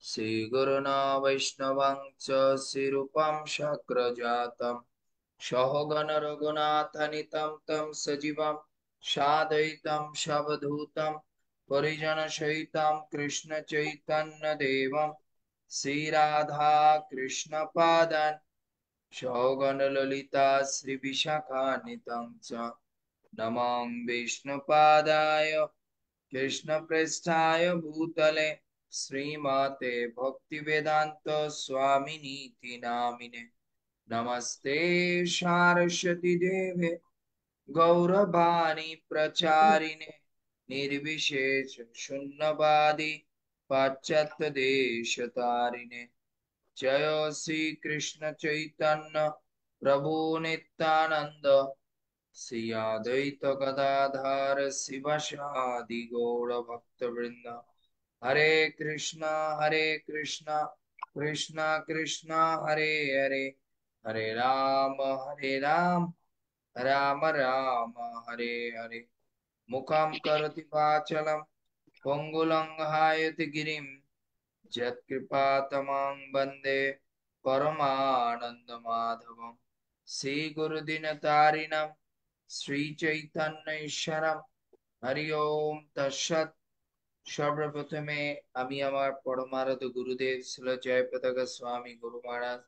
श्रीगुरुना वैष्णवं च श्रीरूपं शक्रजातं सहगण रघुनाथानितं तं सजीवं साद्वैतं सवधूतं परिजनसहितं कृष्ण चैतन्य देवं श्रीराधा कृष्ण पादान् सौगण ललिता श्री विशाखान्वितं च नमं विष्णुपादाय कृष्ण पृष्ठाय भूतले श्रीमते भक्तिवेदांत स्वामिनीति नामिने नमस्ते सारस्वती देवे गौरवाणी प्रचारिणे निर्विशेष शून्यवादी पाश्चात्य देश तारिणे जय श्री कृष्ण चैतन्य प्रभु नित्यानंद श्री अद्वैत गदाधर शिवशादि गौर भक्त वृंद हरे कृष्णा कृष्णा कृष्णा हरे हरे हरे राम राम राम हरे हरे मुखं करोति वाचालं पंगुलंघायति गिरिं यत्कृपातमं वन्दे परमानन्दमाधवम् श्रीगुरुदिनतारिणं শ্রীচৈতন্যঈশ্বরম হরি ওম তৎসৎ সর্বপ্রথমে আমি আমার পরমারাধ্য গুরুদেব শ্রীল জয়প্রতাকা স্বামী গুরু মহারাজ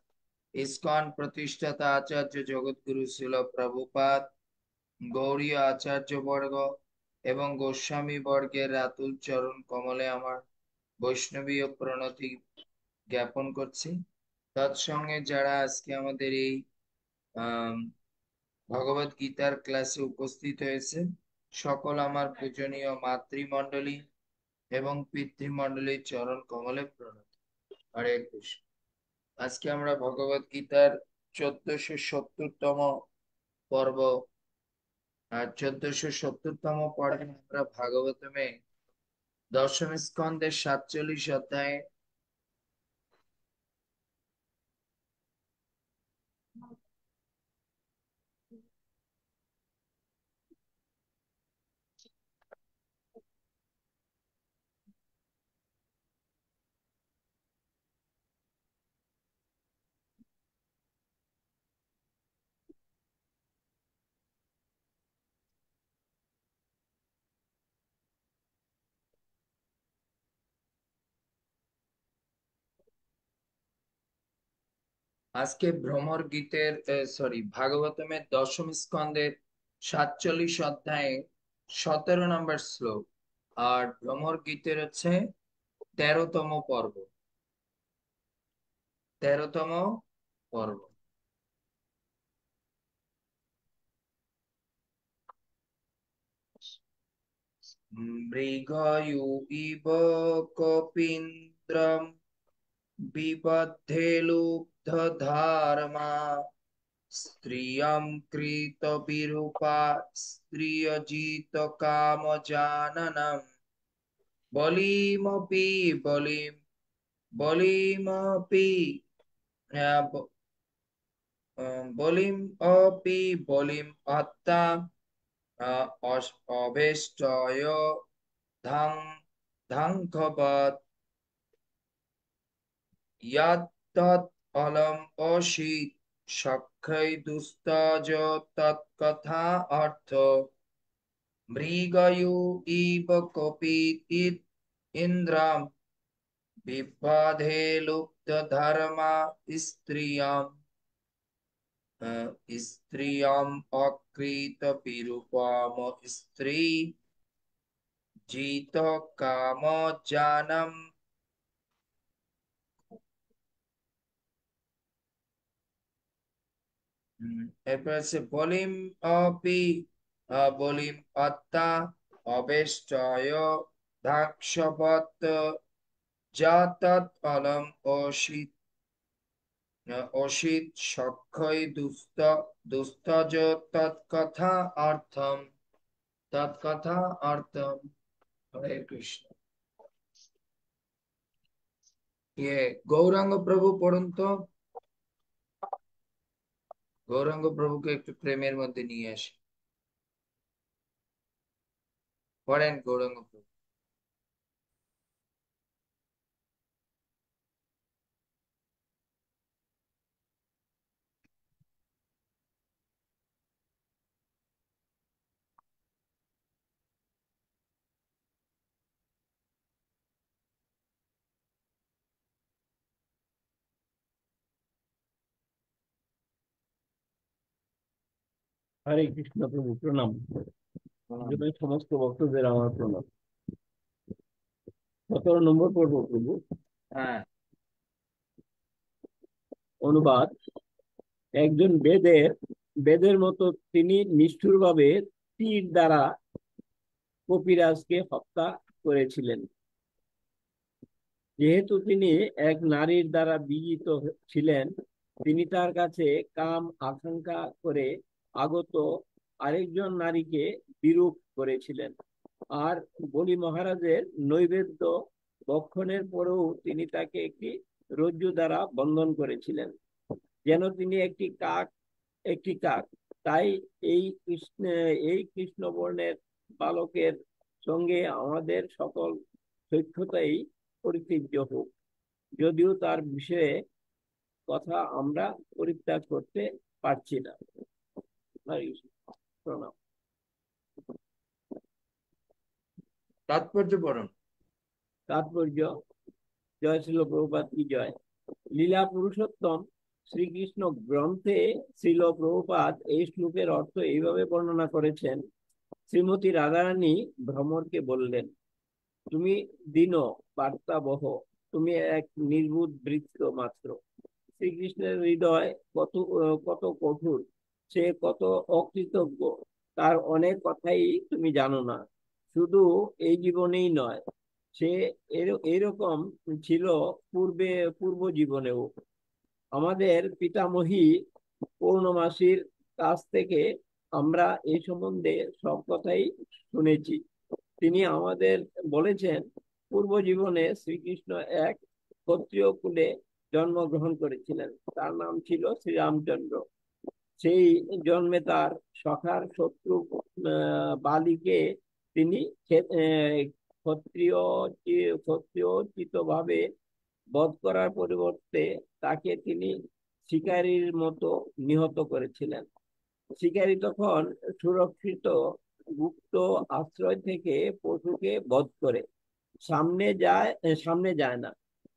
ইসকন প্রতিষ্ঠাতা আচার্য জগৎগুরু শ্রীল প্রভুপাদ গৌড়ীয় আচার্য বর্গ এবং গোস্বামী বর্গের রাতুল চরণ কমলে আমার বৈষ্ণবীয় প্রণতি জ্ঞাপন করছি। তৎসঙ্গে যারা আজকে আমাদের এই আহ ভগবত গীতার ক্লাসে উপস্থিত হয়েছে সকল আমার পূজনীয় মাতৃমণ্ডলী এবং পিতৃমণ্ডলীর চরণ কমলে প্রণত। হরে কৃষ্ণ। আজকে আমরা ভগবত গীতার 1470তম পর্ব আর 1470তম পর্বে আমরা ভাগবতমে দশম স্কন্ধের 47 অধ্যায়ে আজকে ভ্রমর গীতের ভাগবতমের দশম স্কন্ধের 47 অধ্যায়ে 17 নম্বর শ্লোক আর ভ্রমর গীতের হচ্ছে 13তম পর্ব। 13তম পর্ব। মৃগয়ুইব কপীন্দ্রম বিবধ্যে লুব্ধধারমা স্ত্রিয়ং কৃত বিরূপা স্ত্রিয়জিত কাম জাননম বলিমপি বলিম বলিমপি বলিম অপি বলিম হত্যা অবেষ্টয় ধাং ধাংখবৎ ইয়াত্তৎ অলম অসিত সখ্যৈ দুস্তজ তৎকথা অর্থ মৃগয়ু ইব কপিতিত ইন্দ্রাম বিবাধে লুপ্ত ধর্মা স্ত্রিয়াম স্ত্রিয়াম অকৃত বিরূপম স্ত্রী জিত কাম জানম। এরপর আছে বলিম অপি বলিম অত্তা অবেষ্টয় ধাক্ষপত জাতৎ অলম অসিত অসিত সক্ষয় দুস্ত দুস্তজ তৎকথা অর্থম তৎকথা অর্থম। হরে কৃষ্ণ। ইয়ে গৌরাঙ্গ প্রভু পড়ুন তো, গৌরাঙ্গ প্রভুকে একটু প্রেমের মধ্যে নিয়ে আসে। পড়েন গৌরাঙ্গ প্রভু। হরে কৃষ্ণ প্রভু, প্রণাম। প্রণাম। আপনাদের সমস্ত ভক্তদের আমার প্রণাম। 17 নম্বর পর্ব প্রভু। হ্যাঁ। অনুবাদ। একজন বেদের মতো তিনি নিষ্ঠুরভাবে তীর দ্বারা কপিরাজকে হত্যা করেছিলেন। যেহেতু তিনি এক নারীর দ্বারা বিজিত ছিলেন, তিনি তার কাছে কাম আকাঙ্ক্ষা করে আগত আরেকজন নারীকে বিরূপ করেছিলেন। আর বলি মহারাজের নৈবেদ্য ভক্ষণের পরেও তিনি তাকে একটি রজ্জু দ্বারা বন্ধন করেছিলেন, যেন তিনি একটি কাক। তাই এই কৃষ্ণবর্ণের বালকের সঙ্গে আমাদের সকল সখ্যতাই পরিতীর্য হোক, যদিও তার বিষয়ে কথা আমরা পরিত্যাগ করতে পারছি না। হরে কৃষ্ণ। প্রণাম। তাৎপর্য পড়ুন। তাৎপর্য। জয় শ্রীল প্রভুপাদ কি জয়। লীলা পুরুষোত্তম শ্রীকৃষ্ণ গ্রন্থে শ্রীল প্রভুপাদ এই শ্লোকের অর্থ এইভাবে বর্ণনা করেছেন। শ্রীমতী রাধারানী ভ্রমরকে বললেন, তুমি দীন বার্তাবহ, তুমি এক নির্বুধ বৃত্ত মাত্র। শ্রীকৃষ্ণের হৃদয় কত কত কঠোর, সে কত অকৃতজ্ঞ, তার অনেক কথাই তুমি জানো না। শুধু এই জীবনেই নয়, সে এরকম ছিল পূর্ব জীবনেও। আমাদের পিতামহী পূর্ণমাসীর কাছ থেকে আমরা এই সম্বন্ধে সব কথাই শুনেছি। তিনি আমাদের বলেছেন, পূর্ব জীবনে শ্রীকৃষ্ণ এক ক্ষত্রিয় কুলে জন্মগ্রহণ করেছিলেন। তার নাম ছিল শ্রীরামচন্দ্র। সেই জন্মে তার সখার শত্রু বালিকে তিনি ক্ষত্রিয় ক্ষত্রিয়োচিত ভাবে বধ করার পরিবর্তে তাকে তিনি শিকারীর মতো নিহত করেছিলেন। শিকারী তখন সুরক্ষিত গুপ্ত আশ্রয় থেকে পশুকে বধ করে সামনে যায় না।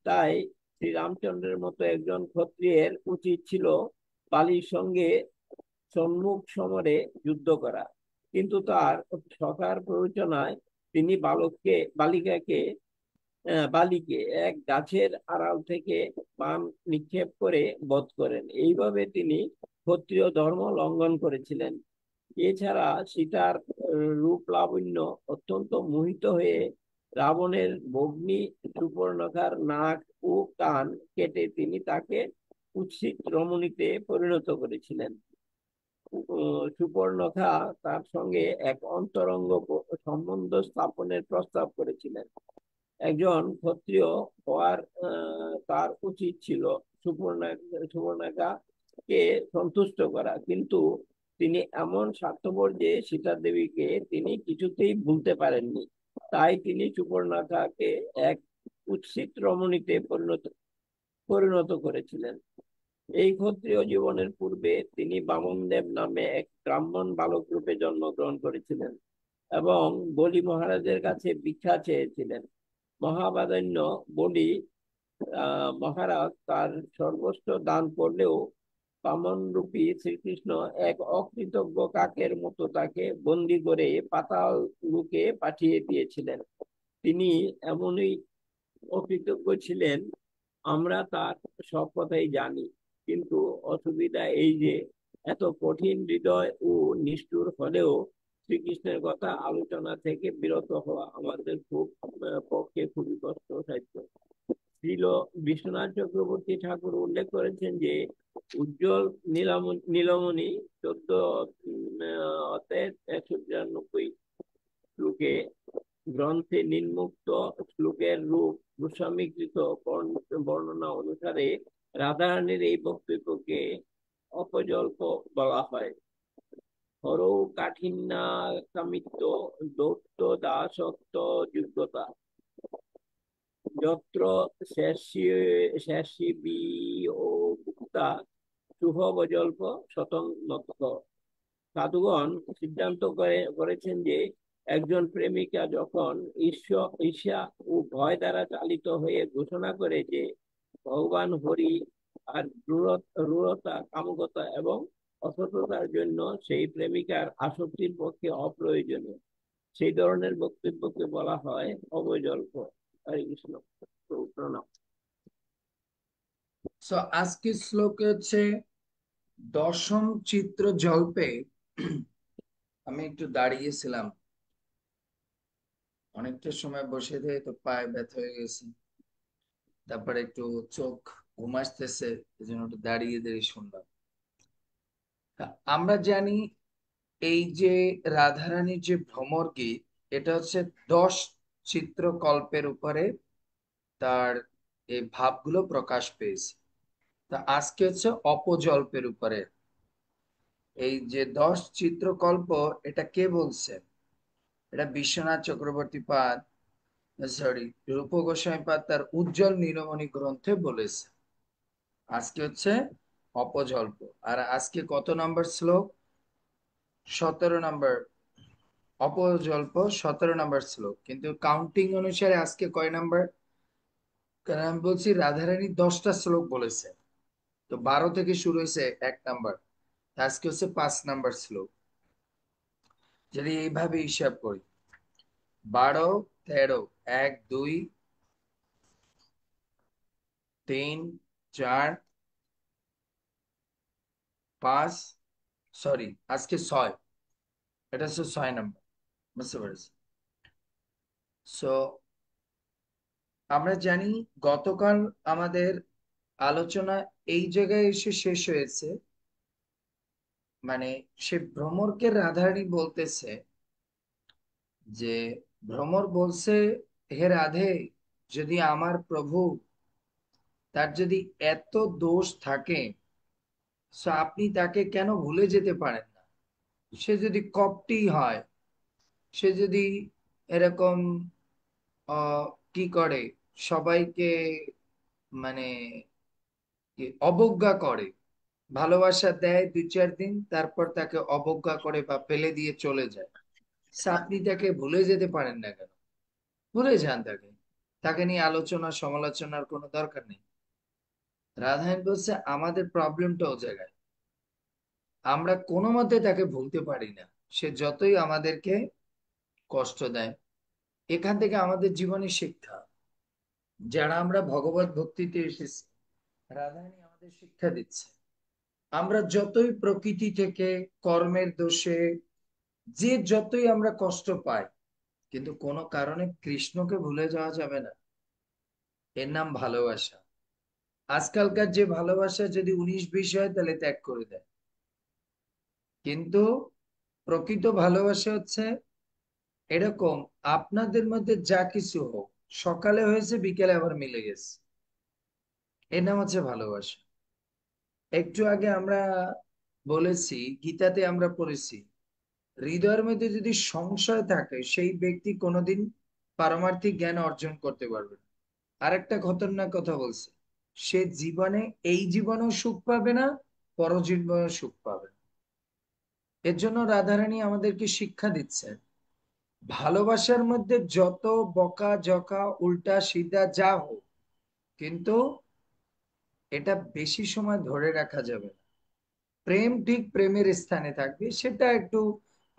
তাই শ্রীরামচন্দ্রের মতো একজন ক্ষত্রিয়ের উচিত ছিল বালির সঙ্গে সম্মুখ সমরে যুদ্ধ করা। কিন্তু তার সখার প্ররোচনায় তিনি বালিকে এক গাছের আড়াল থেকে বান নিক্ষেপ করে বধ করেন। এইভাবে তিনি ক্ষত্রিয় ধর্ম লঙ্ঘন করেছিলেন। এছাড়া সীতার রূপ লাবণ্য অত্যন্ত মোহিত হয়ে রাবণের ভগ্নী সুপর্ণখার নাক ও কান কেটে তিনি তাকে কুৎসিত রমণীতে পরিণত করেছিলেন। সুপর্ণখা তার সঙ্গে এক অন্তরঙ্গ সম্বন্ধ স্থাপনের প্রস্তাব করেছিলেন। একজন ক্ষত্রিয় হওয়ার তার উচিত ছিল সুবর্ণাকে সন্তুষ্ট করা, কিন্তু তিনি এমন স্বার্থপর যে সীতা দেবীকে তিনি কিছুতেই ভুলতে পারেননি। তাই তিনি সুবর্ণাকে এক কুৎসিত রমণীতে পরিণত করেছিলেন। এই ক্ষত্রিয় জীবনের পূর্বে তিনি বামনদেব নামে এক ব্রাহ্মণ বালক রূপে জন্মগ্রহণ করেছিলেন এবং বলি মহারাজের কাছে ভিক্ষা চেয়েছিলেন। মহাবাদান্য বলি মহারাজ তার সর্বস্ব দান করলেও বামন রূপী শ্রীকৃষ্ণ এক অকৃতজ্ঞ কাকের মতো তাকে বন্দি করে পাতাল লোকে পাঠিয়ে দিয়েছিলেন। তিনি এমনই অকৃতজ্ঞ ছিলেন, আমরা তার সব কথাই জানি। কিন্তু অসুবিধা এই যে এত কঠিন হৃদয় ও নিষ্ঠুর হলেও শ্রীকৃষ্ণের কথা আলোচনা থেকে বিরত হওয়া আমাদের পক্ষে খুবই কষ্টসাধ্য। শ্রীল বিশ্বনাথ চক্রবর্তী ঠাকুর উল্লেখ করেছেন যে উজ্জ্বল নীলমণি 14 অধ্যায়ের 193 শ্লোকে গ্রন্থে নিম্নোক্ত শ্লোকের রূপ গোস্বামীকৃত বর্ণনা অনুসারে রাধারানীর এই বক্তব্যকে অপজল্প বলা হয়। হরৌ কাঠিন্যা কামিত্ব দৌত্য দাসত্ব যোগ্যতা যত্র শেষী ও মুক্তা শুভবজল্প শতং নত। সাধুগণ সিদ্ধান্ত করেছেন যে একজন প্রেমিকা যখন ঈর্ষা ও ভয় দ্বারা চালিত হয়ে ঘোষণা করে যে ভগবান হরি আর রূঢ়তা, কামুকতা এবং অসততার জন্য সেই প্রেমিকার আসক্তির পক্ষে অপ্রয়োজনীয়, সেই ধরনের বক্তব্যকে বলা হয় অবৈকল্প। হরে কৃষ্ণ। তো প্রণাম। সো আজকের শ্লোকে হচ্ছে দশম চিত্র জল্পে। আমি একটু দাঁড়িয়েছিলাম, অনেকটা সময় বসে থেকে তো পায়ে ব্যথা হয়ে গেছে, তারপরে একটু চোখ ঘুম আসতেছে, এই জন্য একটু দাঁড়িয়ে দাঁড়িয়ে শুনলাম। তা আমরা জানি এই যে রাধারানীর যে ভ্রমর গীত, এটা হচ্ছে 10 চিত্রকল্পের উপরে তার এই ভাবগুলো প্রকাশ পেয়েছে। তা আজকে হচ্ছে অপজল্পের উপরে এই যে 10 চিত্রকল্প, এটা কে বলছেন? এটা বিশ্বনাথ চক্রবর্তী পাদ, সরি, রূপ গোস্বামী পাদ তার উজ্জ্বল নীলমণি গ্রন্থে বলেছে। আজকে হচ্ছে অপজল্প। আর আজকে কত নম্বর শ্লোক? 17 নম্বর। অপজল্প 17 নম্বর শ্লোক, কিন্তু কাউন্টিং অনুসারে আজকে কয় নাম্বার? কারণ আমি বলছি রাধারানী 10টা শ্লোক বলেছে, তো 12 থেকে শুরু হয়েছে 1 নাম্বার, আজকে হচ্ছে 5 নাম্বার শ্লোক। যদি এইভাবে হিসাব করি, 12, 13, 1, 2, 3, 4, 5, সরি আজকে 6, এটা হচ্ছে 6 নাম্বার। বুঝতে পেরেছি। সো আমরা জানি গতকাল আমাদের আলোচনা এই জায়গায় এসে শেষ হয়েছে, মানে সে ভ্রমরকে রাধারানী বলতেছে যে, ভ্রমর বলছে, হে রাধে, যদি আমার প্রভু, তার যদি এত দোষ থাকে, তো আপনি তাকে কেন ভুলে যেতে পারেন না? সে যদি কপটি হয়, সে যদি এরকম কি করে, সবাইকে মানে কি অবজ্ঞা করে, ভালোবাসা দেয় 2-4 দিন, তারপর তাকে অবজ্ঞা করে বা ফেলে দিয়ে চলে যায়, তা আপনি তাকে ভুলে যেতে পারেন না কেন? ভুলে যান তাকে, তাকে নিয়ে আলোচনা সমালোচনার কোনো দরকার নেই। রাধায়ণ বলছে আমাদের প্রবলেমটা ও জায়গায়, আমরা কোনো মতে তাকে ভুলতে পারি না, সে যতই আমাদেরকে কষ্ট দেয়। এখান থেকে আমাদের জীবনে শিক্ষা, যারা আমরা ভগবত ভক্তিতে এসেছি, রাধারানী আমাদের শিক্ষা দিচ্ছে, আমরা যতই প্রকৃতি থেকে, কর্মের দোষে, যে যতই আমরা কষ্ট পাই, কিন্তু কোনো কারণে কৃষ্ণকে ভুলে যাওয়া যাবে না। এর নাম ভালোবাসা। আজকালকার যে ভালোবাসা যদি 19-20 হয় তাহলে ত্যাগ করে দেয়, কিন্তু প্রকৃত ভালোবাসা হচ্ছে এরকম, আপনাদের মধ্যে যা কিছু হোক, সকালে হয়েছে বিকেলে আবার মিলে গেছে, এর নাম হচ্ছে ভালোবাসা। একটু আগে আমরা বলেছি, গীতাতে আমরা পড়েছি, হৃদয়ের মধ্যে যদি সংশয় থাকে সেই ব্যক্তি কোনোদিন পারমার্থিক জ্ঞান অর্জন করতে পারবে না। আরেকটা খতরনাক কথা বলছে, সে জীবনে, এই জীবনেও সুখ পাবে না, পরজীবনেও সুখ পাবে না। এর জন্য রাধারানী আমাদেরকে শিক্ষা দিচ্ছেন, ভালোবাসার মধ্যে যত বকা জকা উল্টা সিধা যা হোক, কিন্তু এটা বেশি সময় ধরে রাখা যাবে না। প্রেম ঠিক প্রেমের স্থানে থাকবে, সেটা একটু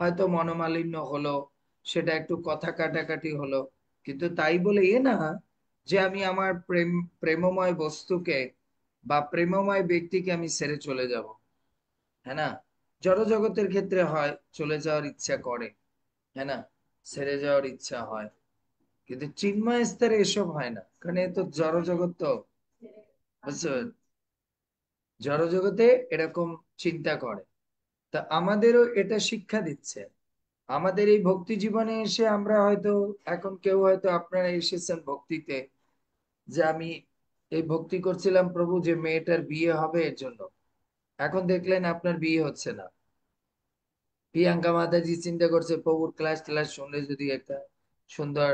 হয়তো মনোমালিন্য হলো, সেটা একটু কথা কাটাকাটি হলো, কিন্তু তাই বলে এ না যে আমি আমার প্রেমময় বস্তুকে বা প্রেমময় ব্যক্তিকে আমি ছেড়ে চলে যাব। হ্যাঁ না? জড় জগতের ক্ষেত্রে হয় চলে যাওয়ার ইচ্ছা করে, হ্যাঁ না, ছেড়ে যাওয়ার ইচ্ছা হয়, কিন্তু চিন্ময় স্তরে এসব হয় না, কারণ এ তো জড় জগৎ। তো বুঝছো, জড় জগতে এরকম চিন্তা করে। তা আমাদেরও এটা শিক্ষা দিচ্ছে, আমাদের এই ভক্তি জীবনে এসে আমরা হয়তো, এখন কেউ হয়তো আপনারা এসেছেন ভক্তিতে, যে আমি এই ভক্তি করছিলাম প্রভু যে মেয়েটার বিয়ে হবে এর জন্য, এখন দেখলেন আপনার বিয়ে হচ্ছে না। প্রিয়াঙ্কা মাতাজি চিন্তা করছে প্রভুর ক্লাস ক্লাস শুনলে যদি একটা সুন্দর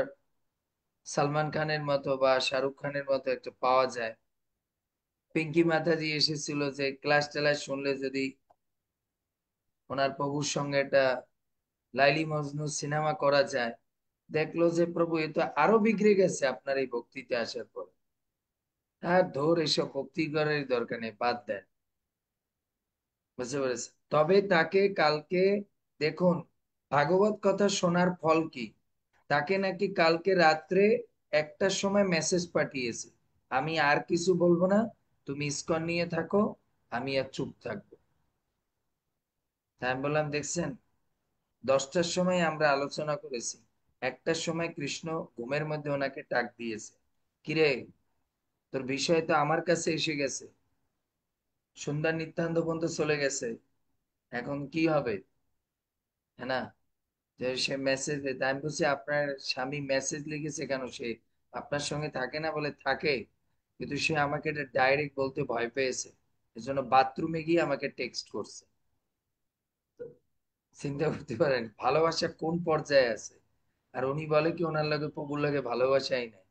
সালমান খানের মতো বা শাহরুখ খানের মতো একটা পাওয়া যায়। পিঙ্কি মাতাজি এসেছিল যে ক্লাস টেলাস শুনলে যদি ওনার প্রভুর সঙ্গে একটা লাইলি মজনু সিনেমা করা যায়। দেখলো যে প্রভু এ তো আরো বিগড়ে গেছে আপনার এই ভক্তিতে আসার পর। আর ধর এসব ভক্তি করার দরকার নেই, বাদ দেন। বুঝতে পেরেছে? তবে তাকে কালকে দেখুন, ভাগবত কথা শোনার ফল কি, তাকে নাকি কালকে রাত্রে 1টার সময় মেসেজ পাঠিয়েছে, আমি আর কিছু বলবো না, তুমি ইসকন নিয়ে থাকো, আমি আর চুপ থাকবো। তাই আমি বললাম দেখছেন, 10টার সময় আমরা আলোচনা করেছি, 1টার সময় কৃষ্ণ ঘুমের মধ্যে ওনাকে ডাক দিয়েছে, কিরে, তোর বিষয় তো আমার কাছে এসে গেছে, সন্ধ্যা নিত্যান্ত পর্যন্ত চলে গেছে, এখন কি হবে, হ্যাঁ না? যে সে মেসেজ, আমি বলছি আপনার স্বামী মেসেজ লিখেছে কেন, সে আপনার সঙ্গে থাকে না? বলে থাকে, কিন্তু সে আমাকে এটা ডাইরেক্ট বলতে ভয় পেয়েছে, এজন্য বাথরুমে গিয়ে আমাকে টেক্সট করছে। চিন্তা করতে পারেন ভালোবাসা কোন পর্যায়ে আছে। আর উনি বলে কি ওনার লাগে প্রভুর লাগে ভালোবাসাই নাই,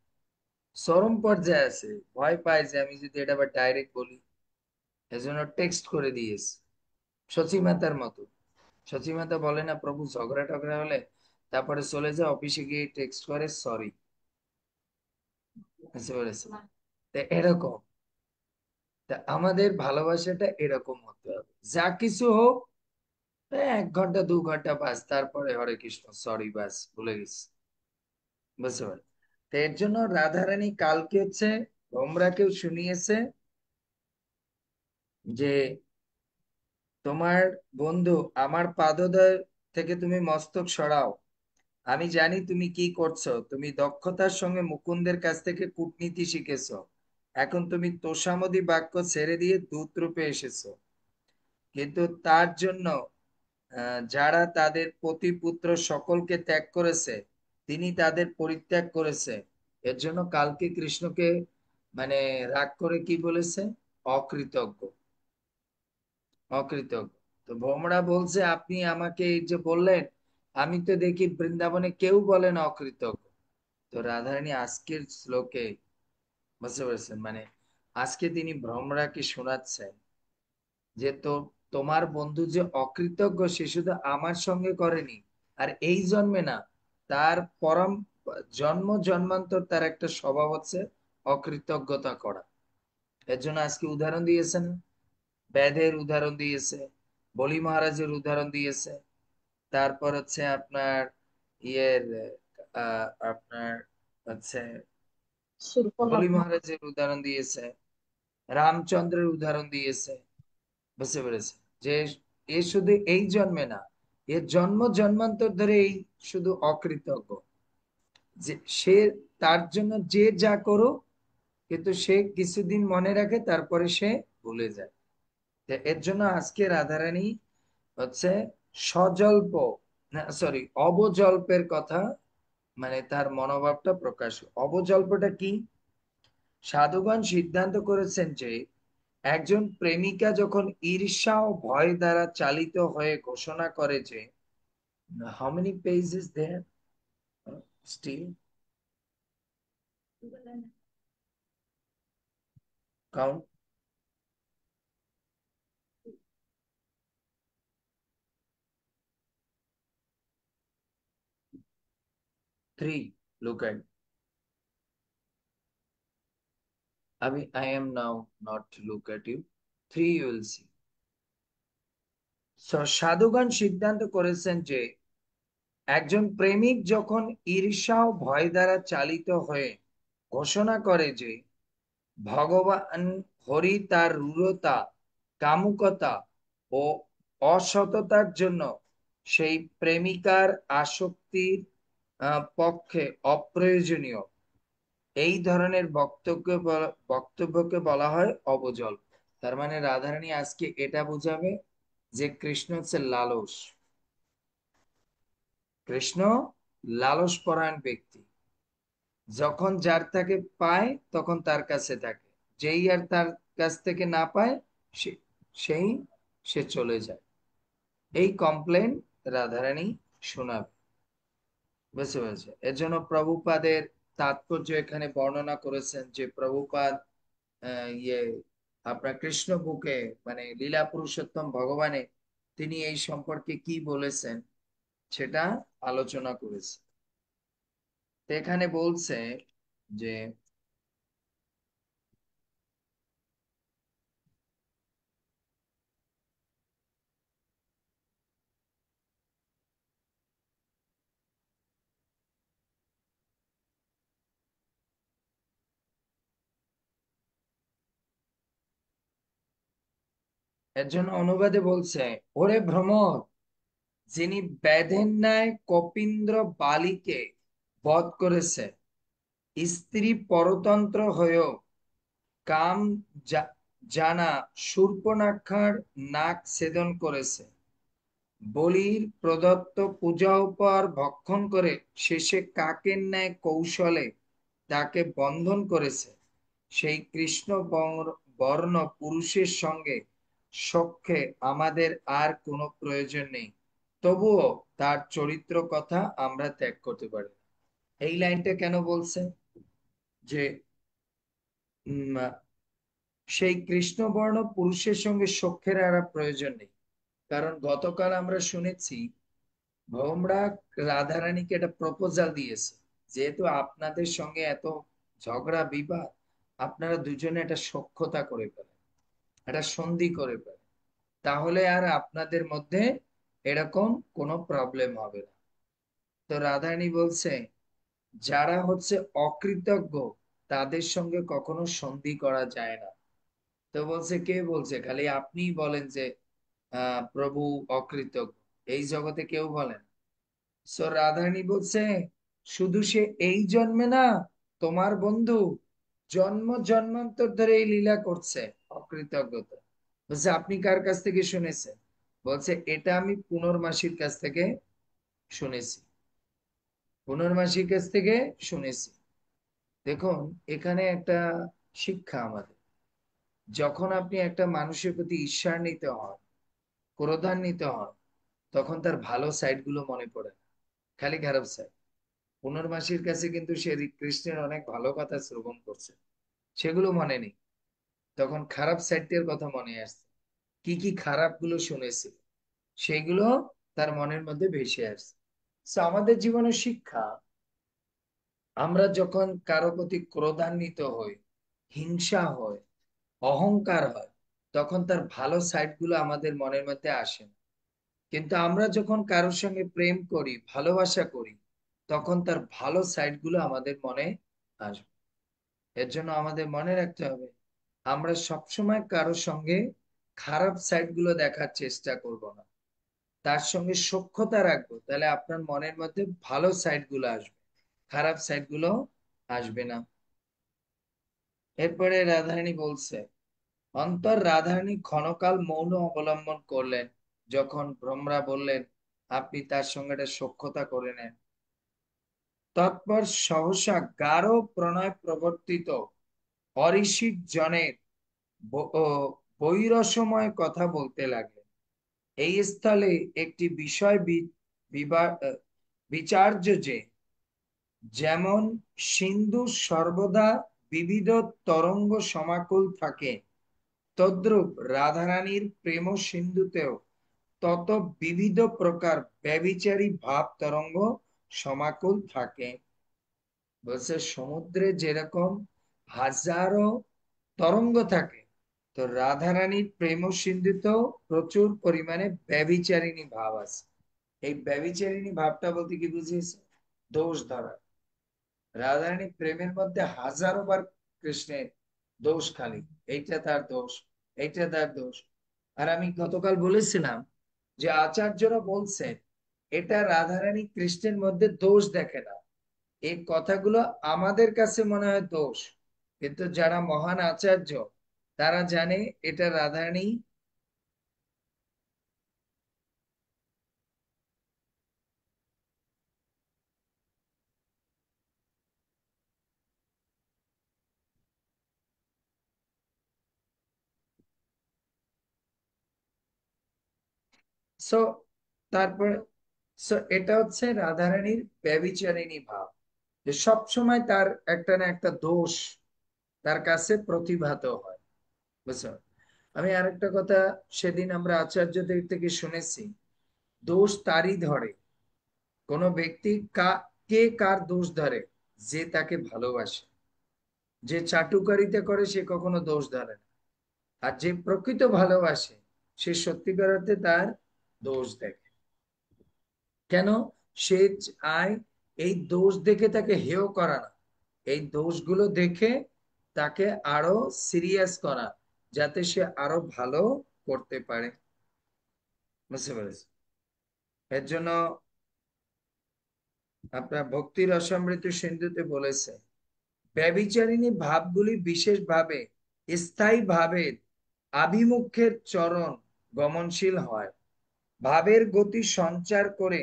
চরম পর্যায়ে আছে, ভয় পায় যে আমি যদি এটা আবার ডাইরেক্ট বলি, এজন্য টেক্সট করে দিয়েছে। সচিমাতার মতো, সচিমাতা বলে না প্রভু ঝগড়া টগড়া হলে তারপরে চলে যায় অফিসে গিয়ে টেক্সট করে সরি, বুঝতে পেরেছে? তা এরকম, তা আমাদের ভালোবাসাটা এরকম হতে হবে, যা কিছু হোক, 1 ঘন্টা 2 ঘন্টা বাস, তারপরে হরে কৃষ্ণ সরি বাস ভুলে গেছি। বুঝতে পারি? তো এর জন্য রাধারানী কালকে হচ্ছে তোমরাকেও শুনিয়েছে যে তোমার বন্ধু আমার পাদোদয় থেকে তুমি মস্তক সরাও, আমি জানি তুমি কি করছো, তুমি দক্ষতার সঙ্গে মুকুন্দের কাছ থেকে কূটনীতি শিখেছো, এখন তুমি তোষামোদী বাক্য ছেড়ে দিয়ে দূত রূপে এসেছো, কিন্তু তার জন্য যারা তাদের পতিপুত্র সকলকে ত্যাগ করেছে, তিনি তাদের পরিত্যাগ করেছে, এর জন্য কালকে কৃষ্ণকে মানে রাগ করে কি বলেছে, অকৃতজ্ঞ, অকৃতজ্ঞ। তো ভোমরা বলছে আপনি আমাকে এই যে বললেন, আমি তো দেখি বৃন্দাবনে কেউ বলেন অকৃতজ্ঞ। তো রাধারানী আজকের শ্লোকে, বুঝতে পেরেছেন, মানে আজকে তিনি ভ্রমরাকে শোনাচ্ছেন যে তো তোমার বন্ধু যে অকৃতজ্ঞ সে শুধু আমার সঙ্গে করেনি, আর এই জন্মে না, তার পরম জন্ম জন্মান্তর তার একটা স্বভাব হচ্ছে অকৃতজ্ঞতা করা। এর জন্য আজকে উদাহরণ দিয়েছেন, ব্যাধের উদাহরণ দিয়েছে, বলি মহারাজের উদাহরণ দিয়েছে, তারপর হচ্ছে আপনার ইয়ের আপনার হচ্ছে বলি মহারাজের উদাহরণ দিয়েছে, রামচন্দ্রের উদাহরণ দিয়েছে। বুঝতে পেরেছে যে এ শুধু এই জন্মে না, এর জন্ম জন্মান্তর ধরে এই শুধু অকৃতজ্ঞ, যে সে তার জন্য যে যা করো, কিন্তু সে কিছুদিন মনে রাখে তারপরে সে ভুলে যায়। তো এর জন্য আজকে রাধারানী হচ্ছে সজল্প, সরি অবজল্পের কথা, মানে তার মনোভাবটা প্রকাশ। অবজল্পটা কি? সাধুগণ সিদ্ধান্ত করেছেন যে একজন প্রেমিকা যখন ঈর্ষা ও ভয় দ্বারা চালিত হয়ে ঘোষণা করে যে, how many page is there still, count, 3, look at, I am now not to look at you, 3 you will see. So সাধুগণ সিদ্ধান্ত করেছেন যে একজন প্রেমিক যখন ঈর্ষা ও ভয় দ্বারা চালিত হয়ে ঘোষণা করে যে ভগবান হরি তার রূঢ়তা, কামুকতা ও অসততার জন্য সেই প্রেমিকার আসক্তির পক্ষে অপ্রয়োজনীয়, এই ধরনের বক্তব্যকে বলা হয় অবজল্প। তার মানে রাধারানী আজকে এটা বুঝাবে যে কৃষ্ণ হচ্ছে লালস, কৃষ্ণ লালস পরায়ণ ব্যক্তি, যখন যার তাকে পায় তখন তার কাছে থাকে, যেই আর তার কাছ থেকে না পায় সে সেই সে চলে যায়, এই কমপ্লেন রাধারানী শোনাবে। বুঝতে পেরেছে? এর জন্য প্রভুপাদের তাৎপর্য এখানে বর্ণনা করেছেন যে প্রভুপাদ ইয়ে আপনার কৃষ্ণ বুকে, মানে লীলা পুরুষোত্তম ভগবানে তিনি এই সম্পর্কে কি বলেছেন সেটা আলোচনা করেছে। তো এখানে বলছে যে এর জন্য অনুবাদে বলছে, ওরে ভ্রমর, যিনি ব্যাধের ন্যায় কপীন্দ্র বালিকে বধ করেছে, স্ত্রী পরতন্ত্র হয়েও কাম জানা শূর্পণাখার নাক ছেদন করেছে, বলির প্রদত্ত পূজা উপহার ভক্ষণ করে শেষে কাকের ন্যায় কৌশলে তাকে বন্ধন করেছে, সেই কৃষ্ণ বর্ণ পুরুষের সঙ্গে সখ্যে আমাদের আর কোনো প্রয়োজন নেই, তবুও তার চরিত্র কথা আমরা ত্যাগ করতে পারি না। এই লাইনটা কেন বলছে যে উম, সেই কৃষ্ণবর্ণ পুরুষের সঙ্গে সখ্যের আর প্রয়োজন নেই? কারণ গতকাল আমরা শুনেছি ভোমরা রাধারানীকে একটা প্রপোজাল দিয়েছে, যেহেতু আপনাদের সঙ্গে এত ঝগড়া বিবাদ, আপনারা দুজনে একটা সখ্যতা করে ফেলেন, একটা সন্ধি করে ফেলেন, তাহলে আর আপনাদের মধ্যে এরকম কোনো প্রবলেম হবে না। তো রাধারানী বলছে, যারা হচ্ছে অকৃতজ্ঞ তাদের সঙ্গে কখনো সন্ধি করা যায় না। তো বলছে, কে বলছে? খালি আপনিই বলেন যে প্রভু অকৃতজ্ঞ, এই জগতে কেউ বলেন? সো রাধারানী বলছে, শুধু সে এই জন্মে না, তোমার বন্ধু জন্ম জন্মান্তর ধরে এই লীলা করছে অকৃতজ্ঞতা। বলছে, আপনি কার কাছ থেকে শুনেছেন? বলছে, এটা আমি পুনর্মাসীর কাছ থেকে শুনেছি, পুনর্মাসীর কাছ থেকে শুনেছি। দেখুন, এখানে একটা শিক্ষা আমাদের, যখন আপনি একটা মানুষের প্রতি ঈর্ষান্বিত হন, ক্রোধান্বিত হন, তখন তার ভালো সাইড গুলো মনে পড়ে না, খালি খারাপ সাইড। পুনর্মাসীর কাছে কিন্তু সে কৃষ্ণের অনেক ভালো কথা শ্রবণ করছে, সেগুলো মনে নেই, তখন খারাপ সাইডটার কথা মনে আসছে, কি কি খারাপ গুলো শুনেছিল সেগুলো তার মনের মধ্যে ভেসে আসছে। তো আমাদের জীবনের শিক্ষা, আমরা যখন কারো প্রতি ক্রোধান্বিত হই, হিংসা হয়, অহংকার হয়, তখন তার ভালো সাইড গুলো আমাদের মনের মধ্যে আসে না। কিন্তু আমরা যখন কারোর সঙ্গে প্রেম করি, ভালোবাসা করি, তখন তার ভালো সাইড গুলো আমাদের মনে আসবে। এর জন্য আমাদের মনে রাখতে হবে, আমরা সবসময় কারোর সঙ্গে খারাপ সাইড গুলো দেখার চেষ্টা করব না, তার সঙ্গে সখ্যতা রাখবো, তাহলে আপনার মনের মধ্যে ভালো সাইড গুলো আসবে, খারাপ সাইড গুলো আসবে না। এরপরে রাধারানী বলছে, অন্তর রাধারানী ক্ষণকাল মৌন অবলম্বন করলেন, যখন ভ্রমরা বললেন আপনি তার সঙ্গে একটা সখ্যতা করে নেন। তৎপর সহসা গাঢ় প্রণয় প্রবর্তিত অঋষিক জনের বৈরসময় কথা বলতে লাগলেন। এই স্থলে একটি বিষয় বিচার্য যে, যেমন সিন্ধু সর্বদা বিবিধ তরঙ্গ সমাকুল থাকে, তদ্রূপ রাধারানীর প্রেম সিন্ধুতেও তত বিবিধ প্রকার ব্যভিচারী ভাব তরঙ্গ সমাকুল থাকে। বলছে, সমুদ্রে যেরকম হাজারো তরঙ্গ থাকে, তো রাধারানীর প্রেম সিন্ধুতেও প্রচুর পরিমাণে ব্যভিচারিণী ভাব আছে। এই ব্যভিচারিণী ভাবটা বলতে কি বুঝিয়েছে? দোষ ধরা। রাধারানী প্রেমের মধ্যে হাজারো বার কৃষ্ণের দোষ, খালি এইটা তার দোষ, এইটা তার দোষ। আর আমি গতকাল বলেছিলাম যে আচার্যরা বলছেন এটা রাধারানী কৃষ্ণের মধ্যে দোষ দেখে না। এই কথাগুলো আমাদের কাছে মনে হয় দোষ, কিন্তু যারা মহান আচার্য তারা জানে এটা রাধারানী। সো তারপর, এটা হচ্ছে রাধারানীর ব্যভিচারিণী ভাব, যে সব সময় তার একটা না একটা দোষ তার কাছে প্রতিভাত হয়। বুঝছো? আমি আরেকটা কথা, সেদিন আমরা আচার্যদের থেকে শুনেছি, দোষ তারই ধরে, কোন ব্যক্তি কে কার দোষ ধরে? যে তাকে ভালোবাসে। যে চাটুকারিতা করে সে কখনো দোষ ধরে না, আর যে প্রকৃত ভালোবাসে সে সত্যিকার অর্থে তার দোষ দেখে। কেন? সে চায় এই দোষ দেখে তাকে হেয় করা না, এই দোষগুলো দেখে তাকে আরো সিরিয়াস করা, যাতে সে আরো ভালো করতে পারে। বুঝতে পেরেছি? এর জন্য আপনার ভক্তি রসামৃত সিন্ধুতে বলেছে, ব্যভিচারিণী ভাবগুলি বিশেষভাবে স্থায়ী ভাবের আভিমুখ্যের চরণ গমনশীল হয়, ভাবের গতি সঞ্চার করে,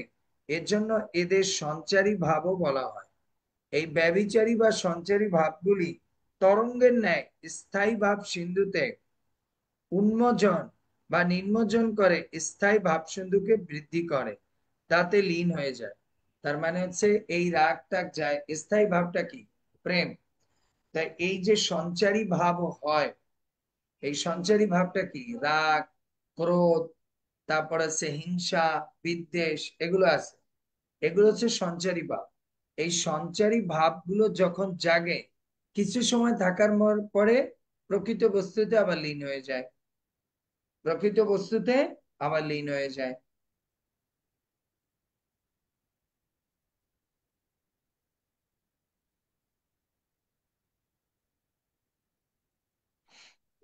এজন্য এদের সঞ্চারী ভাবও বলা হয়। এই ব্যভিচারী বা সঞ্চারী ভাবগুলি তরঙ্গের ন্যায় স্থায়ী ভাব সিন্ধুতে উন্মোচন বা নিম্নজন করে, স্থায়ী ভাব সিন্ধুকে বৃদ্ধি করে, তাতে লীন হয়ে যায়। তার মানে হচ্ছে এই রাগ টাগ যায়, স্থায়ী ভাবটা কি? প্রেম। তাই এই যে সঞ্চারী ভাব হয়, এই সঞ্চারী ভাবটা কি? রাগ, ক্রোধ, তারপর আছে হিংসা, বিদ্বেষ, এগুলো আছে। এগুলো হচ্ছে সঞ্চারী ভাব। এই সঞ্চারী ভাবগুলো যখন জাগে, কিছু সময় থাকার পরে প্রকৃত বস্তুতে আবার লীন হয়ে যায়। প্রকৃত বস্তুতে আবার লীন হয়ে যায়।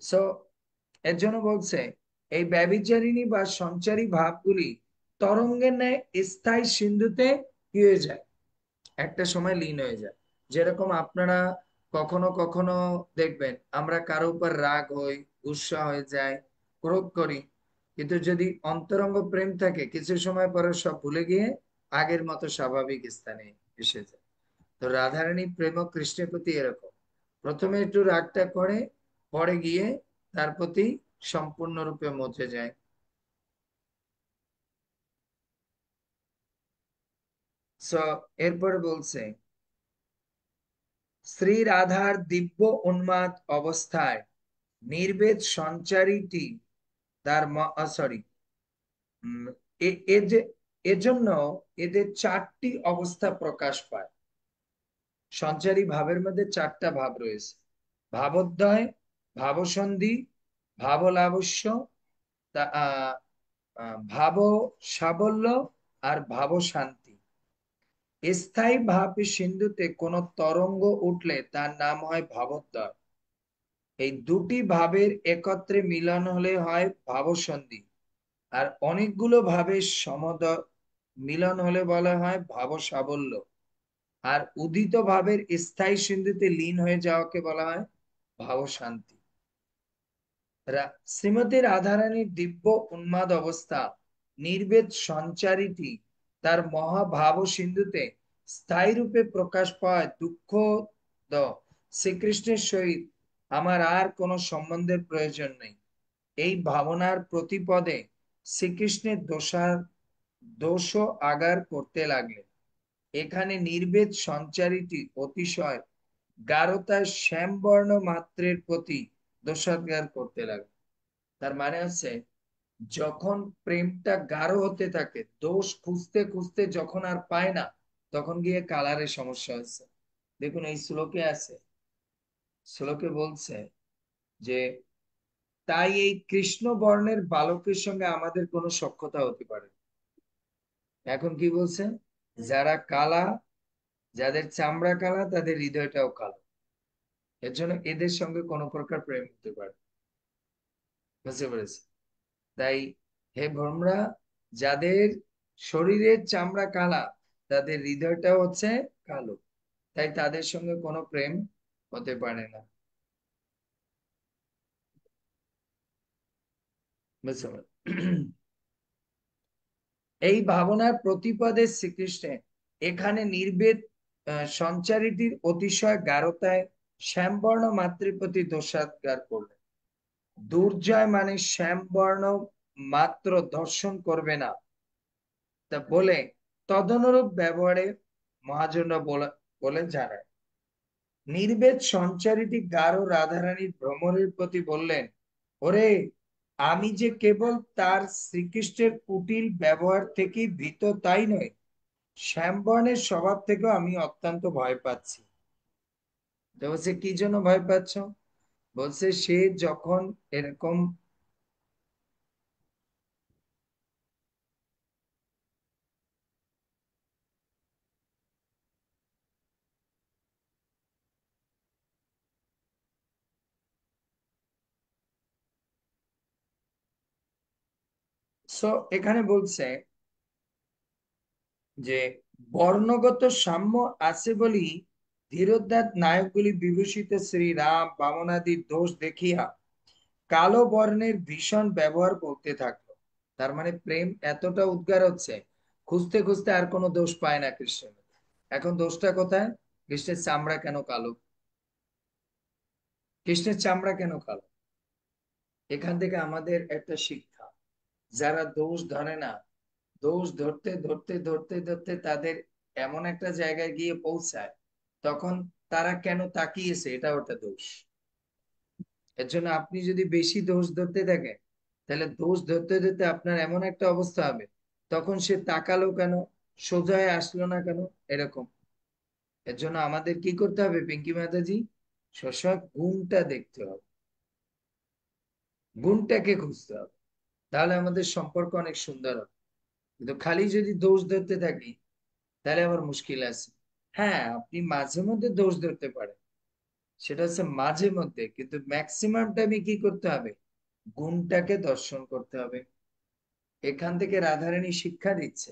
সো এর জন্য বলছে, এই ব্যভিচারিণী বা সঞ্চারী ভাবগুলি তরঙ্গের ন্যায় স্থায়ী সিন্ধুতে কি হয়ে যায়? একটা সময় লীন হয়ে যায়। যেরকম আপনারা কখনো কখনো দেখবেন, আমরা কারো উপর রাগ হই, গুসা হয়ে যায়, ক্রোধ করি, কিন্তু যদি অন্তরঙ্গ প্রেম থাকে, কিছু সময় পরে সব ভুলে গিয়ে আগের মতো স্বাভাবিক স্থানে এসে যায়। তো রাধারানী প্রেম ও কৃষ্ণের প্রতি এরকম, প্রথমে একটু রাগটা করে, পরে গিয়ে তার প্রতি সম্পূর্ণরূপে মজে যায়। সো এরপরে বলছে, শ্রী রাধার দিব্য উন্মাদ অবস্থায় নির্বেদ সঞ্চারীটি তার সরি যে এজন্য এদের চারটি অবস্থা প্রকাশ পায়। সঞ্চারী ভাবের মধ্যে চারটা ভাব রয়েছে: ভাবোদয়, ভাবসন্ধি, ভাবলাবস্য, ভাব সাবল্য, আর ভাব শান্তি। স্থায়ী ভাব সিন্ধুতে কোন তরঙ্গ উঠলে তার নাম হয় ভাবোদয়। এই দুটি ভাবের একত্রে মিলন হলে হয় ভাবসন্ধি। আর অনেকগুলো ভাবের মিলন হলে বলা হয় ভাব সাবল্য। আর উদিত ভাবের স্থায়ী সিন্ধুতে লীন হয়ে যাওয়াকে বলা হয় ভাব শান্তি। শ্রীমতী রাধারানীর দিব্য উন্মাদ অবস্থা, নির্বেদ সঞ্চারিতি তার মহাভাব সিন্ধুতে স্থায়ী রূপে প্রকাশ পায়। দুঃখ দ শ্রীকৃষ্ণের সহিত আমার আর কোনো সম্বন্ধের প্রয়োজন নেই, এই ভাবনার প্রতিপদে শ্রীকৃষ্ণের দোষ আগার করতে লাগলেন। এখানে নির্বেদ সঞ্চারিতি অতিশয় গাঢ়তার শ্যামবর্ণ মাত্রের প্রতি দোষাৎগার করতে লাগলেন। তার মানে হচ্ছে, যখন প্রেমটা গাঢ় হতে থাকে, দোষ খুঁজতে খুঁজতে যখন আর পায় না, তখন গিয়ে কালারের সমস্যা হচ্ছে। দেখুন এই শ্লোকে আছে, শ্লোকে বলছে যে, তাই এই কৃষ্ণ বর্ণের বালকের সঙ্গে আমাদের কোনো সখ্যতা হতে পারে না। এখন কি বলছে? যারা কালা, যাদের চামড়া কালা, তাদের হৃদয়টাও কালো, এর জন্য এদের সঙ্গে কোনো প্রকার প্রেম হতে পারে না। বুঝতে পেরেছি? তাই হে ভ্রমরা, যাদের শরীরের চামড়া কালা, তাদের হৃদয়টা হচ্ছে কালো, তাই তাদের সঙ্গে কোনো প্রেম হতে পারে না। বুঝতে পারলে? এই ভাবনার প্রতিপদে শ্রীকৃষ্ণের এখানে নির্বেদ সঞ্চারিটির অতিশয় গাঢ়তায় শ্যামবর্ণ মাতৃর প্রতি দোষাৎকার করলেন। দুর্জয় মানে শ্যামবর্ণ মাত্র দর্শন করবে না, তা বলে তদনুরূপ ব্যবহারে মহাজনরা বলে জানায়। নির্বেদ সঞ্চারিটি গাঢ় রাধারানীর ভ্রমরের প্রতি বললেন, ওরে, আমি যে কেবল তার শ্রীকৃষ্ণের কুটিল ব্যবহার থেকেই ভীত তাই নয়, শ্যামবর্ণের স্বভাব থেকেও আমি অত্যন্ত ভয় পাচ্ছি। তো বলছে, কি জন্য ভয় পাচ্ছ? বলছে, সে যখন এরকম সো এখানে বলছে যে বর্ণগত সাম্য আছে বলি ধীরোদ্ধার নায়কগুলি বিভূষিত শ্রীরাম বামনাদির দোষ দেখিয়া কালো বর্ণের ভীষণ ব্যবহার করতে থাকলো। তার মানে প্রেম এতটা উদ্গার হচ্ছে, খুঁজতে খুঁজতে আর কোনো দোষ পায় না কৃষ্ণের মধ্যে। এখন দোষটা কোথায়? কৃষ্ণের চামড়া কেন কালো? কৃষ্ণের চামড়া কেন কালো? এখান থেকে আমাদের একটা শিক্ষা, যারা দোষ ধরে না, দোষ ধরতে ধরতে ধরতে ধরতে তাদের এমন একটা জায়গায় গিয়ে পৌঁছায়, তখন তারা কেন তাকিয়েছে এটা ওটা দোষ। এর জন্য আপনি যদি বেশি দোষ ধরতে থাকেন, তাহলে দোষ ধরতে ধরতে আপনার এমন একটা অবস্থা হবে, তখন সে তাকালো কেন, সোজা হয়ে আসলো না কেন, এরকম। এর জন্য আমাদের কি করতে হবে পিঙ্কি মাতাজি? সবসময় গুণটা দেখতে হবে, গুণটাকে খুঁজতে হবে, তাহলে আমাদের সম্পর্ক অনেক সুন্দর হবে। কিন্তু খালি যদি দোষ ধরতে থাকি, তাহলে আবার মুশকিল আছে। হ্যাঁ, আপনি মাঝে মধ্যে দোষ ধরতে পারেন, সেটা হচ্ছে মাঝে মধ্যে, কিন্তু ম্যাক্সিমাম টাইমে কি করতে হবে? গুণটাকে দর্শন করতে হবে। এখান থেকে রাধারানী শিক্ষা দিচ্ছে,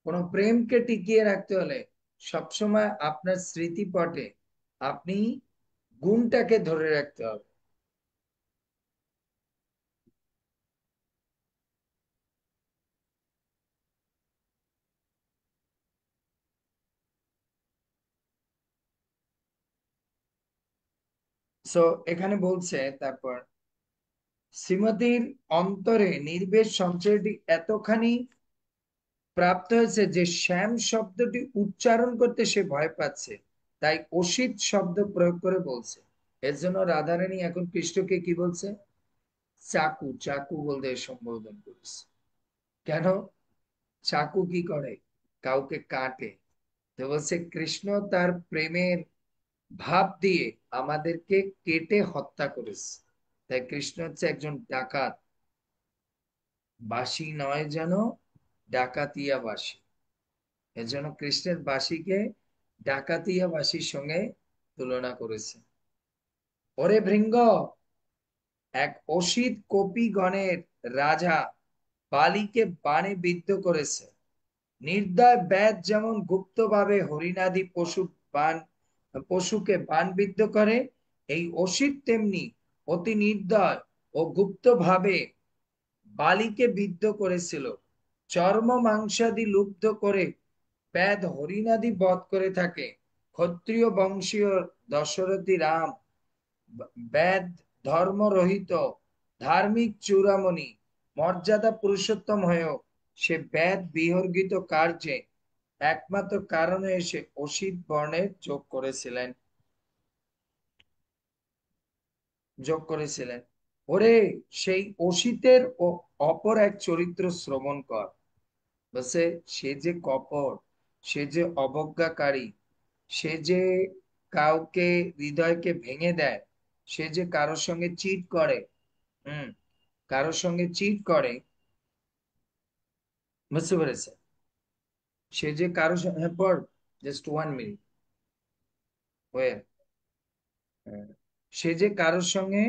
কোন প্রেমকে টিকিয়ে রাখতে হলে সবসময় আপনার স্মৃতিপটে আপনি গুণটাকে ধরে রাখতে হবে। সো এখানে বলছে তারপর, শ্রীমতীর অন্তরে নির্বেশ সঞ্চয়টি এতখানি প্রাপ্ত হয়েছে যে শ্যাম শব্দটি উচ্চারণ করতে সে ভয় পাচ্ছে, তাই অসিত শব্দ প্রয়োগ করে বলছে। এর জন্য রাধারানী এখন কৃষ্ণকে কি বলছে? চাকু, চাকু বলতে সম্বোধন করেছে। কেন? চাকু কি করে? কাউকে কাটে। তো বলছে কৃষ্ণ তার প্রেমের ভাব দিয়ে আমাদেরকে কেটে হত্যা করেছে। তাই কৃষ্ণ হচ্ছে একজন ডাকাত, বাঁশি নয় যেন, ডাকাতিয়া বাঁশি। এজন্য কৃষ্ণের বাঁশিকে ডাকাতিয়া বাঁশির সঙ্গে তুলনা করেছে। ওরে ভৃঙ্গ, এক অসিত কপিগণের রাজা বালিকে বাণে বিদ্ধ করেছে। নির্দয় ব্যাধ যেমন গুপ্তভাবে হরিণাদি পশুকে বাণবিদ্ধ করে, এই অসিত তেমনি অতি নির্দয় ও গুপ্তভাবে বালিকে বিদ্ধ করেছিল। চর্ম মাংসাদি লুব্ধ করে ব্যাধ হরিণাদি বধ করে থাকে। ক্ষত্রিয় বংশীয় দশরথী রাম বেদ ধর্মরহিত ধার্মিক চূড়ামণি মর্যাদা পুরুষোত্তম হয়েও সে বেদ বিহর্গিত কার্যে একমাত্র কারণে এসে অসিত বর্ণের যোগ করেছিলেন। ওরে, সেই অসিতের ও অপর এক চরিত্র শ্রবণ কর। বলছে সে যে কপট, সে যে অবজ্ঞাকারী, সে যে কাউকে হৃদয়কে ভেঙে দেয়, সে যে কারোর সঙ্গে চিট করে। হুম, কারোর সঙ্গে চিট করে, বুঝতে পেরেছে? সে যে কারোর সঙ্গে, হ্যাঁ, পর, জাস্ট 1 মিনিট ওয়ে, সে যে কারোর সঙ্গে,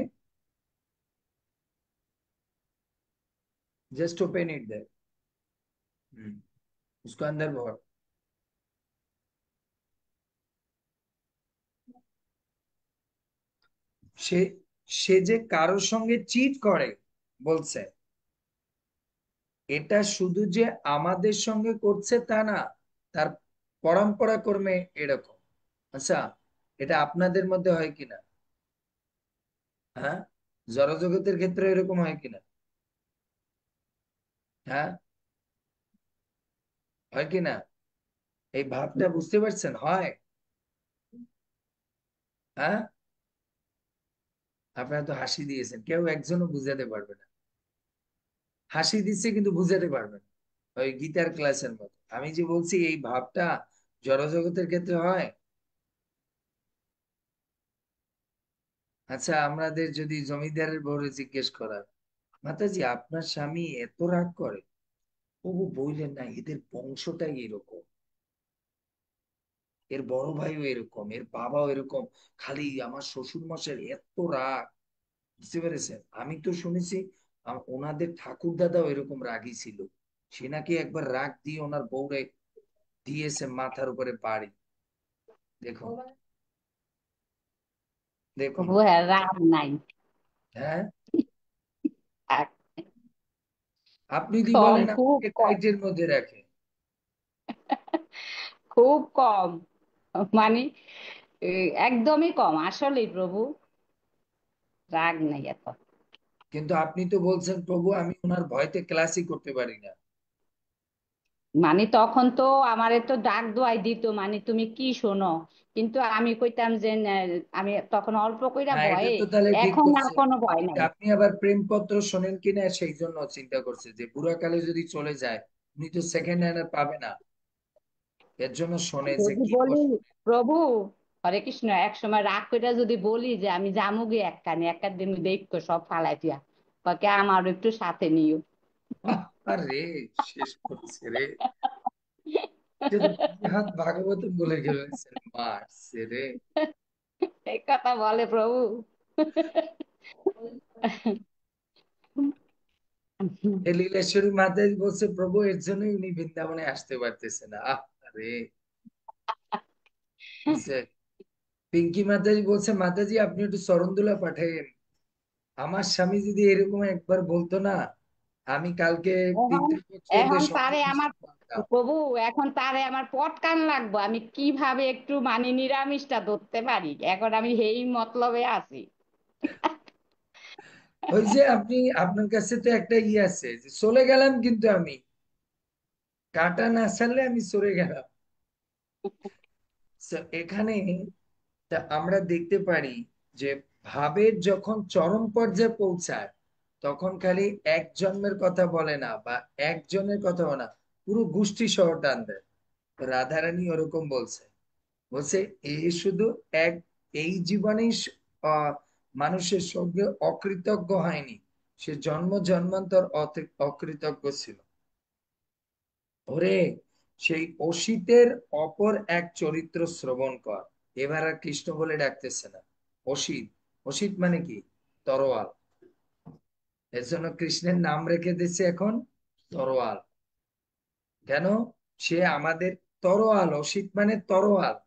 जस्ट ओपन इट देयर, उसको अंदर भर। সে সে যে কারোর সঙ্গে চিট করে, বলছে এটা শুধু যে আমাদের সঙ্গে করছে তা না, তার পরম্পরা কর্মে এরকম। আচ্ছা, এটা আপনাদের মধ্যে হয় কিনা? হ্যাঁ, জড়জগতের ক্ষেত্রে এরকম হয় কিনা? হ্যাঁ, হয় কিনা? এই ভাবটা বুঝতে পারছেন? হয়। হ্যাঁ, আপনারা তো হাসি দিয়েছেন, কেউ একজনও বুঝাতে পারবে না। হাসি দিচ্ছে কিন্তু বুঝাতে পারবে না। ওই গীতার ক্লাসের মতো আমি যে বলছি এই ভাবটা জড়জগতের ক্ষেত্রে হয়। আচ্ছা, আমাদের যদি জমিদারের বউরে জিজ্ঞেস করা, মাতাজি আপনার স্বামী এত রাগ করে, ও বললেন না, এদের বংশটাই এরকম, এর বড় ভাইও এরকম, এর বাবাও এরকম, খালি আমার শ্বশুর মশাইয়ের এত রাগ। বুঝতে পেরেছেন? আমি তো শুনেছি ওনাদের ঠাকুর দাদাও এরকম রাগী ছিল। সে নাকি একবার রাগ দিয়ে ওনার বউরে দিয়েছে মাথার উপরে বাড়ি। দেখুন, দেখুন। তবু হ্যাঁ, রাগ নাই। হ্যাঁ, রাগ আপনি যদি কম, বলেন খুব আমাকে কম। টাইটের মধ্যে রাখে। খুব কম, মানে একদমই কম আসলেই প্রভু, রাগ নাই এত। কিন্তু আপনি তো বলছেন প্রভু আমি ওনার ভয়তে ক্লাসই করতে পারি না। মানে তখন তো আমারে তো ডাক দোয়াই দিত, মানে তুমি কি শোনো, কিন্তু আমি কইতাম যে আমি তখন অল্প কইরা না, এটা ভয়ে। তো তাহলে ঠিক এখন আর করছে। কোনো ভয় কিন্তু নাই। আপনি আবার প্রেমপত্র শোনেন কিনা সেই জন্য চিন্তা করছে যে বুড়াকালে যদি চলে যায় উনি তো সেকেন্ড হ্যান্ড আর পাবে না। এর জন্য শোনে যে যদি কি বলি শোনে। প্রভু, হরে কৃষ্ণ, এক সময় রাগ কইরা যদি বলি যে আমি জামুগে এক দিন দেখতো সব ফালাই দিয়া, কাকে আমারও একটু সাথে নিও। আরে শেষ করছে রে। সে তো দুই হাত ভাগবত বলে গেলেছেন, মারছে রে। এই কথা বলে প্রভু। এই লীলেশ্বরী মাতাজি বলছে প্রভু এর জন্যই উনি বৃন্দাবনে আসতে পারতেছে না। আরে বুঝছে? পিঙ্কি মাতাজি বলছে মাতাজি আপনি একটু চরণদুলা পাঠাইন। আমার স্বামী যদি এরকম একবার বলতো না, আমি কালকে এখন পিতৃপক্ষতে এখন তারে সন্তুষ্ট আমার, পারতাম। প্রভু এখন তারে আমার পটকান লাগবো, আমি কিভাবে একটু মানে নিরামিষটা ধরতে পারি, এখন আমি এই মতলবে আছি। ওই যে আপনি, আপনার কাছে তো একটা আছে যে চলে গেলাম কিন্তু আমি কাটা না ছাড়লে আমি সরে গেলাম। So, এখানে আমরা দেখতে পারি যে ভাবের যখন চরম পর্যায়ে পৌঁছায় তখন খালি এক জন্মের কথা বলে না বা একজনের কথা বলে না, পুরো গোষ্ঠী সহ টান দেয়। তো রাধারানী ওরকম বলছে, বলছে এ শুধু এক এই জীবনেই মানুষের সঙ্গে অকৃতজ্ঞ হয়নি, সে জন্ম জন্মান্তর অকৃতজ্ঞ ছিল। ওরে, সেই অসিতের অপর এক চরিত্র শ্রবণ কর। এবার আর কৃষ্ণ বলে ডাকতেছে না, অসিত। অসিত মানে কি? তরোয়াল। এর জন্য কৃষ্ণের নাম রেখে দিচ্ছে এখন তরোয়াল। কেন? সে আমাদের তরোয়াল, অসিত মানে তরোয়াল।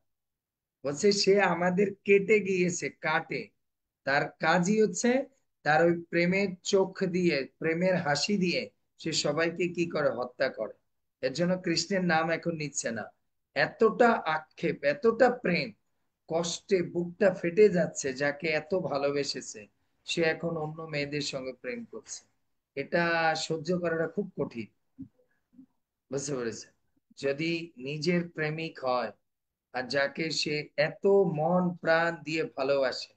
বলছে সে আমাদের কেটে গিয়েছে, কাটে। তার কাজই হচ্ছে তার ওই প্রেমের চোখ দিয়ে, প্রেমের হাসি দিয়ে সে সবাইকে কি করে, হত্যা করে। এর জন্য কৃষ্ণের নাম এখন নিচ্ছে না। এতটা আক্ষেপ, এতটা প্রেম, কষ্টে বুকটা ফেটে যাচ্ছে, যাকে এত ভালোবেসেছে সে এখন অন্য মেয়েদের সঙ্গে প্রেম করছে। এটা সহ্য করাটা খুব কঠিন। বুঝতে পেরেছে? যদি নিজের প্রেমিক হয় আর যাকে সে এত মন প্রাণ দিয়ে ভালোবাসে,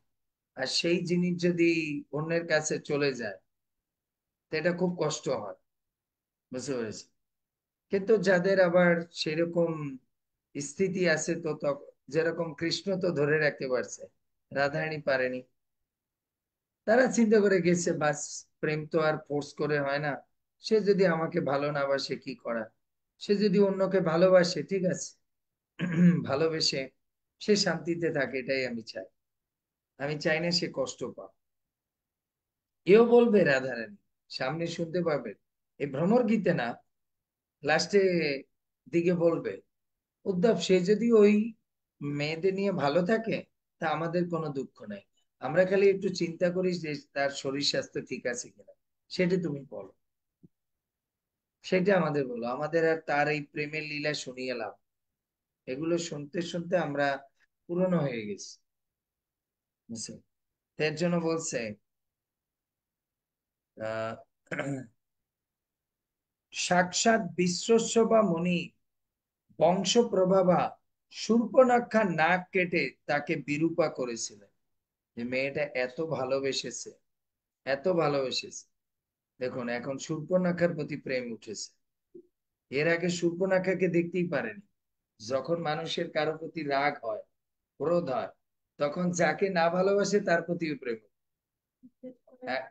আর সেই জিনিস যদি অন্যের কাছে চলে যায়, তো এটা খুব কষ্ট হয়। বুঝতে পেরেছি? কিন্তু যাদের আবার সেরকম স্থিতি আছে, তো যেরকম কৃষ্ণ তো ধরে রাখতে পারছে, রাধারানী পারেনি। তারা চিন্তা করে গেছে বাস, প্রেম তো আর ফোর্স করে হয় না। সে যদি আমাকে ভালো না বাসে কি করা, সে যদি অন্যকে ভালোবাসে ঠিক আছে। ভালোবেসে সে শান্তিতে থাকে, এটাই আমি চাই। আমি চাই না সে কষ্ট পাক। এও বলবে রাধারানী, সামনে শুনতে পাবে, এই ভ্রমর গীতে না, লাস্টে দিকে বলবে উদ্ধব সে যদি ওই মেয়েদের নিয়ে ভালো থাকে তা আমাদের কোনো দুঃখ নাই। আমরা খালি একটু চিন্তা করি যে তার শরীর স্বাস্থ্য ঠিক আছে কিনা, সেটা তুমি বলো। সেটা আমাদের বলো, আমাদের আর তার এই প্রেমের লীলা শুনিয়ে লাভ। এগুলো শুনতে শুনতে আমরা পুরনো হয়ে গেছি। বুঝছো? এর জন্য বলছে আহ সাক্ষাৎ বিশ্রস্য বা মুনি বংশ প্রভাবা শূর্পণখা নাক কেটে তাকে বিরূপা করেছিলেন। যে মেয়েটা এত ভালোবেসেছে, এত ভালোবেসেছে, দেখুন এখন শূর্পণখার প্রতি প্রেম উঠেছে। এর আগে শূর্পণখাকে দেখতেই পারেনি। যখন মানুষের কারো প্রতি রাগ হয়, ক্রোধ হয়, তখন যাকে না ভালোবাসে তার প্রতিও প্রেম হয়। এ-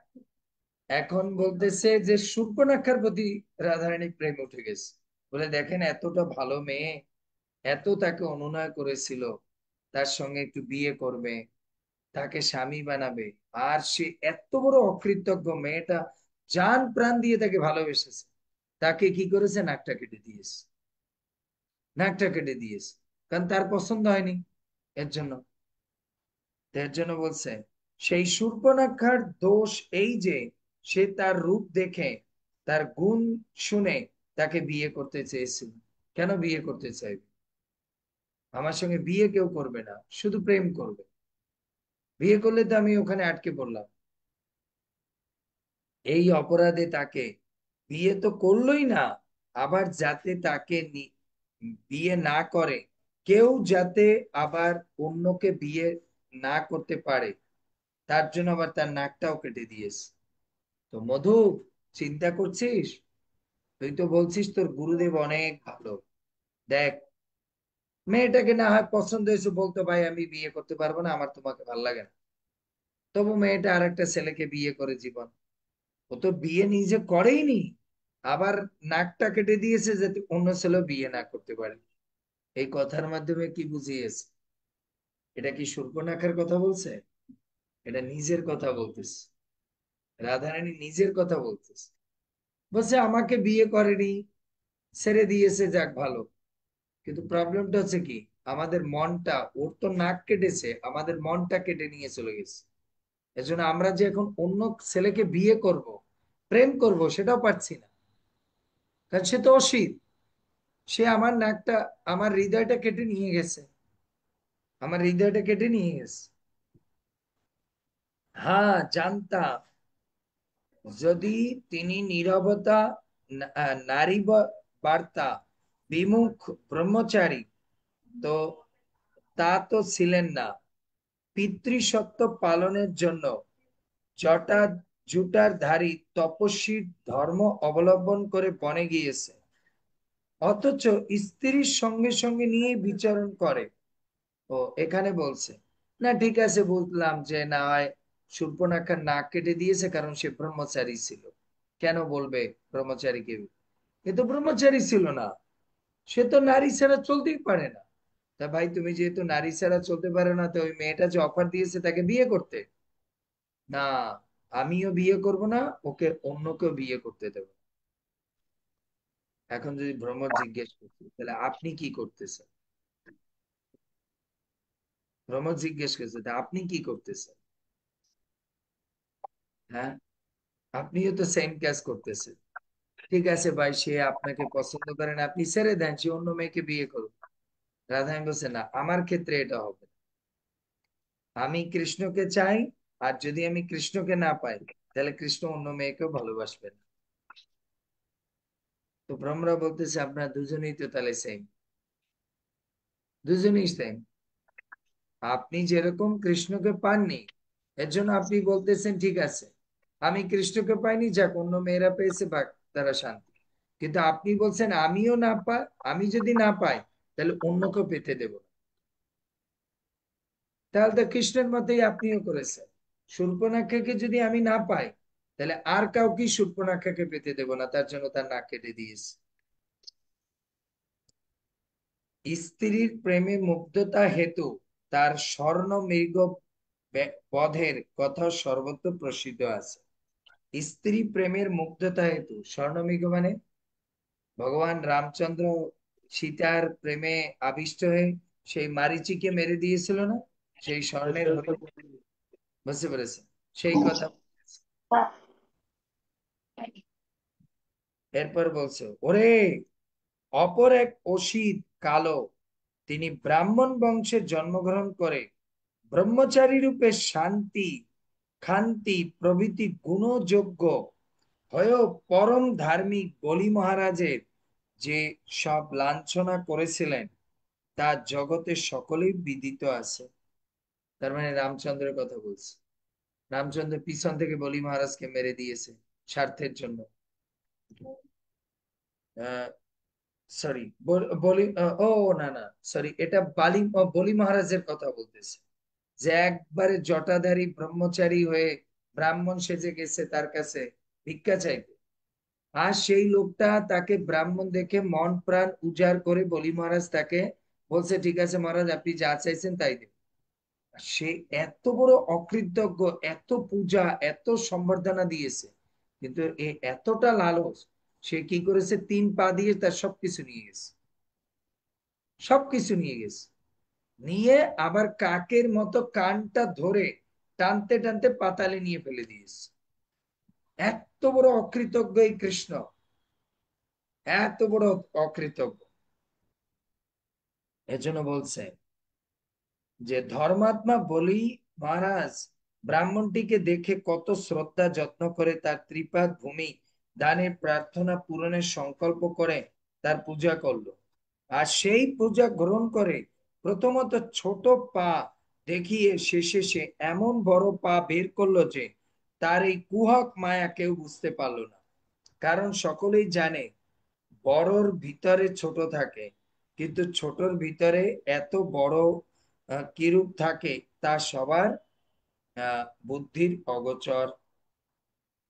এখন বলতেছে যে শূর্পণখার প্রতি রাধারানী প্রেম উঠে গেছে। বলে দেখেন এতটা ভালো মেয়ে, এত তাকে অনুনয় করেছিল তার সঙ্গে একটু বিয়ে করবে, তাকে স্বামী বানাবে, আর সে এত বড় অকৃতজ্ঞ মেয়েটা জান প্রাণ দিয়ে তাকে ভালোবেসেছে, তাকে কি করেছে, নাকটা কেটে দিয়েছে, নাকটা কেটে দিয়েছে, কারণ তার পছন্দ হয়নি। এর জন্য, এর জন্য বলছে সেই শূর্পণখার দোষ এই যে সে তার রূপ দেখে, তার গুণ শুনে তাকে বিয়ে করতে চেয়েছিল। কেন বিয়ে করতে চাইবে? আমার সঙ্গে বিয়ে কেউ করবে না, শুধু প্রেম করবে। বিয়ে করলে তো আমি ওখানে আটকে পড়লাম। এই অপরাধে তাকে বিয়ে তো করলোই না, আবার যাতে তাকে বিয়ে না করে, কেউ যাতে আবার অন্যকে বিয়ে না করতে পারে, তার জন্য আবার তার নাকটাও কেটে দিয়েছে। তো মধু, চিন্তা করছিস? তুই তো বলছিস তোর গুরুদেব অনেক ভালো। দেখ, মেয়েটাকে না হয় পছন্দ হয়েছে, বলতো ভাই আমি বিয়ে করতে পারবো না, আমার তোমাকে ভালো লাগে না, তবু মেয়েটা আর একটা ছেলেকে বিয়ে করে জীবন। ও তো বিয়ে নিজে করেইনি, আবার নাকটা কেটে দিয়েছে যাতে অন্য ছেলে বিয়ে না করতে পারে। এই কথার মাধ্যমে কি বুঝিয়েছে? এটা কি শূর্পণখার কথা বলছে? এটা নিজের কথা বলতেছে। রাধারানী নিজের কথা বলতেছে। বলছে আমাকে বিয়ে করেনি, ছেড়ে দিয়েছে, যাক ভালো। কিন্তু প্রবলেমটা হচ্ছে কি, আমাদের মনটা, ওর তো নাক কেটেছে, আমাদের মনটা কেটে নিয়ে চলে গেছে। এজন্য আমরা যে এখন অন্য ছেলেকে বিয়ে করব, প্রেম করব, সেটাও পারছি না। কারণ সে তো অসিত, সে আমার নাকটা, আমার হৃদয়টা কেটে নিয়ে গেছে, আমার হৃদয়টা কেটে নিয়ে গেছে। হ্যাঁ, জানতাম যদি তিনি নীরবতা, নারী বার্তা বিমুখ ব্রহ্মচারী, তো তা তো ছিলেন না। পিতৃসত্য পালনের জন্য জটা জুটার ধারী তপস্বীর ধর্ম অবলম্বন করে বনে গিয়েছে, অথচ স্ত্রীর সঙ্গে সঙ্গে নিয়ে বিচরণ করে। ও এখানে বলছে, না ঠিক আছে, বুঝলাম যে না হয় শূর্পণখার নাক কেটে দিয়েছে কারণ সে ব্রহ্মচারী ছিল। কেন বলবে ব্রহ্মচারীকে? এ তো ব্রহ্মচারী ছিল না, সে তো নারী ছাড়া চলতেই পারে না। তা ভাই, তুমি যেহেতু নারী ছাড়া চলতে পারো না, তো ওই মেয়েটা যে অফার দিয়েছে তাকে বিয়ে করতে, না, আমিও বিয়ে করব না, ওকে অন্য কেউ বিয়ে করতে দেবো না। এখন যদি ভ্রমর জিজ্ঞেস করছি তাহলে আপনি কি করতেছেন, ভ্রমর জিজ্ঞেস করছে তা আপনি কি করতেছেন? হ্যাঁ, আপনিও তো সেম কাজ করতেছেন। ঠিক আছে ভাই, সে আপনাকে পছন্দ করে না, আপনি ছেড়ে দেন, সে অন্য মেয়েকে বিয়ে করুন। রাধারানী বলছে না, আমার ক্ষেত্রে এটা হবে না। আমি কৃষ্ণকে চাই, আর যদি আমি কৃষ্ণকে না পাই, তাহলে কৃষ্ণ অন্য মেয়েকেও ভালোবাসবেন। তো ভ্রমরা বলতেছে আপনারা দুজনেই তো তাহলে সেম, দুজনেই সেম। আপনি যেরকম কৃষ্ণকে পাননি, এর জন্য আপনি বলতেছেন ঠিক আছে, আমি কৃষ্ণকে পাইনি, যাক অন্য মেয়েরা পেয়েছে, বা তারা শান্তি। কিন্তু আপনি বলছেন আমিও না পাই, আমি যদি না পাই তাহলে অন্যকেও পেতে দেব না। তাহলে তো কৃষ্ণের মতেই আপনিও করেছেন, শূর্পণখাকে যদি আমি না পাই, তাহলে আর কাউকে শূর্পণখাকে পেতে দেব না, তার জন্য তার নাক কেটে দিয়েছে। স্ত্রীর প্রেমে মুগ্ধতা হেতু তার স্বর্ণ মৃগ বধের কথা সর্বত্র প্রসিদ্ধ আছে। স্ত্রী প্রেমের মুগ্ধতা হেতু, স্বর্ণমৃগ মানে ভগবান রামচন্দ্র সীতার প্রেমে আবিষ্ট হয়ে সেই মারীচিকে মেরে দিয়েছিল না, সেই স্বর্ণের হরিণ। বুঝতে পেরেছেন? সেই কথা বলতেছে। এরপর বলছে, ওরে, অপর এক অসিত কালো, তিনি ব্রাহ্মণ বংশে জন্মগ্রহণ করে ব্রহ্মচারী রূপে শান্তি, খান্তি প্রভৃতি গুণযোগ্য হয়েও পরম ধার্মিক বলি মহারাজের যে সব লাঞ্ছনা করেছিলেন, তা জগতে সকলেই বিদিত আছে। তার মানে রামচন্দ্রের কথা বলছে। রামচন্দ্র পিছন থেকে বলি মহারাজকে মেরে দিয়েছে স্বার্থের জন্য। সরি, বলি, ও না না, সরি, এটা বলি মহারাজের কথা বলতেছে, যে একবারে জটাধারী ব্রহ্মচারী হয়ে ব্রাহ্মণ সেজে গেছে তার কাছে ভিক্ষা চাইতে। আর সেই লোকটা তাকে ব্রাহ্মণ দেখে মন প্রাণ উজাড় করে বলি মহারাজ তাকে বলছে, ঠিক আছে মহারাজ, আপনি যা চাইছেন তাই দেব। সে এত বড় অকৃতজ্ঞ, এত পূজা, এত সম্বর্ধনা দিয়েছে, কিন্তু এতটা লালচ, সে কি করেছে, 3 পা দিয়ে তার সবকিছু নিয়ে গেছে, সবকিছু নিয়ে গেছে। নিয়ে আবার কাকের মতো কানটা ধরে টানতে টানতে পাতালে নিয়ে ফেলে দিয়েছে। এত বড় অকৃতজ্ঞ এই কৃষ্ণ, এত বড় অকৃতজ্ঞ। এজন্য বলছে যে ধর্মাত্মা বলি মহারাজ ব্রাহ্মণটিকে দেখে কত শ্রদ্ধা যত্ন করে তার ত্রিপাদ ভূমি দানের প্রার্থনা পূরণের সংকল্প করে তার পূজা করলো। আর সেই পূজা গ্রহণ করে প্রথমত ছোট পা দেখিয়ে শেষে সে এমন বড় পা বের করলো যে তার এই কুহক মায়া কেউ বুঝতে পারলো না। কারণ সকলেই জানে বড়র ভিতরে ছোট থাকে, কিন্তু ছোটর ভিতরে এত বড় কিরূপ থাকে তা সবার বুদ্ধির অগোচর।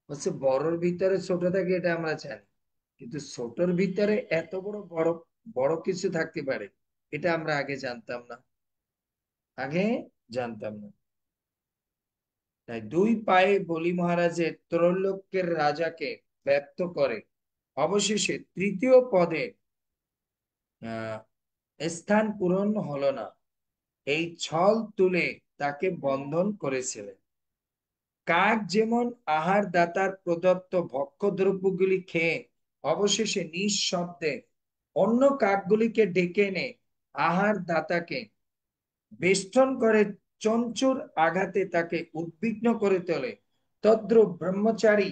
হচ্ছে বড়র ভিতরে ছোট থাকে এটা আমরা জানি, কিন্তু ছোটর ভিতরে এত বড় বড় বড় কিছু থাকতে পারে এটা আমরা আগে জানতাম না, আগে জানতাম না। তাই 2 পায়ে বলি মহারাজের ত্রৈলোক্যের রাজাকে ব্যক্ত করে অবশেষে তৃতীয় পদে আহ স্থান পূরণ হলো না। এই ছল তুলে তাকে বন্ধন করেছিলেন। কাক যেমন আহার দাতার প্রদত্ত ভক্ষ্যদ্রব্যগুলি খেয়ে অবশেষে নিঃশব্দে অন্য কাকগুলিকে ডেকে এনে আহার দাতাকে বেষ্টন করে চঞ্চুর আঘাতে তাকে উদ্বিগ্ন করে তোলে, তদ্রূপ ব্রহ্মচারী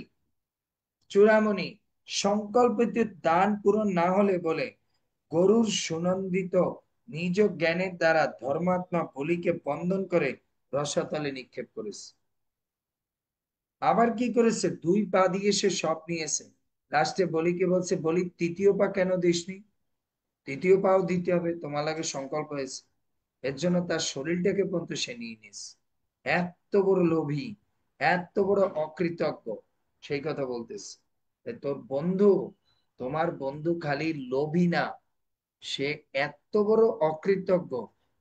চূড়ামণি সংকল্পিত দান পূরণ না হলে বলে গরুর সুনন্দিত নিজ জ্ঞানের দ্বারা ধর্মাত্মা বলিকে বন্ধন করে রসাতলে নিক্ষেপ করেছে। আবার কি করেছে, 2 পা দিয়ে সে সব নিয়েছে। লাস্টে বলিকে বলছে, বলি তৃতীয় পা কেন দিসনি? তৃতীয় পাও দিতে হবে, তোমার লাগে সংকল্প হয়েছে। এর জন্য তার শরীরটাকে পর্যন্ত সে নিয়ে নিয়েছে। এত বড় লোভী, এত বড় অকৃতজ্ঞ, সেই কথা বলতেছে। তোর বন্ধু, তোমার বন্ধু খালি লোভী না, সে এত বড় অকৃতজ্ঞ।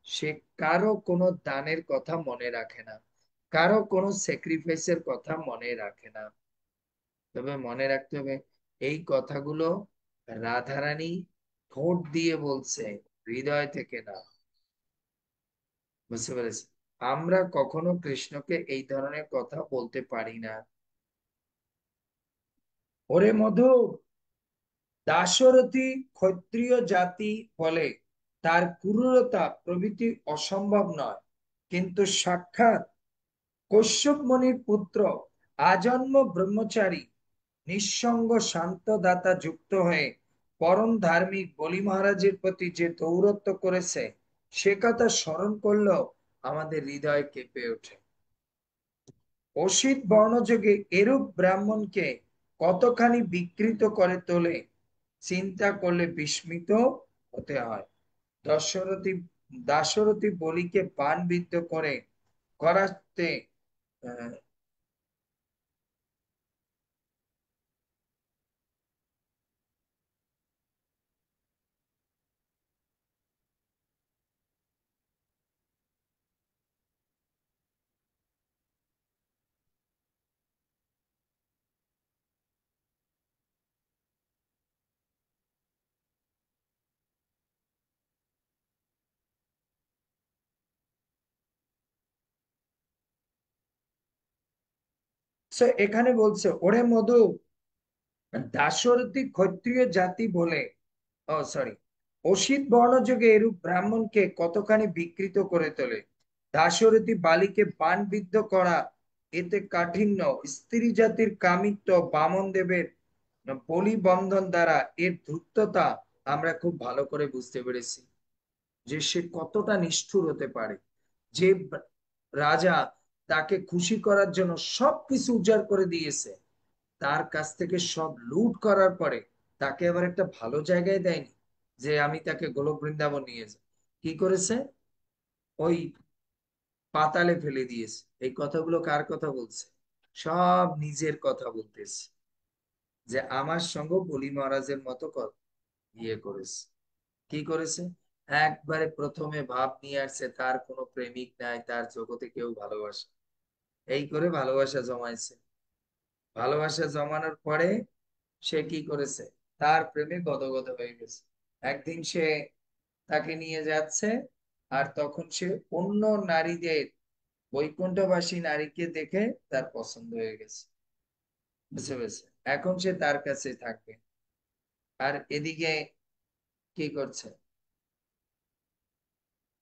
সে কারো কোনো দানের কথা মনে রাখে না, কারো কোনো স্যাক্রিফাইসের কথা মনে রাখে না। তবে মনে রাখতে হবে এই কথাগুলো রাধারানী ঠোঁট দিয়ে বলছে, হৃদয় থেকে না। বুঝতে পেরেছি? আমরা কখনো কৃষ্ণকে এই ধরনের কথা বলতে পারি না। ওরে মধু, দাশরথী ক্ষত্রিয় জাতি বলে তার ক্রূরতা প্রভৃতি অসম্ভব নয়, কিন্তু সাক্ষাৎ কশ্যপ মুনির পুত্র আজন্ম ব্রহ্মচারী নিঃসঙ্গ শান্ত দাতা যুক্ত হয়ে পরম ধার্মিক বলি মহারাজের প্রতি যে দৌরত্ব করেছে সে কথা স্মরণ করলেও আমাদের হৃদয় কেঁপে ওঠে। অসিত বর্ণযোগে এরূপ ব্রাহ্মণকে কতখানি বিকৃত করে তোলে চিন্তা করলে বিস্মিত হতে হয়। দশরথী দাশরথী বলিকে বাণবিদ্ধ করে করাতে আহ, এখানে বলছে ওরে মধু, দাশরথী ক্ষত্রিয় জাতি বলে, ও সরি, অসিত বর্ণযোগে এরূপ ব্রাহ্মণকে কতখানি বিকৃত করে তোলে। দাশরথী বালিকে বাণবিদ্ধ করা এতে কাঠিন্য স্ত্রী জাতির কামিত্ব বামন দেবের বলি বন্ধন দ্বারা এর ধূর্ততা আমরা খুব ভালো করে বুঝতে পেরেছি, যে সে কতটা নিষ্ঠুর হতে পারে। যে রাজা তাকে খুশি করার জন্য সবকিছু উজাড় করে দিয়েছে, তার কাছ থেকে সব লুট করার পরে তাকে আবার একটা ভালো জায়গায় দেয়নি যে আমি তাকে গোলক বৃন্দাবন নিয়ে যাই। কি করেছে, ওই পাতালে ফেলে দিয়েছে। এই কথাগুলো কার কথা বলছে? সব নিজের কথা বলতেছে, যে আমার সঙ্গে বলি মহারাজের মতো ইয়ে করেছে। কি করেছে, একবারে প্রথমে ভাব নিয়ে আসছে তার কোনো প্রেমিক নাই, তার জগতে কেউ ভালোবাসে, এই করে ভালোবাসা জমাইছে। ভালোবাসা জমানোর পরে সে কি করেছে, তার প্রেমে গদগদ হয়ে গেছে। একদিন সে তাকে নিয়ে যাচ্ছে, আর তখন সে অন্য নারীদের, বৈকুণ্ঠবাসী নারীকে দেখে তার পছন্দ হয়ে গেছে, বুঝতে পেরেছে? এখন সে তার কাছে থাকবে, আর এদিকে কি করছে,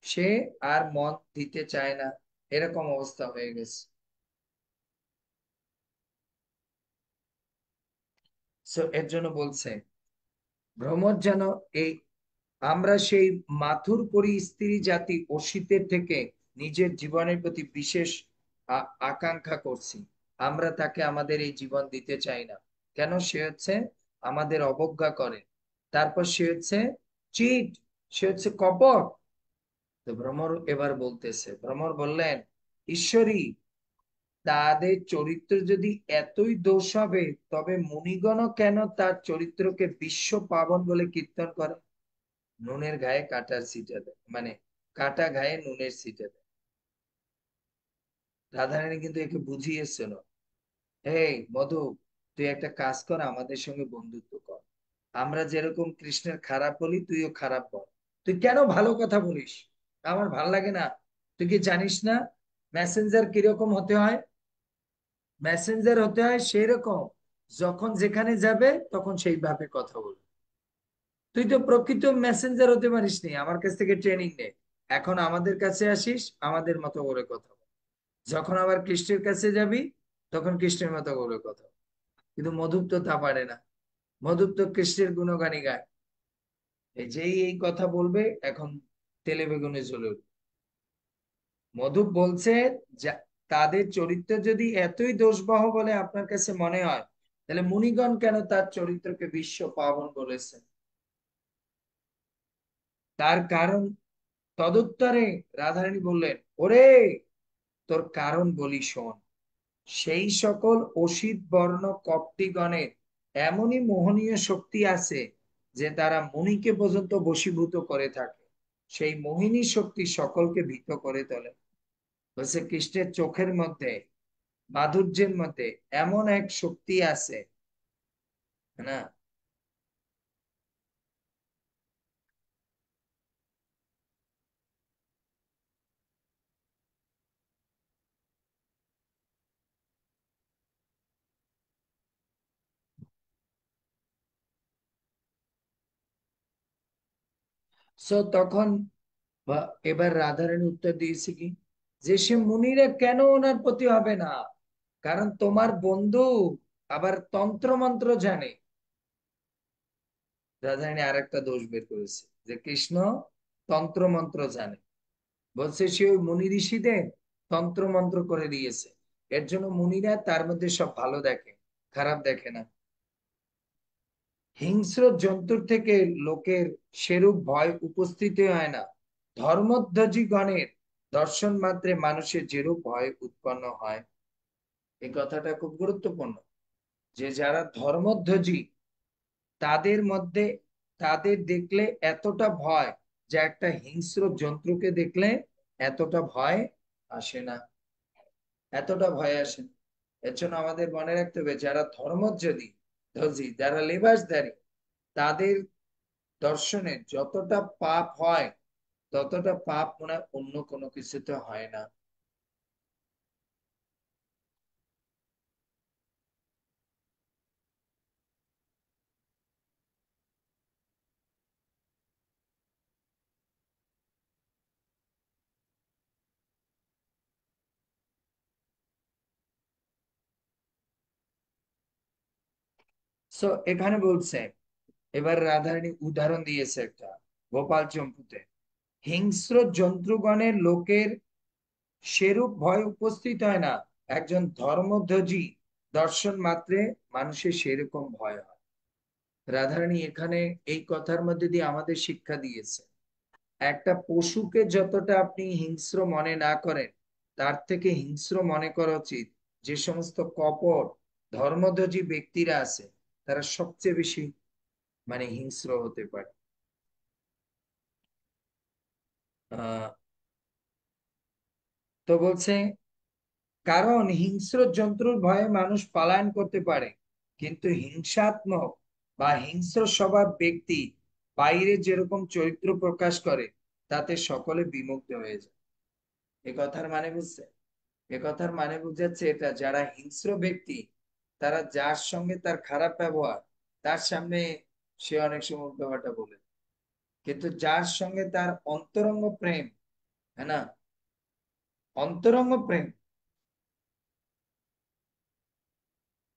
সে আর মন দিতে চায় না, এরকম অবস্থা হয়ে গেছে। সো এর জন্য বলছে ভ্রমর যেন এই, আমরা সেই মাথুর পরি স্ত্রী জাতি অসিতের থেকে নিজের জীবনের প্রতি বিশেষ আকাঙ্ক্ষা করছি। আমরা তাকে আমাদের এই জীবন দিতে চাই না। কেন? সে হচ্ছে আমাদের অবজ্ঞা করে, তারপর সে হচ্ছে চিট, সে হচ্ছে কপট। তো ভ্রমর এবার বলতেছে, ভ্রমর বললেন, ঈশ্বরী, তাদের চরিত্র যদি এতই দোষ হবে, তবে মুনিগণও কেন তার চরিত্রকে বিশ্ব পাবন বলে কীর্তন করে? নুনের গায়ে কাটার ছিটা দেয়, মানে কাটা গায়ে নুনের ছিটা দেয়। রাধারানী কিন্তু একে বুঝিয়েছিল, এই মধু, তুই একটা কাজ কর, আমাদের সঙ্গে বন্ধুত্ব কর। আমরা যেরকম কৃষ্ণের খারাপ বলি, তুইও খারাপ বল। তুই কেন ভালো কথা বলিস? আমার ভাল লাগে না। তুই কি জানিস না মেসেঞ্জার কিরকম হতে হয়? মেসেঞ্জার হতে হয় সেরকম, যখন যেখানে যাবে তখন সেইভাবে কথা বলবে। তুই তো প্রকৃত মেসেঞ্জার হতে পারিস নি, আমার কাছ থেকে ট্রেনিং নে। এখন আমাদের কাছে আসিস, আমাদের মতো করে কথা বল। যখন আবার কৃষ্ণের কাছে যাবি, তখন কৃষ্ণের মতো করে কথা বল। কিন্তু মধুপ তো তা পারে না। মধুপ তো কৃষ্ণের গুণগানই গায়। এই যেই এই কথা বলবে, এখন তেলে বেগুনে জ্বলে উঠবে। মধুপ বলছে, যা তাদের চরিত্র যদি এতই দোষবহ বলে আপনার কাছে মনে হয়, তাহলে মুনিগণ কেন তার চরিত্রকে বিশ্ব পাবন বলেছেন? তার কারণ, তদুত্তরে রাধারানী বললেন, ওরে, তোর কারণ বলি শোন। সেই সকল অসিত বর্ণ কপটিগণের এমনই মোহনীয় শক্তি আছে, যে তারা মুনিকে পর্যন্ত বশীভূত করে থাকে। সেই মোহিনী শক্তি সকলকে ভীত করে তোলে। বলছে কৃষ্ণের চোখের মধ্যে, মাধুর্যের মধ্যে এমন এক শক্তি আছে, না? সো তখন এবার রাধারানী উত্তর দিয়েছে কি, যে সে মুনিরা কেন ওনার প্রতি হবে না? কারণ তোমার বন্ধু আবার তন্ত্র মন্ত্র জানে। রাধারানী আর একটা দোষ বের করেছে, যে কৃষ্ণ তন্ত্র মন্ত্র জানে। বলছে সে ওই মুনি ঋষিদের তন্ত্র মন্ত্র করে দিয়েছে, এর জন্য মুনিরা তার মধ্যে সব ভালো দেখে, খারাপ দেখে না। হিংস্র জন্তুর থেকে লোকের সেরূপ ভয় উপস্থিত হয় না। ধর্মধ্বজী গণের দর্শন মাত্রে মানুষের যেরূপ ভয় উৎপন্ন হয়। এই কথাটা খুব গুরুত্বপূর্ণ, যে যারা ধর্মধ্বজী, তাদের মধ্যে, তাদের দেখলে এতটা ভয়, যে একটা হিংস্র জন্তুকে দেখলে এতটা ভয় আসে না, এতটা ভয় আসে না। এর জন্য আমাদের মনে রাখতে হবে, যারা ধর্মধ্বজী, যারা লেবাসধারী, তাদের দর্শনে যতটা পাপ হয়, ততটা পাপ মনে হয় অন্য কোনো কিছুতে হয় না। সো এখানে বলছে, এবার রাধারানী উদাহরণ দিয়েছে একটা, গোপাল চম্পুতে, হিংস্র জন্তুগণের লোকের সেরূপ ভয় উপস্থিত হয় না, একজন ধর্মধ্বজী দর্শন মাত্রে মানুষের সেরকম ভয় হয়। রাধারানী এখানে এই কথার মধ্যে দিয়ে আমাদের শিক্ষা দিয়েছে, একটা পশুকে যতটা আপনি হিংস্র মনে না করেন, তার থেকে হিংস্র মনে করা উচিত যে সমস্ত কপট ধর্মধ্বজী ব্যক্তিরা আছে, তারা সবচেয়ে বেশি মানে হিংস্র হতে পারে। আহ তো বলছে, কারণ হিংস্র জন্তুর ভয়ে মানুষ পলায়ন করতে পারে, কিন্তু হিংসাত্মক বা হিংস্র স্বভাব ব্যক্তি বাইরে যেরকম চরিত্র প্রকাশ করে তাতে সকলে বিমুগ্ধ হয়ে যায়। এ কথার মানে বুঝছে? এ কথার মানে বুঝাচ্ছে এটা, যারা হিংস্র ব্যক্তি তারা যার সঙ্গে তার খারাপ ব্যবহার, তার সামনে সে অনেক সময় উল্টোপাল্টা বলে, কিন্তু যার সঙ্গে তার অন্তরঙ্গ প্রেম, হ্যাঁ না, অন্তরঙ্গ প্রেম,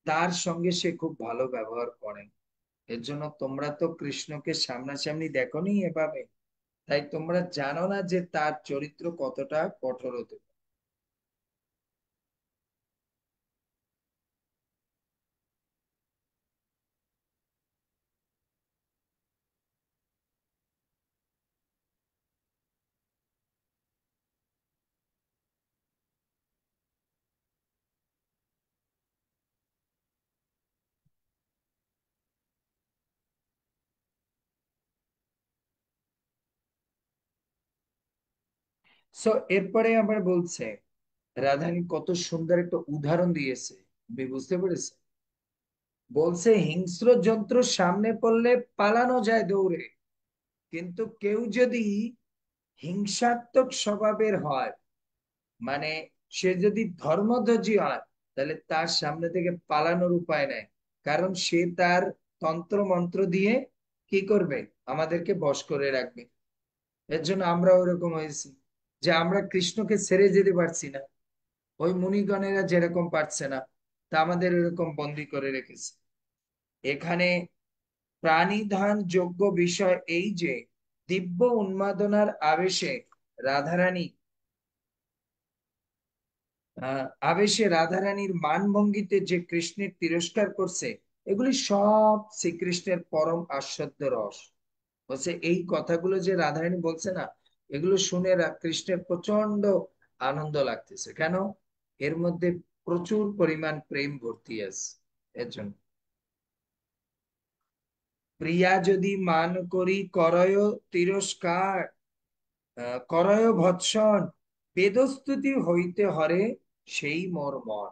তার সঙ্গে সে খুব ভালো ব্যবহার করে। এর জন্য তোমরা তো কৃষ্ণকে সামনাসামনি দেখোনি এভাবে, তাই তোমরা জানো না যে তার চরিত্র কতটা কঠোর হতে পারে। সো এরপরে আবার বলছে, রাধারানী কত সুন্দর একটা উদাহরণ দিয়েছে, তুমি বুঝতে পেরেছে? বলছে হিংস্র জন্তুর সামনে পড়লে পালানো যায় দৌড়ে, কিন্তু কেউ যদি হিংসাত্মক স্বভাবের হয়, মানে সে যদি ধর্মধ্বজি হয়, তাহলে তার সামনে থেকে পালানোর উপায় নাই। কারণ সে তার তন্ত্র মন্ত্র দিয়ে কি করবে, আমাদেরকে বশ করে রাখবে। এর জন্য আমরা ওরকম হয়েছি যে আমরা কৃষ্ণকে ছেড়ে যেতে পারছি না, ওই মুনিগণেরা যেরকম পারছে না, তা আমাদের এরকম বন্দি করে রেখেছে। এখানে প্রাণিধান যোগ্য বিষয় এই যে দিব্য উন্মাদনার আবেশে রাধারানী আবেশে রাধারানীর মানভঙ্গিতে যে কৃষ্ণের তিরস্কার করছে, এগুলি সব শ্রীকৃষ্ণের পরম আস্বাদ্য রস। বলছে এই কথাগুলো যে রাধারানী বলছে না, এগুলো শুনে কৃষ্ণের প্রচন্ড আনন্দ লাগতেছে। কেন? এর মধ্যে প্রচুর পরিমাণ প্রেম ভর্তি আছে। এর জন্য প্রিয়া যদি মান করি করয় তিরস্কার, করয় ভৎসন, বেদস্তুতি হইতে হরে সেই মোর মন।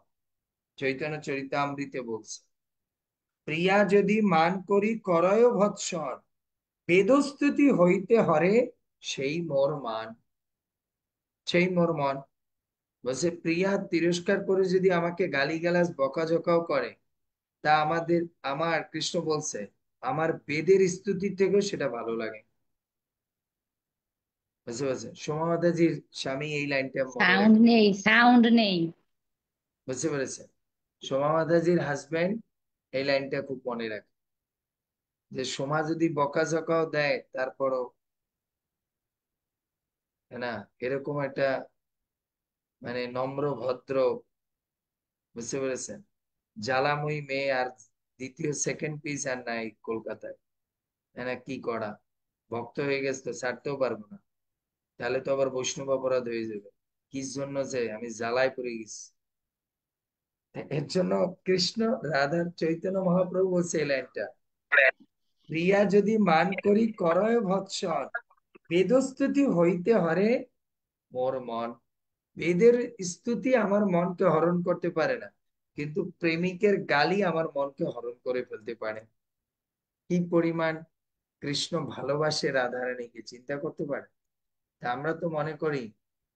চৈতন্য চরিতামৃতে বলছে, প্রিয়া যদি মান করি করয় ভৎসন, বেদস্তুতি হইতে হরে সেই মোর মান, সেই মোর মন। বলছে প্রিয়া তিরস্কার করে যদি আমাকে গালিগালাজ বকাঝকাও করে, তা আমার কৃষ্ণ বলছে আমার বেদের স্তুতি থেকেও সেটা ভালো লাগে। বুঝতে পারছেন? সোমা মাতাজির স্বামী এই লাইনটা মনে সাউন্ড রাখে। নেই, সাউন্ড নেই। বুঝতে পেরেছেন? সোমা মাতাজির হাজবেন্ড এই লাইনটা খুব মনে রাখে, যে সোমা যদি বকাঝকাও দেয় তারপরও, তাই না, এরকম একটা মানে নম্র ভদ্র, বুঝতে পেরেছেন, জ্বালাময়ী মেয়ে আর দ্বিতীয় সেকেন্ড পিস আর নাই কলকাতায়, তাই না? কি করা, ভক্ত হয়ে গেছে তো ছাড়তেও পারবো না, তাহলে তো আবার বৈষ্ণব অপরাধ হয়ে যাবে। কি জন্য যে আমি জ্বালায় পড়ে গেছি। এর জন্য কৃষ্ণ, রাধার চৈতন্য মহাপ্রভু বলছে এই লাইনটা, প্রিয়া যদি মান করি করয় ভৎসন, বেদস্তুতি হইতে হরে মোর মন। বেদের স্তুতি আমার মনকে হরণ করতে পারে না, কিন্তু প্রেমিকের গালি আমার মনকে হরণ করে ফেলতে পারে। কি পরিমাণ কৃষ্ণ ভালোবাসে রাধারানীকে চিন্তা করতে পারে। তা আমরা তো মনে করি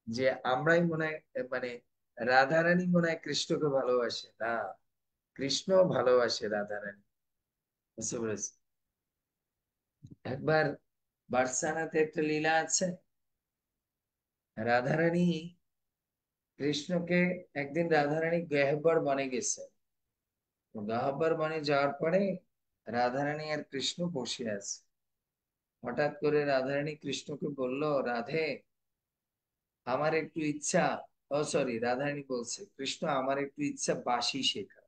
যে আমরাই মনে হয়, মানে রাধারানী মনে হয় কৃষ্ণকে ভালোবাসে না, কৃষ্ণ ভালোবাসে রাধারানী। বুঝতে পেরেছি? একবার বার্সানাতে একটা লীলা আছে, রাধারানী কৃষ্ণকে, একদিন রাধারানী গহ্বর বনে গেছে। তো গহ্বর বনে যাওয়ার পরে রাধারানী আর কৃষ্ণ বসে আছে। হঠাৎ করে রাধারানী কৃষ্ণকে বলল, রাধে আমার একটু ইচ্ছা, ও সরি, রাধারানী বলছে কৃষ্ণ আমার একটু ইচ্ছা বাঁশি শেখা,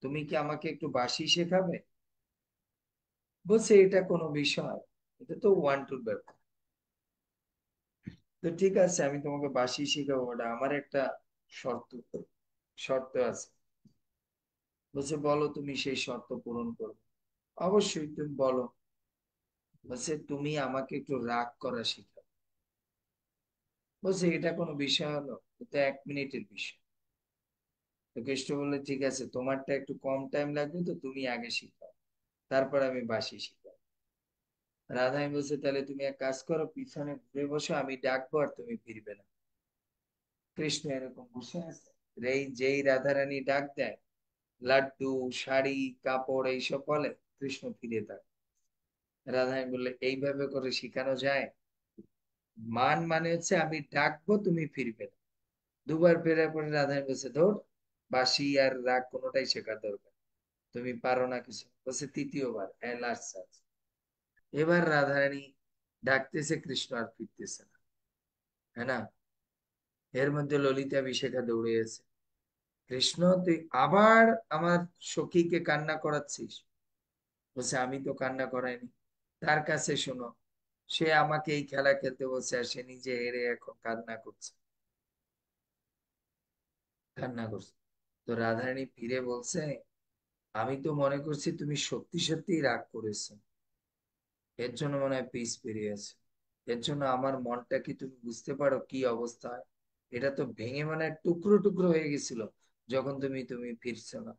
তুমি কি আমাকে একটু বাঁশি শেখাবে? বলছে এটা কোনো বিষয়, এটা তো ওয়ান টুর ব্যাপার। তো ঠিক আছে আমি তোমাকে বাঁশি শেখাবো, ওটা আমার একটা শর্ত, শর্ত আছে। বলছে বলো, তুমি সেই শর্ত পূরণ করো। অবশ্যই, তুমি বলো। বলছে তুমি আমাকে একটু রাগ করা শেখাও। বলছে এটা কোনো বিষয় হলো, এটা 1 মিনিটের বিষয়। তো কৃষ্ণ বললে ঠিক আছে, তোমারটা একটু কম টাইম লাগবে, তো তুমি আগে শিখাও, তারপর আমি বাঁশি শিখাও। রাধাই বলছে তাহলে তুমি এক কাজ করো, পিছনে ঘুরে বসো, আমি ডাকবো আর তুমি ফিরবে না। কৃষ্ণ এরকম বসে আছে, এই যেই রাধারানী ডাক দেয়, লাড্ডু, শাড়ি, কাপড় এইসব বলে, কৃষ্ণ ফিরে থাকে। রাধারানী বললে এইভাবে করে শিখানো যায়? মান মানে হচ্ছে আমি ডাকবো তুমি ফিরবে না। দুবার ফেরার পরে রাধারানী বলছে ধর, বাঁশি আর রাগ কোনোটাই শেখার দরকার, তুমি পারো না কিছু। বলছে তৃতীয়বার, লাস্ট চান্স। এবার রাধারানী ডাকতেছে, কৃষ্ণ আর ফিরতেছে না, হ্যাঁ না? এর মধ্যে ললিতা বিশাখা দৌড়ে এসে, কৃষ্ণ তুই আবার আমার সখীকে কান্না করাচ্ছিস? বলছে আমি তো কান্না করাইনি, তার কাছে শোনো, সে আমাকে এই খেলা খেলতে বলছে আর সে নিজে হেরে এখন কান্না করছে, কান্না করছে। তো রাধারানী ফিরে বলছে, আমি তো মনে করছি তুমি সত্যি সত্যি রাগ করেছো, এর জন্য মনে হয় পিস বেরিয়েছে। এর জন্য আমার মনটা কি তুমি বুঝতে পারো কি অবস্থা হয়? এটা তো ভেঙে মানে টুকরো টুকরো হয়ে গেছিল যখন তুমি তুমি ফিরছো না।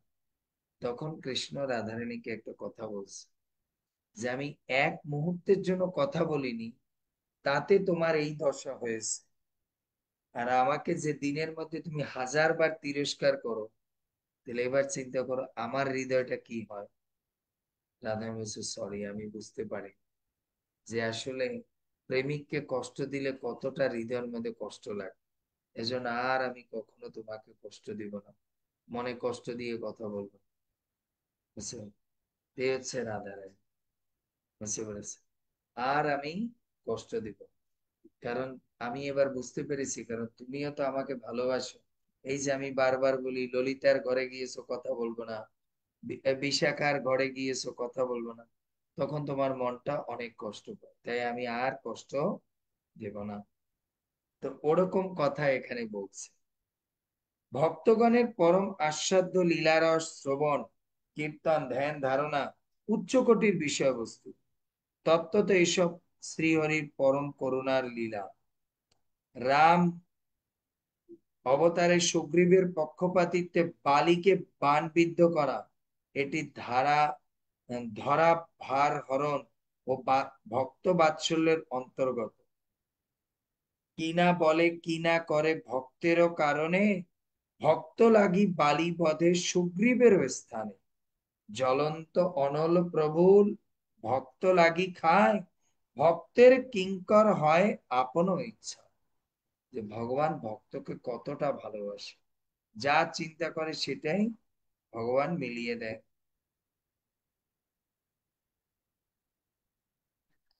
তখন কৃষ্ণ রাধারানীকে একটা কথা বলছে, যে আমি এক মুহূর্তের জন্য কথা বলিনি, তাতে তোমার এই দশা হয়েছে। আর আমাকে যে দিনের মধ্যে তুমি 1000 বার তিরস্কার করো, তাহলে এবার চিন্তা করো আমার হৃদয়টা কি হয়। রাধা বলছে সরি, আমি বুঝতে পারি যে আসলে প্রেমিককে কষ্ট দিলে কতটা হৃদয়ের মধ্যে কষ্ট লাগে। এজন্য আর আমি কখনো তোমাকে কষ্ট দিব না, মনে কষ্ট দিয়ে কথা বলবো না। বুঝছো? এই হচ্ছে রাধা রানী, বুঝতে পেরেছে? আর আমি কষ্ট দিব না। কারণ আমি এবার বুঝতে পেরেছি, কারণ তুমিও তো আমাকে ভালোবাসো। এই যে আমি বারবার বলি ললিতার ঘরে গিয়েছো কথা বলবো না, বিশাখার ঘরে গিয়েছো কথা বলবো না, তখন তোমার মনটা অনেক কষ্ট পায়, তাই আমি আর কষ্ট দেব না। তো ওরকম কথা এখানে বলছে। ভক্তগণের পরম আস্বাদ্য লীলারস শ্রবণ, কীর্তন, ধ্যান, ধারণা উচ্চকোটির বিষয়বস্তু। তত্ত্বত এইসব শ্রীহরির পরম করুণার লীলা। রাম অবতারে সুগ্রীবের পক্ষপাতিত্বে বালিকে বাণবিদ্ধ করা, এটি ধরা ভার হরণ ও ভক্ত বাৎসল্যের অন্তর্গত। কিনা বলে কিনা করে ভক্তেরও কারণে, ভক্ত লাগি বালি বধে সুগ্রীবের স্থানে। জ্বলন্ত অনল প্রভুর ভক্ত লাগি খায়, ভক্তের কিঙ্কর হয় আপন ইচ্ছা। যে ভগবান ভক্তকে কতটা ভালোবাসে, যা চিন্তা করে সেটাই ভগবান মিলিয়ে দেয়।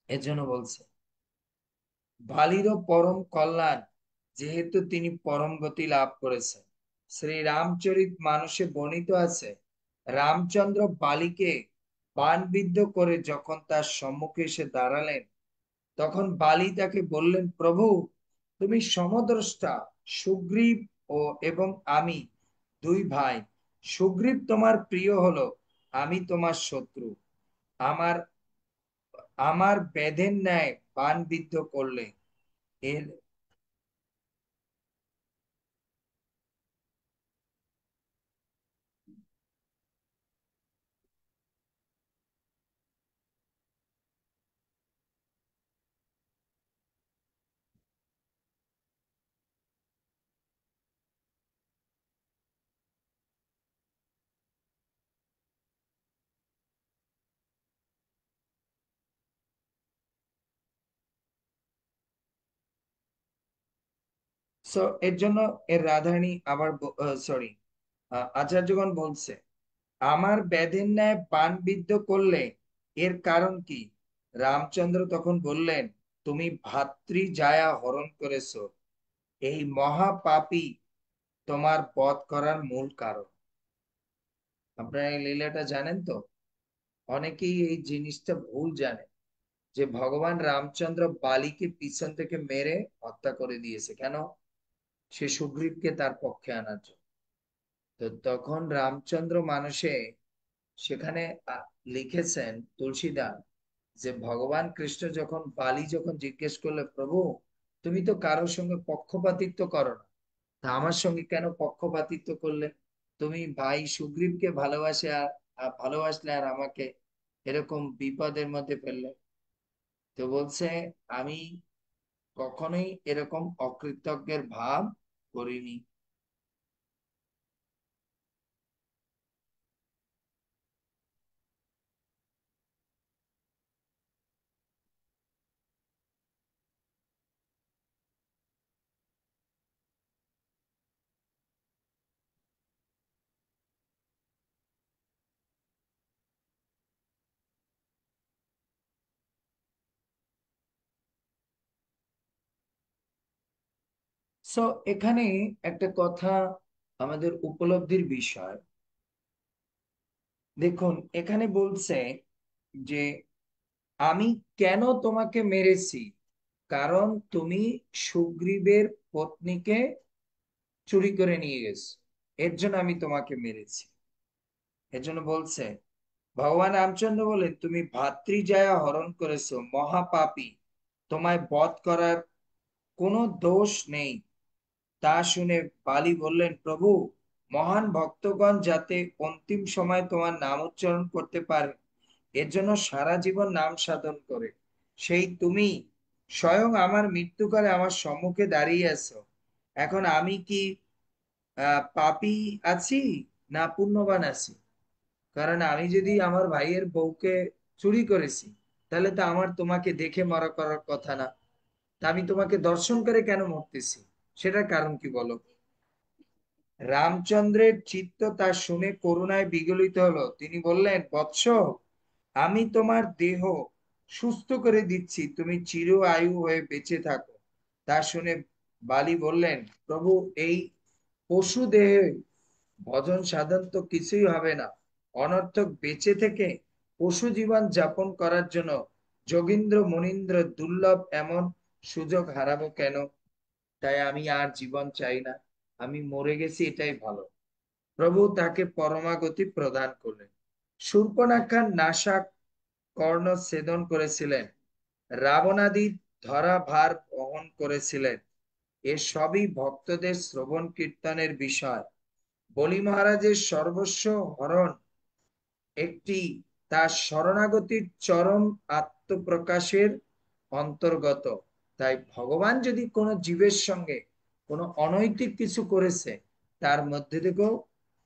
এজন্য বলছে বালিরও পরম কল্যাণ, যেহেতু তিনি পরম গতি লাভ করেছেন। শ্রী রামচরিত মানুষে বর্ণিত আছে, রামচন্দ্র বালিকে বাণবিদ্ধ করে যখন তার সম্মুখে এসে দাঁড়ালেন, তখন বালি তাকে বললেন, প্রভু তুমি সমদ্রষ্টা। সুগ্রীব এবং আমি দুই ভাই। সুগ্রীব তোমার প্রিয় হলো, আমি তোমার শত্রু। আমার আমার বেদের ন্যায় বাণবিদ্ধ করলে। এর সো এর জন্য এর রাধারানী আবার সরি, আচার্যগণ বলছে, আমার বেদের ন্যায় বাণবিদ্ধ করলে এর কারণ কি? রামচন্দ্র তখন বললেন, তুমি ভাতৃ জায়া হরণ করেছো, এই মহাপাপী তোমার বধ করার মূল কারণ। আপনারা এই লীলাটা জানেন তো? অনেকেই এই জিনিসটা ভুল জানে, যে ভগবান রামচন্দ্র বালিকে পিছন থেকে মেরে হত্যা করে দিয়েছে কেন? সে সুগ্রীবকে তার পক্ষে আনার জন্য। তো তখন রামচন্দ্র মানুষে সেখানে লিখেছেন তুলসীদাস, যে ভগবান কৃষ্ণ যখন বালি যখন জিজ্ঞেস করলে, প্রভু তুমি তো কারোর সঙ্গে পক্ষপাতিত্ব করো না, তা আমার সঙ্গে কেন পক্ষপাতিত্ব করলে? তুমি ভাই সুগ্রীবকে ভালোবাসে ভালোবাসলে আর আমাকে এরকম বিপদের মধ্যে ফেললে। তো বলছে আমি কখনোই এরকম অকৃতজ্ঞের ভাব করিনি। সো এখানে একটা কথা আমাদের উপলব্ধির বিষয়। দেখুন এখানে বলছে যে আমি কেন তোমাকে মেরেছি, কারণ তুমি সুগ্রীবের পত্নীকে চুরি করে নিয়ে গেছো, এর জন্য আমি তোমাকে মেরেছি। এর জন্য বলছে ভগবান রামচন্দ্র বলে তুমি ভাতৃজায়া হরণ করেছো, মহাপাপী, তোমায় বধ করার কোনো দোষ নেই। তা শুনে বালি বললেন প্রভু, মহান ভক্তগণ যাতে অন্তিম সময় তোমার নাম উচ্চারণ করতে পারে, এর জন্য সারা জীবন নাম সাধন করে সেই তুমি স্বয়ং আমার মৃত্যুকালে আমার সম্মুখে দাঁড়িয়ে আছো। এখন আমি কি পাপী আছি না পুণ্যবান আছি? কারণ আমি যদি আমার ভাইয়ের বউকে চুরি করেছি, তাহলে তো আমার তোমাকে দেখে মরা করার কথা না। তা আমি তোমাকে দর্শন করে কেন মরতেছি? সেটার কারণ কি বলো? রামচন্দ্রের চিত্ত তা শুনে করুণায় বিগলিত হলো। তিনি বললেন বৎস, আমি তোমার দেহ সুস্থ করে দিচ্ছি, তুমি চির আয়ু হয়ে বেঁচে থাকো। তা শুনে বালি বললেন প্রভু, এই পশু দেহে ভজন সাধন তো কিছুই হবে না। অনর্থক বেঁচে থেকে পশু জীবন যাপন করার জন্য যোগীন্দ্র মনীন্দ্র দুর্লভ এমন সুযোগ হারাবো কেন? তাই আমি আর জীবন চাই না, আমি মরে গেছি এটাই ভালো। প্রভু তাকে পরমাগতি প্রদান করলেন। শূর্পণাখার নাসা কর্ণ ছেদন করেছিলেন, রাবণাদি ধরা ভার বহন করেছিলেন। এ সবই ভক্তদের শ্রবণ কীর্তনের বিষয়। বলি মহারাজের সর্বস্ব হরণ একটি তার শরণাগতির চরম আত্মপ্রকাশের অন্তর্গত। তাই ভগবান যদি কোনো জীবের সঙ্গে কোনো অনৈতিক কিছু করেছে, তার মধ্যে থেকেও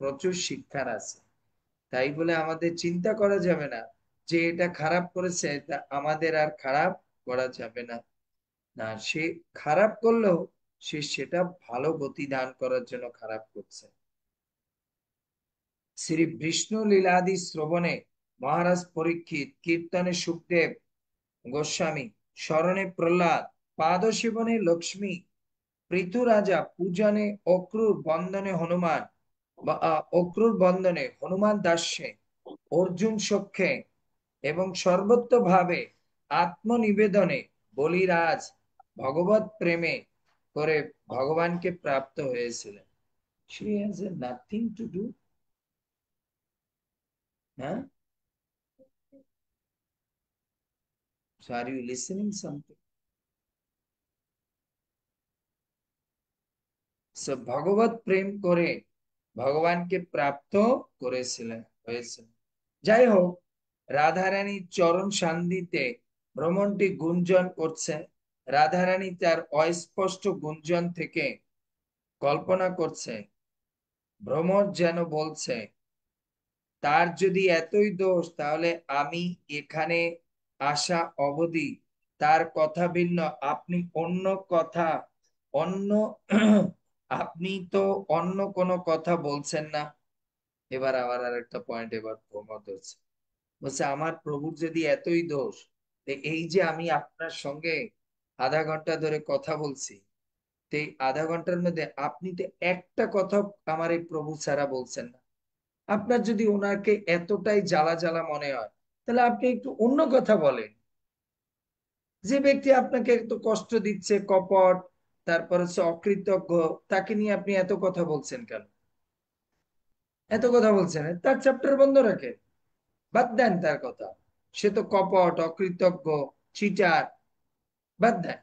প্রচুর শিক্ষার আছে। তাই বলে আমাদের চিন্তা করা যাবে না যে এটা খারাপ করেছে, তা আমাদের আর খারাপ করা যাবে না। না, সে খারাপ করলেও সে সেটা ভালো গতি দান করার জন্য খারাপ করছে। শ্রী বিষ্ণু লীলাদি শ্রবণে মহারাজ পরীক্ষিত, কীর্তনে সুখদেব গোস্বামী, স্মরণে প্রহ্লাদ, পাদ সেবনে লক্ষ্মী, পৃথু রাজা, পূজনে অক্রুর, বন্দনে হনুমান বা অক্রুর বন্দনে হনুমান দাস্যে, অর্জুন সখ্যে এবং সর্বত্রভাবে আত্মনিবেদনে বলিরাজ ভগবত প্রেমে করে ভগবানকে প্রাপ্ত হয়েছিলেন। She has a nothing to do. হ্যাঁ, so are you listening something? So ভগবত প্রেম করে ভগবানকে প্রাপ্ত করেছিলেন হয়েছিলেন। যাই হোক, রাধারানীর চরণ সান্নিধ্যে ভ্রমণটি গুঞ্জন করছে। রাধারানী তার অস্পষ্ট গুঞ্জন থেকে কল্পনা করছে ভ্রমর যেন বলছে তার যদি এতই দোষ, তাহলে আমি এখানে আসা অবধি তার কথা ভিন্ন, আপনি অন্য কথা অন্য আপনি তো অন্য কোনো কথা বলছেন না। এবার আবার আর একটা পয়েন্ট এবার ভ্রমর ধরছে, বলছে আমার প্রভুর যদি এতই দোষ, এই যে আমি আপনার সঙ্গে আধা ঘন্টা ধরে কথা বলছি, তো এই আধা ঘন্টার মধ্যে আপনি তো একটা কথা আমার এই প্রভু ছাড়া বলছেন না। আপনার যদি ওনাকে এতটাই জ্বালা জ্বালা মনে হয়, তাহলে আপনি একটু অন্য কথা বলেন। যে ব্যক্তি আপনাকে এত কষ্ট দিচ্ছে, কপট, তারপর হচ্ছে অকৃতজ্ঞ, তাকে নিয়ে আপনি এত কথা বলছেন কেন? এত কথা বলছেন, তার চ্যাপ্টার বন্ধ রাখে, বাদ দেন তার কথা। সে তো কপট, অকৃতজ্ঞ, চিটার, বাদ দেন।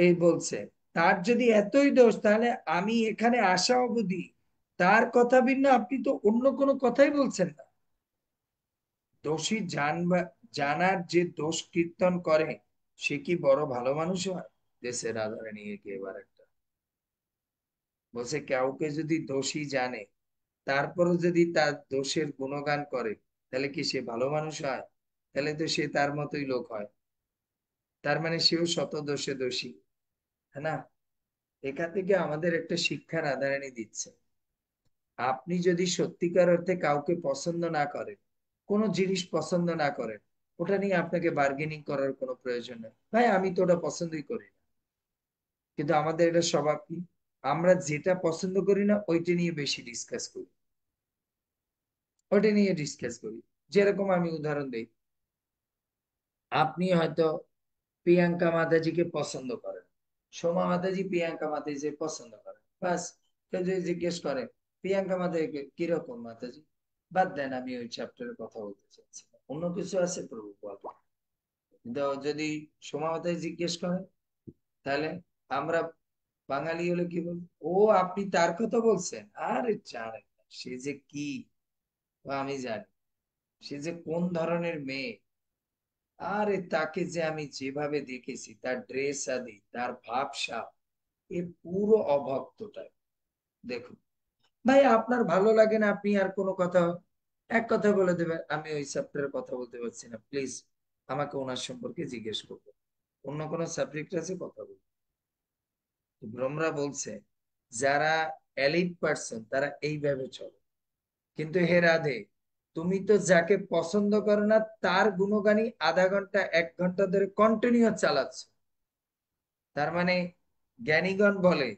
এই বলছে তার যদি এতই দোষ, তাহলে আমি এখানে আসা অবধি তার কথা ভিন্ন, আপনি তো অন্য কোনো কথাই বলছেন না। দোষী জানার যে দোষ কীর্তন করে, সে কি বড় ভালো মানুষ হয়? দেশের রাধারানী কি এবার একটা বলছে, কাউকে যদি দোষী জানে, তারপরও যদি তার দোষের গুণগান করে, তাহলে কি সে ভালো মানুষ হয়? তাহলে তো সে তার মতোই লোক হয়। তার মানে সেও শত দোষে দোষী, হ্যাঁ না? এখান থেকে আমাদের একটা শিক্ষা রাধারানী দিচ্ছে। আপনি যদি সত্যিকার অর্থে কাউকে পছন্দ না করেন, কোনো জিনিস পছন্দ না করেন, ওটা নিয়ে আপনাকে বার্গেনিং করার কোনো প্রয়োজন নেই। ভাই আমি তো ওটা পছন্দই করি না। কিন্তু আমাদের এটা স্বভাব কি, আমরা যেটা পছন্দ করি না ওইটা নিয়ে বেশি ডিসকাস করি, ওইটা নিয়ে ডিসকাস করি। যেরকম আমি উদাহরণ দিই, আপনি হয়তো প্রিয়াঙ্কা মাতাজিকে পছন্দ করেন, সোমা মাতাজি প্রিয়াঙ্কা মাতাজি পছন্দ করেন, বাস। কেউ যদি জিজ্ঞেস করে প্রিয়াঙ্কা মাতাজি কিরকম মাতাজি, বাদ দেন, আমি ওই চ্যাপ্টারের কথা বলতে চাচ্ছি না, অন্য কিছু আছে প্রভু বলেন। কিন্তু যদি সোমা মাতাজি জিজ্ঞেস করে, তাহলে আমরা বাঙালি হলে কি বলবো, ও আপনি তার কথা বলছেন, আরে জানেন না সে যে কি, ও আমি জানি সে যে কোন ধরনের মেয়ে, আরে তাকে যে আমি যেভাবে দেখেছি, তার ড্রেস আদি, তার ভাবসাব, এ পুরো অভক্তটাই। দেখুন ভাই, আপনার ভালো লাগে না, আপনি আর কোনো কথা এক কথা বলে দেবেন, আমি ওই চ্যাপ্টারের কথা বলতে পারছি না, প্লিজ আমাকে ওনার সম্পর্কে জিজ্ঞেস করবো, অন্য কোনো সাবজেক্ট আছে কথা বলবো। ব্রহ্মরা বলছে, যারা এলিট পার্সন তারা এইভাবে চলে। কিন্তু হে রাধে, তুমি তো যাকে পছন্দ করো না তার গুণগানই আধা ঘন্টা 1 ঘন্টা ধরে কন্টিনিউ চালাচ্ছ। তার মানে জ্ঞানীগণ বলে,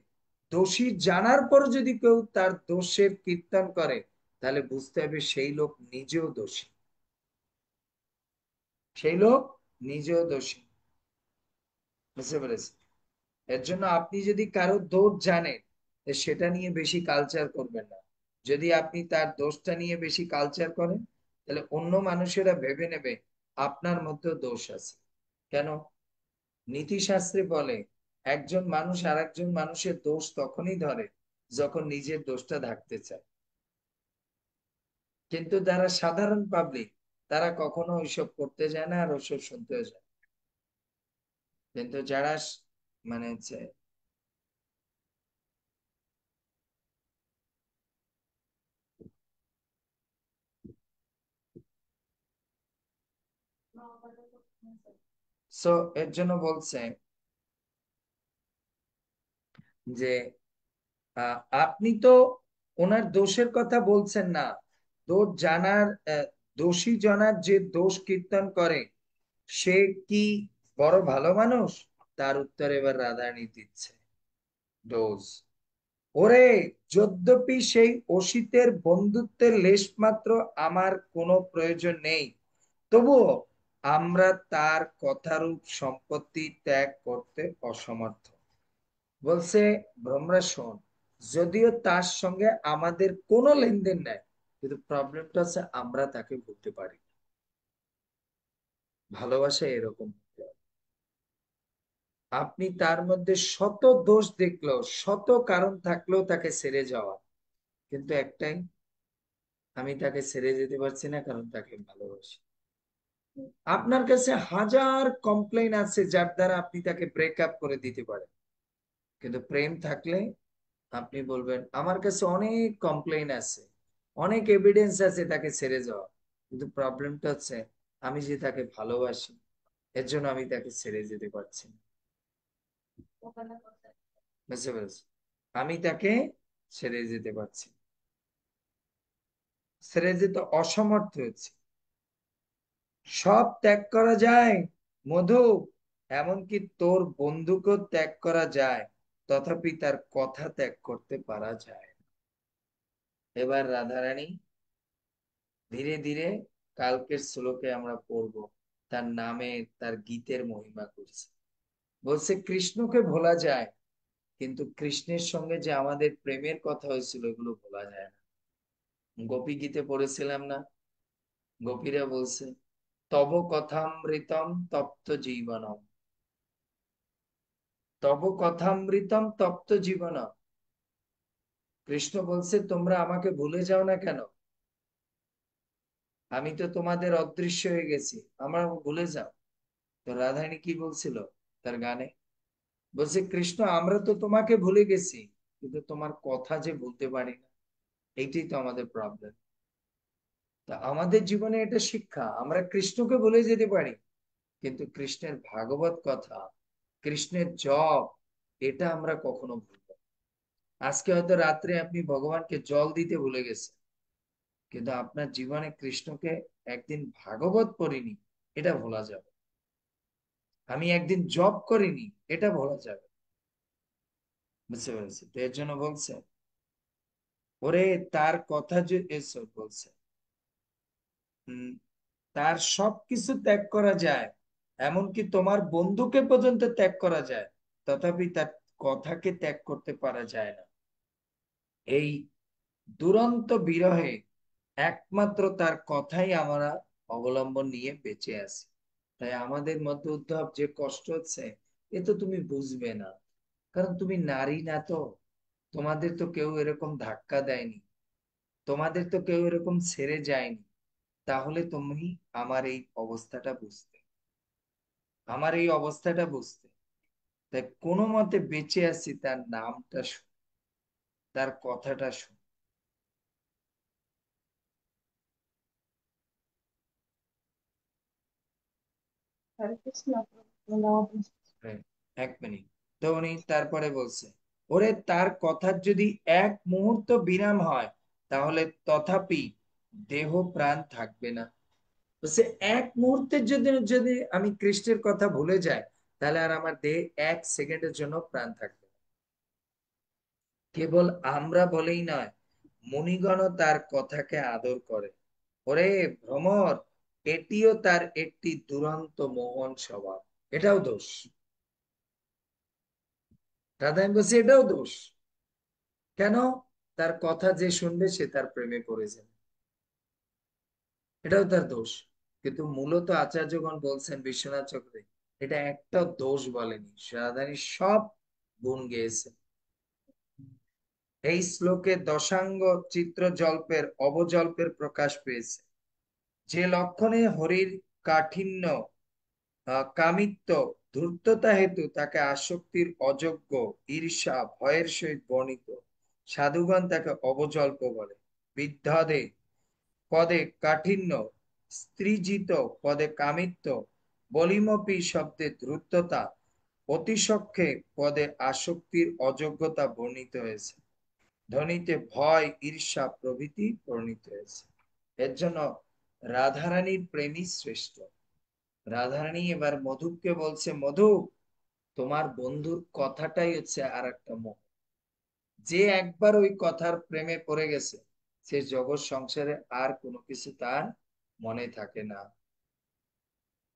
দোষী জানার পর যদি কেউ তার দোষের কীর্তন করে, তাহলে বুঝতে হবে সেই লোক নিজেও দোষী, সেই লোক নিজেও দোষী। বুঝতে পেরেছি? এর জন্য আপনি যদি কারো দোষ জানেন, সেটা নিয়ে বেশি কালচার করবেন না। যদি আপনি তার দোষটা নিয়ে বেশি কালচার করেন, তাহলে অন্য মানুষেরা ভেবে নেবে আপনার মধ্যে দোষ আছে। কেন? নীতিশাস্ত্রে বলে, একজন মানুষ আর একজন মানুষের দোষ তখনই ধরে যখন নিজের দোষটা ঢাকতে চায়। কিন্তু যারা সাধারণ পাবলিক, তারা কখনো ওইসব করতে যায় না, আর ওইসব শুনতেও যায় না। কিন্তু যারা মানে হচ্ছে, সো এর জন্য বলছে যে আপনি তো ওনার দোষের কথা বলছেন না, দোষ জানার দোষী জনার যে দোষ কীর্তন করে, সে কি বড় ভালো মানুষ? তার উত্তর এবার রাধারানী দিচ্ছে, ডোজ। ওরে, যদ্যপি সেই অসিতের বন্ধুত্বের লেশ মাত্র আমার কোনো প্রয়োজন নেই, তবুও আমরা তার কথারূপ সম্পত্তি ত্যাগ করতে অসমর্থ। বলছে, ব্রহ্মা শোন, যদিও তার সঙ্গে আমাদের কোনো লেনদেন নাই, কিন্তু প্রবলেমটা হচ্ছে আমরা তাকে ভুলতে পারি না। ভালোবাসা এরকম হতে হবে। আপনি তার মধ্যে শত দোষ দেখলেও, শত কারণ থাকলেও তাকে ছেড়ে যাওয়া, কিন্তু একটাই, আমি তাকে ছেড়ে যেতে পারছি না কারণ তাকে ভালোবাসি। আপনার কাছে হাজার কমপ্লেইন আছে যার দ্বারা আপনি তাকে ব্রেকআপ করে দিতে পারেন, কিন্তু প্রেম থাকলে আপনি বলবেন, আমার কাছে অনেক কমপ্লেইন আছে, অনেক এভিডেন্স আছে তাকে ছেড়ে যাওয়া, কিন্তু প্রবলেমটা হচ্ছে আমি যে তাকে ভালোবাসি, এর জন্য আমি তাকে ছেড়ে যেতে পারছি না। বুঝতে পেরেছি? আমি তাকে ছেড়ে যেতে পারছি না। ছেড়ে যেতে অসমর্থ হয়েছি। সব ত্যাগ করা যায় মধু, এমনকি তোর বন্ধুকেও ত্যাগ করা যায়, তথাপি তার কথা ত্যাগ করতে পারা যায় না। এবার রাধারানী ধীরে ধীরে কালকের শ্লোকে আমরা পড়ব, তার নামে তার গীতের মহিমা করছে। বলছে, কৃষ্ণকে ভোলা যায়, কিন্তু কৃষ্ণের সঙ্গে যে আমাদের প্রেমের কথা হয়েছিল এগুলো ভোলা যায় না। গোপী গীতে পড়েছিলাম না, গোপীরা বলছে, তব কথামৃতম তপ্ত জীবনম, তব কথামৃতম তপ্ত জীবন। কৃষ্ণ বলছে তোমরা আমাকে ভুলে যাও না কেন, আমি তো তোমাদের অদৃশ্য হয়ে গেছি, আমরা ভুলে যাও। তো রাধারানী কি বলছিল তার গানে, বলছে কৃষ্ণ আমরা তো তোমাকে ভুলে গেছি, কিন্তু তোমার কথা যে বলতে পারি না, এইটাই তো আমাদের প্রবলেম। তা আমাদের জীবনে এটা শিক্ষা, আমরা কৃষ্ণকে ভুলে যেতে পারি, কিন্তু কৃষ্ণের ভাগবত কথা, কৃষ্ণের জপ, এটা আমরা কখনো ভুলবো না। আজকে হয়তো রাত্রে আপনি ভগবানকে জল দিতে ভুলে গেছেন, কিন্তু আপনার জীবনে কৃষ্ণকে একদিন ভাগবত পড়িনি, এটা ভোলা যাবে। আমি একদিন জব করিনি, এটা ভোলা যাবে। বুঝতে পেরেছি? তো এর জন্য বলছে ওরে তার কথা যে এসব বলছে, হম, তার সবকিছু ত্যাগ করা যায়, এমনকি তোমার বন্ধুকে পর্যন্ত ত্যাগ করা যায়, তথাপি তার কথাকে ত্যাগ করতে পারা যায় না। এই দুরন্ত বিরহে একমাত্র তার কথাই আমরা অবলম্বন নিয়ে বেঁচে আছি। তাই আমাদের মধ্যে উদ্ধব যে কষ্ট হচ্ছে, এ তো তুমি বুঝবে না, কারণ তুমি নারী না তো, তোমাদের তো কেউ এরকম ধাক্কা দেয়নি, তোমাদের তো কেউ এরকম ছেড়ে যায়নি, তাহলে তুমি আমার এই অবস্থাটা বুঝতে, আমার এই অবস্থাটা বুঝতে। তাই কোনো মতে বেঁচে আছি তার নামটা শুনে, তার কথাটা শুনে। হরে কৃষ্ণ। ধন্যবাদ। হ্যাঁ, এক মিনিট। তো উনি তারপরে বলছে ওরে তার কথার যদি এক মুহূর্ত বিরাম হয়, তাহলে তথাপি দেহ প্রাণ থাকবে না। বলছে এক মুহূর্তের যদি যদি আমি কৃষ্ণের কথা ভুলে যাই, তাহলে আর আমার দেহে এক সেকেন্ডের জন্য প্রাণ থাকবে না। কেবল আমরা বলেই নয়, মুনিগণও তার কথাকে আদর করে। ওরে ভ্রমর, এটিও তার একটি দুরন্ত মোহন স্বভাব, এটাও দোষ। রাধারানী বলছে এটাও দোষ। কেন? তার কথা যে শুনবে সে তার প্রেমে পড়ে যাবে, এটাও তার দোষ। কিন্তু মূলত আচার্যগণ বলছেন, বিশ্বনাথ চক্রে এটা একটা দোষ বলেনি, রাধারানী সব গুণ গেয়েছে। এই শ্লোকে দশাঙ্গ চিত্র জল্পের অবজল্পের প্রকাশ পেয়েছে। যে লক্ষণে হরির কাঠিন্য, কামিত্ব, ধূর্ততা হেতু তাকে আসক্তির অযোগ্য, ঈর্ষা ভয়ের সহিত বর্ণিত, সাধুগণ তাকে অবজল্প বলে। বিদ্যাদে পদে কাঠিন্য, স্ত্রীজিত পদে কামিত্ব, বলিমপি শব্দে ধূর্ততা, অতিশক্ষে পদে আসক্তির অযোগ্যতা বর্ণিত হয়েছে। ধ্বনিতে ভয় ঈর্ষা প্রভৃতি বর্ণিত হয়েছে। এর জন্য রাধারানীর প্রেমী শ্রেষ্ঠ। রাধারানী এবার মধুকে বলছে, মধু তোমার বন্ধুর কথাটাই হচ্ছে আর একটা মোহ। যে একবার ওই কথার প্রেমে পড়ে গেছে, সে জগৎ সংসারে আর কোনো কিছু তার মনে থাকে না।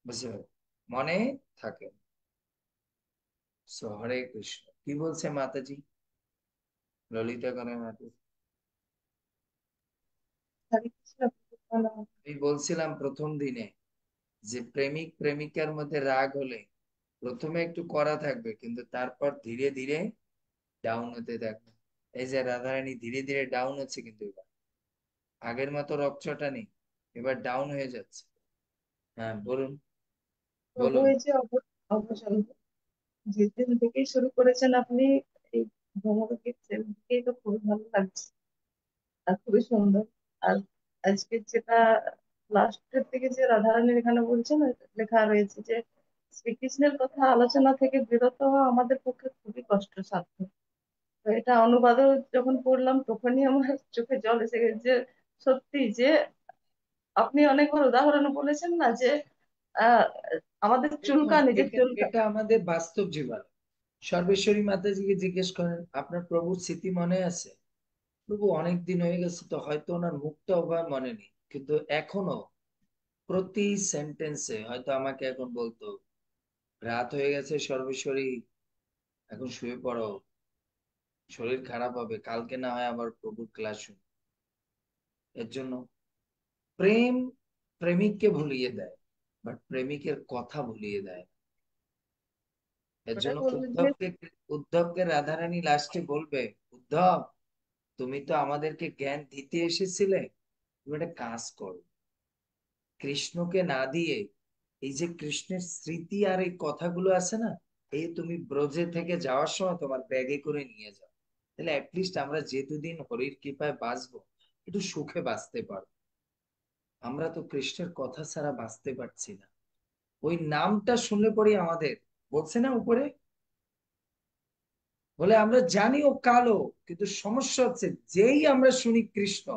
বুঝতে পারলে? মনে থাকে না। So, হরে কৃষ্ণ কি বলছে মাতাজি, ললিতা গণের মাতাজি? হরে কৃষ্ণ। ধন্যবাদ। আমি বলছিলাম প্রথম দিনে যে প্রেমিক প্রেমিকার মধ্যে রাগ হলে প্রথমে একটু কড়া থাকবে, কিন্তু তারপর ধীরে ধীরে ডাউন হতে থাকবে। এই যে রাধারানী ধীরে ধীরে ডাউন হচ্ছে, কিন্তু এবার আগের মতো রকচটা নেই, এবার ডাউন হয়ে যাচ্ছে। হ্যাঁ বলুন, প্রভু বলুন। এই যে অবসর যেদিন থেকেই শুরু করেছেন আপনি এই ভ্রমণকে, সেদিন থেকেই তো খুবই ভালো লাগছে আর খুবই সুন্দর। আর আজকে যেটা লাস্টের দিকে যে রাধারানীর এখানে বলছেন, লেখা রয়েছে যে শ্রীকৃষ্ণের কথা আলোচনা থেকে বিরত হওয়া আমাদের পক্ষে খুবই কষ্টসাধ্য। তো এটা অনুবাদও যখন পড়লাম তখনই আমার চোখে জল এসে গেছে যে সত্যি যে আপনি অনেকবার উদাহরণ বলেছেন না যে আহ আমাদের দেখুন চুলকানি, যে এটা চুলকা। এটা আমাদের বাস্তব জীবন। সর্বেশ্বরী মাতাজিকে জিজ্ঞেস করেন আপনার প্রভুর স্মৃতি মনে আছে? প্রভু অনেক দিন হয়ে গেছে তো, হয়তো ওনার মুখটা ওভাবে মনে নেই, কিন্তু এখনো প্রতি সেন্টেন্সে হয়তো আমাকে এখন বলতো, রাত হয়ে গেছে সর্বেশ্বরী, এখন শুয়ে পড়ো, শরীর খারাপ হবে, কালকে না হয় আবার প্রভুর ক্লাস শুন। এর জন্য প্রেম প্রেমিককে ভুলিয়ে দেয়, বাট প্রেমিকের কথা ভুলিয়ে দেয়। এর ওটাই জন্য বলবো যে উদ্ধবকে রাধারানী লাস্টে বলবে, উদ্ধব তুমি তো আমাদেরকে জ্ঞান দিতে এসেছিলে, তুমি একটা কাজ করো, কৃষ্ণকে না দিয়ে এই যে কৃষ্ণের স্মৃতি আর এই কথাগুলো আছে না, এই তুমি ব্রজে থেকে যাওয়ার সময় তোমার ব্যাগে করে নিয়ে যাও, তাহলে অ্যাটলিস্ট আমরা যে দুদিন হরির কৃপায় বাঁচবো একটু সুখে বাঁচতে পারবো। আমরা তো কৃষ্ণের কথা ছাড়া বাঁচতে পারছি না। ওই নামটা শুনলে পরে আমাদের, বলছে না উপরে, বলে আমরা জানি ও কালো, কিন্তু সমস্যা হচ্ছে যেই আমরা শুনি কৃষ্ণ,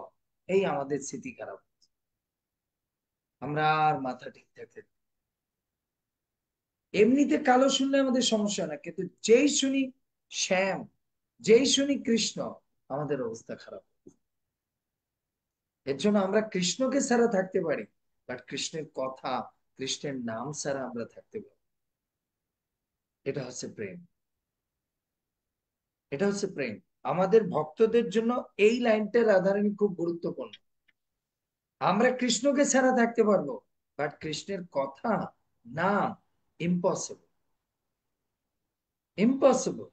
এই আমাদের স্মৃতি খারাপ, আমরা আর মাথা ঠিক থাকে। এমনিতে কালো শুনলে আমাদের সমস্যা না, কিন্তু যেই শুনি শ্যাম, যেই শুনি কৃষ্ণ, আমাদের অবস্থা খারাপ। এর জন্য আমরা কৃষ্ণকে ছাড়া থাকতে পারি, বাট কৃষ্ণের কথা, কৃষ্ণের নাম ছাড়া আমরা থাকতে পারি। এটা হচ্ছে প্রেম, এটা হচ্ছে প্রেম। আমাদের ভক্তদের জন্য এই লাইনটা রাধারানী খুব গুরুত্বপূর্ণ। আমরা কৃষ্ণকে ছাড়া থাকতে পারবো, বাট কৃষ্ণের কথা, নাম, ইম্পসিবল, ইম্পসিবল।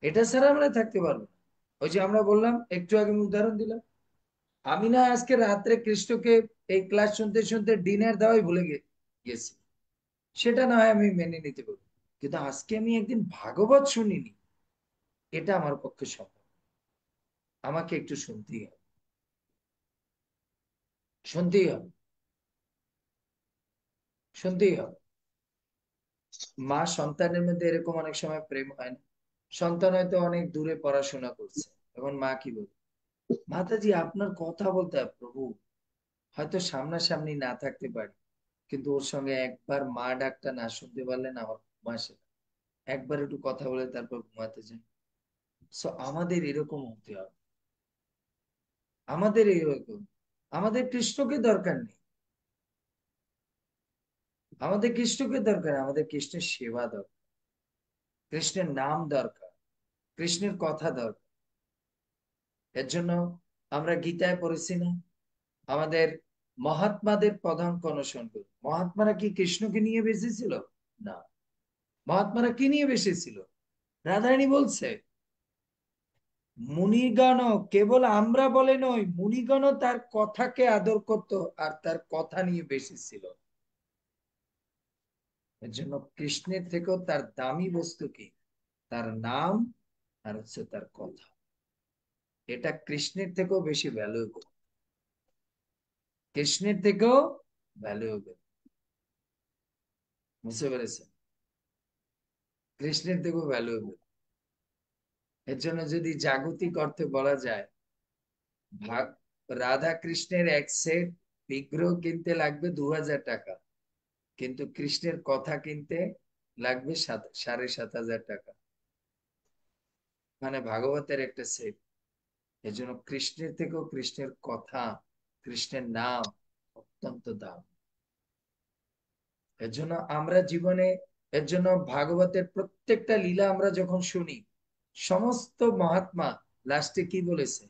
এটা ছাড়া আমরা থাকতে পারবো না। ওই যে আমরা বললাম, একটু আগে আমি উদাহরণ দিলাম, আমি না আজকে রাত্রে কৃষ্ণকে এই ক্লাস শুনতে শুনতে ডিনার দেওয়াই ভুলে গেছি, সেটা না হয় আমি মেনে নিতে পারি, কিন্তু আজকে আমি একদিন ভাগবত শুনিনি, এটা আমার পক্ষে সম্ভব। আমাকে একটু শুনতেই হবে, শুনতেই হবে, শুনতেই হবে। মা সন্তানের মধ্যে এরকম অনেক সময় প্রেম হয় না, সন্তান হয়তো অনেক দূরে পড়াশোনা করছে, এখন মা কি বলবে, মাতাজি আপনার কথা বলতে হবে প্রভু, হয়তো সামনাসামনি না থাকতে পারি, কিন্তু ওর সঙ্গে একবার মা ডাকটা না শুনতে পারলেন আমার ঘুম আসে না। একবার একটু কথা বলে তারপর ঘুমাতে যাই। সো আমাদের এরকম হতে হবে, আমাদের এরকম। আমাদের কৃষ্ণকে দরকার নেই, আমাদের কৃষ্ণকে দরকার নেই, আমাদের কৃষ্ণের সেবা দরকার, কৃষ্ণের নাম দরকার, কৃষ্ণের কথা দরকার। এর জন্য আমরা গীতায় পড়েছি না, আমাদের মহাত্মাদের পদাঙ্ক অনুসরণ করি। মহাত্মারা কি কৃষ্ণকে নিয়ে বেঁচেছিল? না। মহাত্মারা কি নিয়ে বেঁচেছিল? রাধারানী বলছে, মুনিগণ, কেবল আমরা বলে নয়, মুনিগণ তার কথাকে আদর করত, আর তার কথা নিয়ে বেশি ছিল। এর জন্য কৃষ্ণের থেকেও তার দামি বস্তু কি? তার নাম, আর হচ্ছে তার কথা। এটা কৃষ্ণের থেকেও বেশি ভ্যালুয়েবল, কৃষ্ণের থেকেও ভ্যালুয়েবল। বুঝতে পেরেছেন? কৃষ্ণের থেকেও ভ্যালুয়েবল। এর জন্য যদি জাগতিক অর্থে বলা যায়, ভাগ রাধা কৃষ্ণের এক সেট বিগ্রহ কিনতে লাগবে 2000 টাকা, কিন্তু কৃষ্ণের কথা কিনতে লাগবে 7500 টাকা, মানে ভাগবতের একটা সেট। এজন্য কৃষ্ণের থেকেও কৃষ্ণের কথা, কৃষ্ণের নাম অত্যন্ত দাম। এর জন্য আমরা জীবনে, এর জন্য ভাগবতের প্রত্যেকটা লীলা আমরা যখন শুনি, সমস্ত মহাত্মা লাস্টে কি বলেছে?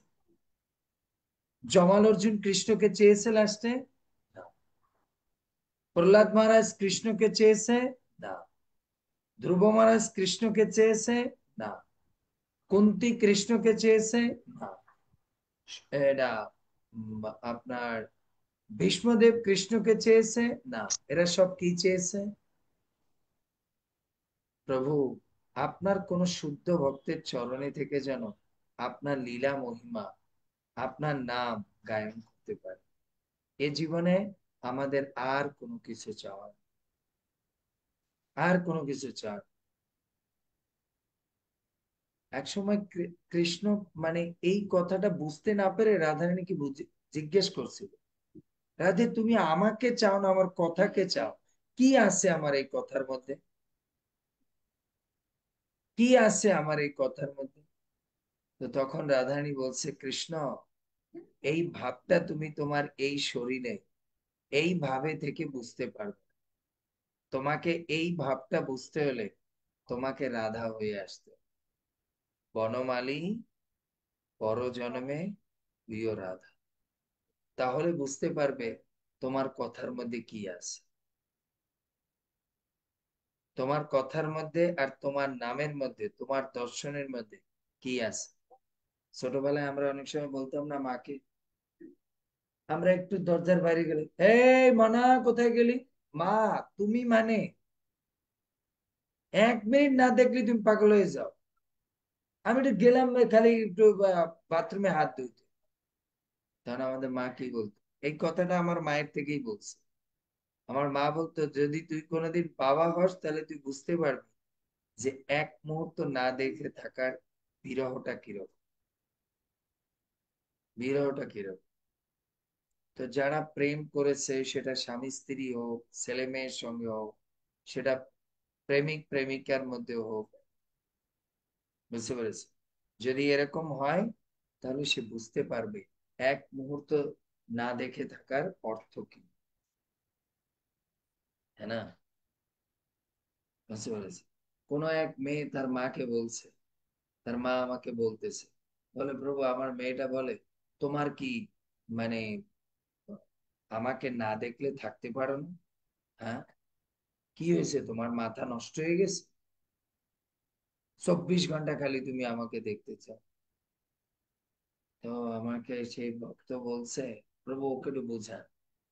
জমাল অর্জুন কৃষ্ণকে চেয়েছে লাস্টে? না। প্রহ্লাদ মহারাজ কৃষ্ণকে চেয়েছে? না। ধ্রুব মহারাজ কৃষ্ণকে চেয়েছে? না। কুন্তি কৃষ্ণকে চেয়েছে? না। এরা আপনার ভীষ্মদেব কৃষ্ণকে চেয়েছে? না। এরা সব কি চেয়েছে? প্রভু আপনার কোন শুদ্ধ ভক্তের চরণে থেকে যেন আপনার লীলা মহিমা, আপনার নাম গায়ন করতে পারে। এ জীবনে আমাদের আর কোনো কিছু চাওয়ার, আর কোনো কিছু চাওয়ার। একসময় কৃষ্ণ মানে এই কথাটা বুঝতে না পেরে রাধারানীকে জিজ্ঞেস করছিল, রাধে তুমি আমাকে চাও না আমার কথাকে চাও? কি আছে আমার এই কথার মধ্যে? কি আছে আমার এই কথার মধ্যে? তো তখন রাধারানী বলছে, কৃষ্ণ এই ভাবটা তুমি তোমার এই শরীরে এই ভাবে থেকে বুঝতে পারবে, তোমাকে এই ভাবটা বুঝতে হলে তোমাকে রাধা হয়ে আসতে হবে। বনমালী পরজন্মে প্রিয় রাধা, তাহলে বুঝতে পারবে তোমার কথার মধ্যে কি আছে। তোমার কথার মধ্যে আর তোমার নামের মধ্যে, তোমার দর্শনের মধ্যে কি আছে? ছোটবেলায় আমরা অনেক সময় বলতাম না মাকে, আমরা একটু দরজার বাইরে গেলে, এই মনা কোথায় গেলি? মা, তুমি মানে 1 মিনিট না দেখলে তুমি পাগল হয়ে যাও। আমি একটু গেলাম খালি একটু বাথরুমে হাত ধুইতে, তখন আমাদের মা কি বলতো? এই কথাটা আমার মায়ের থেকেই বলছে। আমার মা বলতো, যদি তুই কোনোদিন বাবা হস তাহলে তুই বুঝতে পারবি যে এক মুহূর্ত না দেখে থাকার বিরহটা কিরকম, বিরহটা কিরকম। তো যারা প্রেম করেছে, সেটা স্বামী স্ত্রী হোক, ছেলে মেয়ের সঙ্গে হোক, সেটা প্রেমিক প্রেমিকার মধ্যে হোক, বুঝতে পেরেছে? যদি এরকম হয় তাহলে সে বুঝতে পারবে এক মুহূর্ত না দেখে থাকার অর্থ কি, তাই না? বুঝতে পেরেছে? কোন এক মেয়ে তার মাকে বলছে, তার মা আমাকে বলতেছে, বলে প্রভু আমার মেয়েটা বলে, তোমার কি মানে আমাকে না দেখলে থাকতে পারো না? হ্যাঁ, কি হয়েছে, তোমার মাথা নষ্ট হয়ে গেছে? 24 ঘন্টা খালি তুমি আমাকে দেখতে চাও। তো আমাকে সেই ভক্ত বলছে, প্রভু ওকে একটু বোঝান।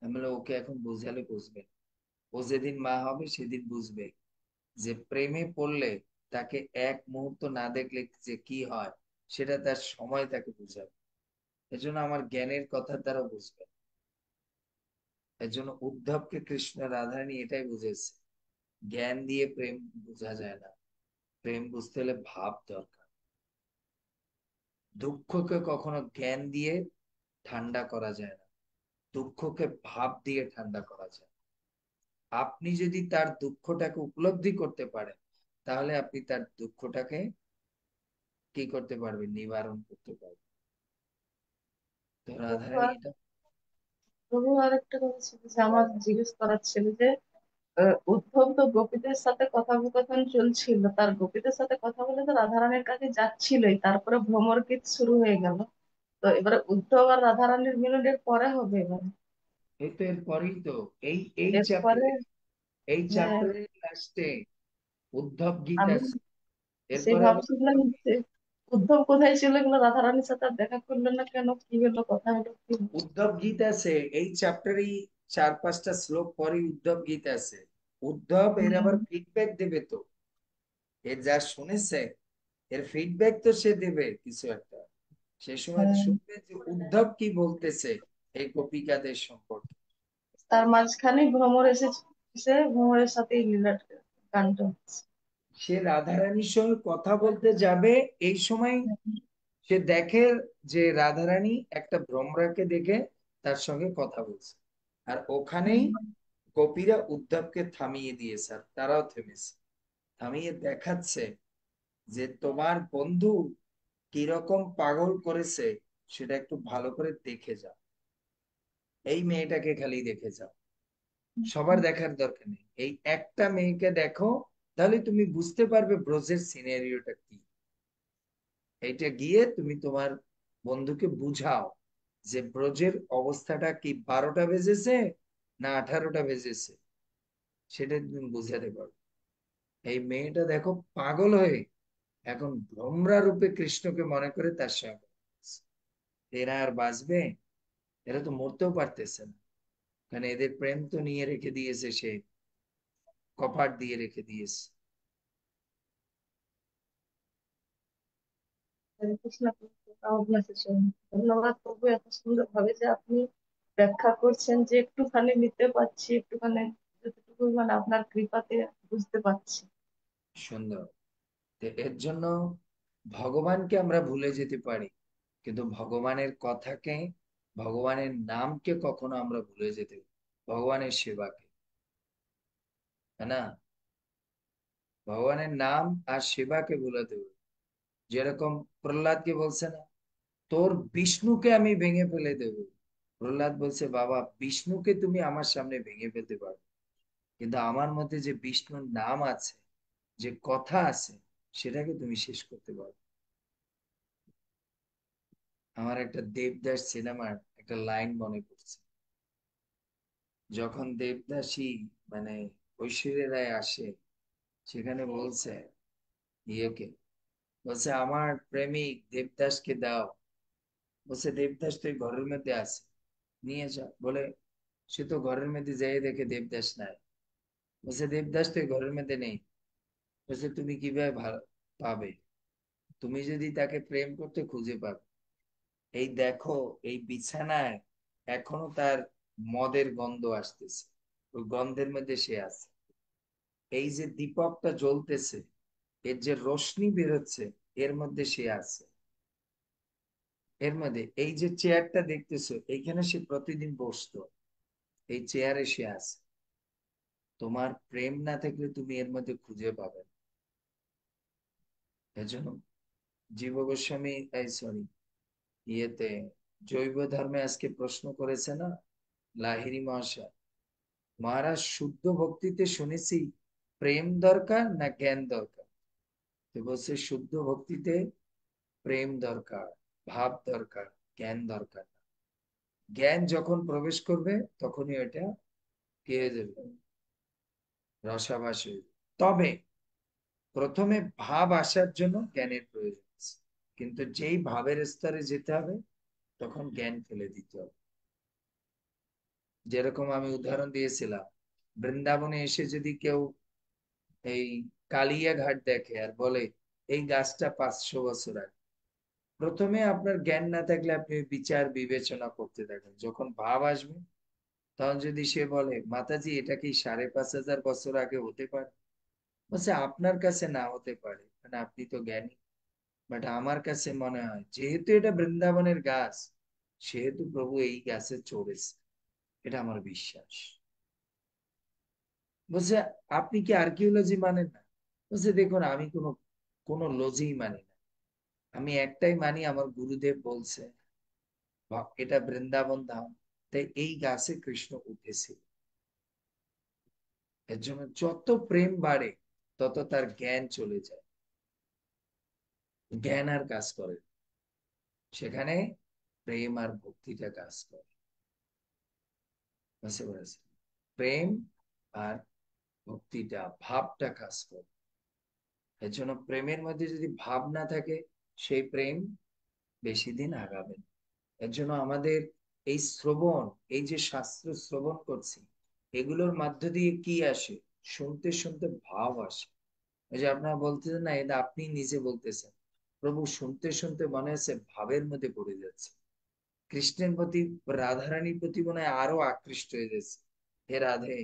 আমি বললাম, ওকে এখন বুঝালে বুঝবে না। ও যেদিন মা হবে সেদিন বুঝবে যে প্রেমে পড়লে তাকে এক মুহূর্ত না দেখলে যে কি হয়, সেটা তার সময় তাকে বুঝাবে। এজন্য আমার জ্ঞানের কথা দ্বারা বুঝবে। এজন্য উদ্ধবকে কৃষ্ণ রাধারানী এটাই বুঝেছে, জ্ঞান দিয়ে প্রেম বোঝা যায় না, প্রেম বুঝতে হলে ভাব দরকার। দুঃখকে কখনো জ্ঞান দিয়ে ঠান্ডা করা যায় না, দুঃখকে ভাব দিয়ে ঠান্ডা করা যায়। আপনি যদি তার দুঃখটাকে উপলব্ধি করতে পারেন, তাহলে আপনি তার দুঃখটাকে কি করতে পারবেন? নিবারণ করতে পারবেন। তো প্রভু রাধারানী আর এটা, প্রভু আর একটা কথা ছিল যে আমার জিজ্ঞেস করার ছিল যে উদ্ধব তো গোপীদের সাথে কথোপকথন চলছিল, তার গোপীদের সাথে কথা বলে তো রাধারানীর কাছে যাচ্ছিলই, তারপরে ভ্রমর গীত শুরু হয়ে গেল। তো এবারে উদ্ধব আর রাধারানীর মিলনের পরে হবে এবারে, এই তো এর পরেই তো, এই এই এরপরে। চ্যাপ্টারে, এই হ্যাঁ, চ্যাপ্টারের লাস্টে উদ্ধব গীত আমি আছে। সেই এরপরে আবার ভাবছিলাম যে উদ্ধব কোথায় ছিল, এগুলো রাধারানীর সাথে আর দেখা করলেন না কেন, কি হলো, কথা হলো কি হলো? উদ্ধব গীত আছে এই চ্যাপ্টারেই, 4-5টা শ্লোক পরে উদ্ধব গীত আছে। উদ্ধব এর হুম, আবার ফিডব্যাক দেবে তো, এ যা শুনেছে এর ফিডব্যাক তো সে দেবে কিছু একটা। সে সময় হ্যাঁ। শুনবে যে উদ্ধব কি বলতেছে এই গোপিকাদের সম্পর্কে। তার মাঝখানে ভ্রমর এসে ভ্রমরের সাথে গানটা হচ্ছে। সে রাধারানীর সঙ্গে কথা বলতে যাবে, এই সময় সে দেখে যে রাধারানী একটা ভ্রমরাকে দেখে তার সঙ্গে কথা বলছে। আর ওখানেই গোপীরা উদ্ধবকে থামিয়ে দিয়েছে, আর তারাও থেমেছে, থামিয়ে দেখাচ্ছে যে তোমার বন্ধু কিরকম পাগল করেছে সেটা একটু ভালো করে দেখে যাও। এই মেয়েটাকে খালি দেখে যাও, সবার দেখার দরকার নেই, এই একটা মেয়েকে দেখো, তাহলে তুমি বুঝতে পারবে ব্রজের সিনারিওটা কি। এইটা গিয়ে তুমি তোমার বন্ধুকে বুঝাও যে ব্রজের অবস্থাটা কি, 12টা বেজেছে না 18টা বেজেছে, সেটা তুমি বুঝাতে পারো। এই মেয়েটা দেখো পাগল হয়ে এখন ভ্রমরা রূপে কৃষ্ণকে মনে করে তার সঙ্গে, এরা আর বাঁচবে? এরা তো মরতেও পারতেছে না, কারণ এদের প্রেম তো নিয়ে রেখে দিয়েছে সে, কপাট দিয়ে রেখে দিয়েছে। হরে কৃষ্ণ প্রভু, আপনাকে ধন্যবাদ প্রভু, এত সুন্দর ভাবে যে আপনি ব্যাখ্যা করছেন যে একটুখানি নিতে পারছি, একটুখানি যতটুকু মানে আপনার কৃপাতে বুঝতে পারছি। সুন্দর। তো এর জন্য ভগবানকে আমরা ভুলে যেতে পারি, কিন্তু ভগবানের কথাকে, ভগবানের নামকে কখনো আমরা ভুলে যেতে পারি, ভগবানের সেবাকে, তাই না? ভগবানের নাম আর সেবাকে ভুলাতে পারি। যেরকম প্রহ্লাদকে বলছে না, তোর বিষ্ণুকে আমি ভেঙে ফেলে দেব। প্রহ্লাদ বলছে, বাবা বিষ্ণুকে তুমি আমার সামনে ভেঙে ফেলতে পারো, কিন্তু আমার মধ্যে যে বিষ্ণুর নাম আছে, যে কথা আছে, সেটাকে তুমি শেষ করতে পারো। আমার একটা দেবদাস সিনেমার একটা লাইন মনে পড়ছে, যখন দেবদাসী মানে ঐশ্বর্য রায় আসে, সেখানে বলছে ইয়েকে, বলছে আমার প্রেমিক দেবদাসকে দাও। বলছে দেবদাস তো এই ঘরের মধ্যে আছে, নিয়ে যা। বলে সে তো ঘরের মধ্যে যাই দেখে দেবদাস নাই। বলছে দেবদাস তো এই ঘরের মধ্যে নেই। বলছে তুমি কিভাবে পাবে? তুমি যদি তাকে প্রেম করতে খুঁজে পাবে, এই দেখো এই বিছানায় এখনো তার মদের গন্ধ আসতেছে, ওই গন্ধের মধ্যে সে আছে। এই যে দীপকটা জ্বলতেছে, এর যে রশ্মি বেরোচ্ছে, এর মধ্যে সে আছে। এর মধ্যে এই যে চেয়ারটা দেখতেছো, এইখানে সে প্রতিদিন বসতো, এই চেয়ারে সে আছে। তোমার প্রেম না থাকলে তুমি এর মধ্যে খুঁজে পাবে না। এজন্য জীব গোস্বামী, এই সরি, ইয়েতে জৈব ধর্মে আজকে প্রশ্ন করেছে না লাহিড়ী মহাশয়, মহারাজ শুদ্ধ ভক্তিতে শুনেছি প্রেম দরকার না জ্ঞান দরকার? তো বলছে শুদ্ধ ভক্তিতে প্রেম দরকার, ভাব দরকার, জ্ঞান দরকার না। জ্ঞান যখন প্রবেশ করবে তখনই ওটা কি হয়ে যাবে, রসাভাস হয়ে যাবে। তবে প্রথমে ভাব আসার জন্য জ্ঞানের প্রয়োজন আছে, কিন্তু যেই ভাবের স্তরে যেতে হবে তখন জ্ঞান ফেলে দিতে হবে। যেরকম আমি উদাহরণ দিয়েছিলাম, বৃন্দাবনে এসে যদি কেউ এই কালিয়া ঘাট দেখে আর বলে এই গাছটা 500 বছর আগে, প্রথমে আপনার জ্ঞান না থাকলে আপনি বিচার বিবেচনা করতে থাকেন। যখন ভাব আসবে তখন যদি সে বলে মাতাজি এটা কি 5,500 বছর আগে হতে পারে, বলছে আপনার কাছে না হতে পারে, মানে আপনি তো জ্ঞানী, বাট আমার কাছে মনে হয় যেহেতু এটা বৃন্দাবনের গাছ, সেহেতু প্রভু এই গাছে চড়েছে, এটা আমার বিশ্বাস। বলছে আপনি কি আর্কিওলজি মানেন না? বলছে দেখুন আমি কোনো কোনো লজি মানি না, আমি একটাই মানি আমার গুরুদেব বলছে এটা বৃন্দাবন ধাম, তাই এই গাছে কৃষ্ণ উঠেছিল। এর জন্য যত প্রেম বাড়ে তত তার জ্ঞান চলে যায়, জ্ঞান আর কাজ করে না। সেখানে প্রেম আর ভক্তিটা কাজ করে। বুঝতে পেরেছেন? প্রেম আর ভক্তিটা, ভাবটা কাজ করে। এর জন্য প্রেমের মধ্যে যদি ভাব না থাকে, সেই প্রেম বেশি দিন আগাবে না। এর জন্য আমাদের এই শ্রবণ, এই যে শাস্ত্র শ্রবণ করছি, এগুলোর মধ্য দিয়ে কি আসে? শুনতে শুনতে ভাব আসে। এই যে আপনারা বলতেছেন না, এটা আপনি নিজে বলতেছেন, প্রভু শুনতে শুনতে মনে হচ্ছে ভাবের মধ্যে পড়ে যাচ্ছে, কৃষ্ণের প্রতি, রাধারানীর প্রতি মনে হয় আরো আকৃষ্ট হয়ে যাচ্ছে। হে রাধে,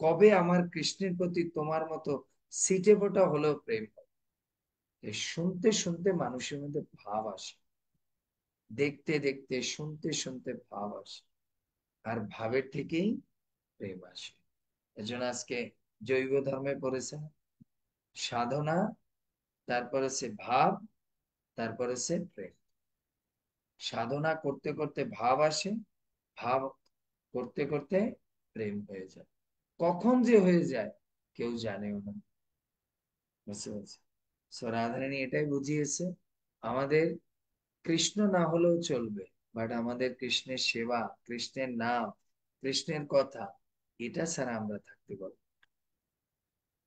কবে আমার কৃষ্ণের প্রতি তোমার মতো সিটে ফোটা হলেও প্রেম হয়। এই শুনতে শুনতে মানুষের মধ্যে ভাব আসে, দেখতে দেখতে শুনতে শুনতে ভাব আসে, আর ভাবের থেকেই প্রেম আসে। এজন্য আজকে জৈব ধর্মে পড়েছে সাধনা, তারপরে সে ভাব, তারপরে সে প্রেম। সাধনা করতে করতে ভাব আসে, ভাব করতে করতে প্রেম হয়ে যায়। কখন যে হয়ে যায় কেউ জানেও না। বুঝতে পারছি? রাধারানী এটাই বুঝিয়েছে, আমাদের কৃষ্ণ না হলেও চলবে, বাট আমাদের কৃষ্ণের সেবা, কৃষ্ণের নাম, কৃষ্ণের কথা, এটা ছাড়া আমরা থাকতে পারবো,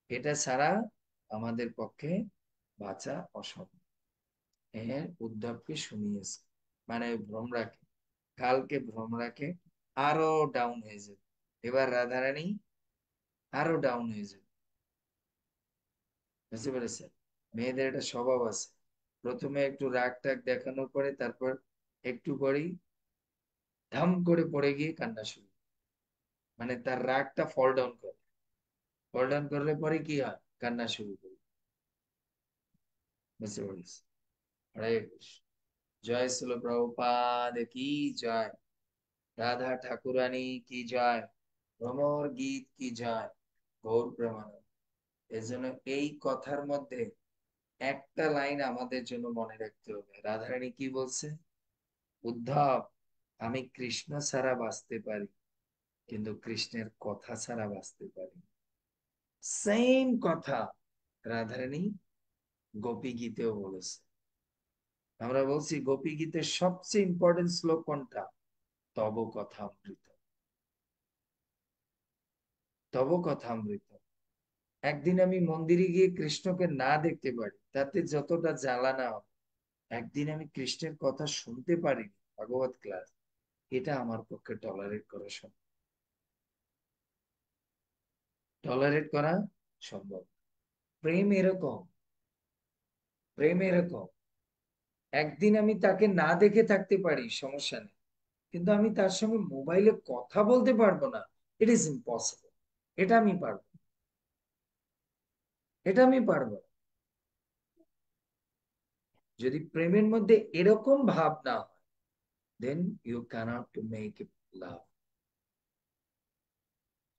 এটা ছাড়া আমাদের পক্ষে বাঁচা অসম্ভব। হ্যাঁ, উদ্ধবকে শুনিয়েছে, মানে ভ্রমরাকে, কালকে ভ্রমরাকে আরো ডাউন হয়ে যাবে, এবার রাধারানী আরো ডাউন হয়ে যাবে। বুঝতে পেরেছেন? মেয়েদের একটা স্বভাব আছে, প্রথমে একটু রাগ টাগ দেখানোর পরে তারপর একটু পরেই ধাম করে পড়ে গিয়ে কান্না শুরু, মানে তার রাগটা ফল ডাউন করে, ফল ডাউন করলে পরে কি হয়, কান্না শুরু করে। বুঝতে পেরেছি? হরে কৃষ্ণ। জয় শ্রীল প্রভুপাদ কি জয়, রাধা ঠাকুরানী কি জয়, ভ্রমর গীত কি জয়, গৌর প্রেমানন্দ। এজন্য এই কথার মধ্যে একটা লাইন আমাদের জন্য মনে রাখতে হবে। রাধারানী কি বলছে? উদ্ধব, আমি কৃষ্ণ ছাড়া বাঁচতে পারি, কিন্তু কৃষ্ণের কথা ছাড়া বাঁচতে পারি। সেম কথা রাধারানী গোপী গীতেও বলেছে। আমরা বলছি গোপী গীতের সবচেয়ে ইম্পর্টেন্ট শ্লোক কোনটা? তব কথামৃত, তব কথামৃত। একদিন আমি মন্দিরে গিয়ে কৃষ্ণকে না দেখতে পারি, তাতে যতটা জ্বালা না হয়, একদিন আমি কৃষ্ণের কথা শুনতে পারিনি, ভাগবত ক্লাস, এটা আমার পক্ষে টলারেট করা সম্ভব। প্রেম এরকম, প্রেম এরকম। একদিন আমি তাকে না দেখে থাকতে পারি, সমস্যা নেই, কিন্তু আমি তার সঙ্গে মোবাইলে কথা বলতে পারবো না। It is impossible. এটা আমি পারবো না, এটা আমি পারবো না। যদি প্রেমের মধ্যে এরকম ভাব না হয়, then you cannot to make it love.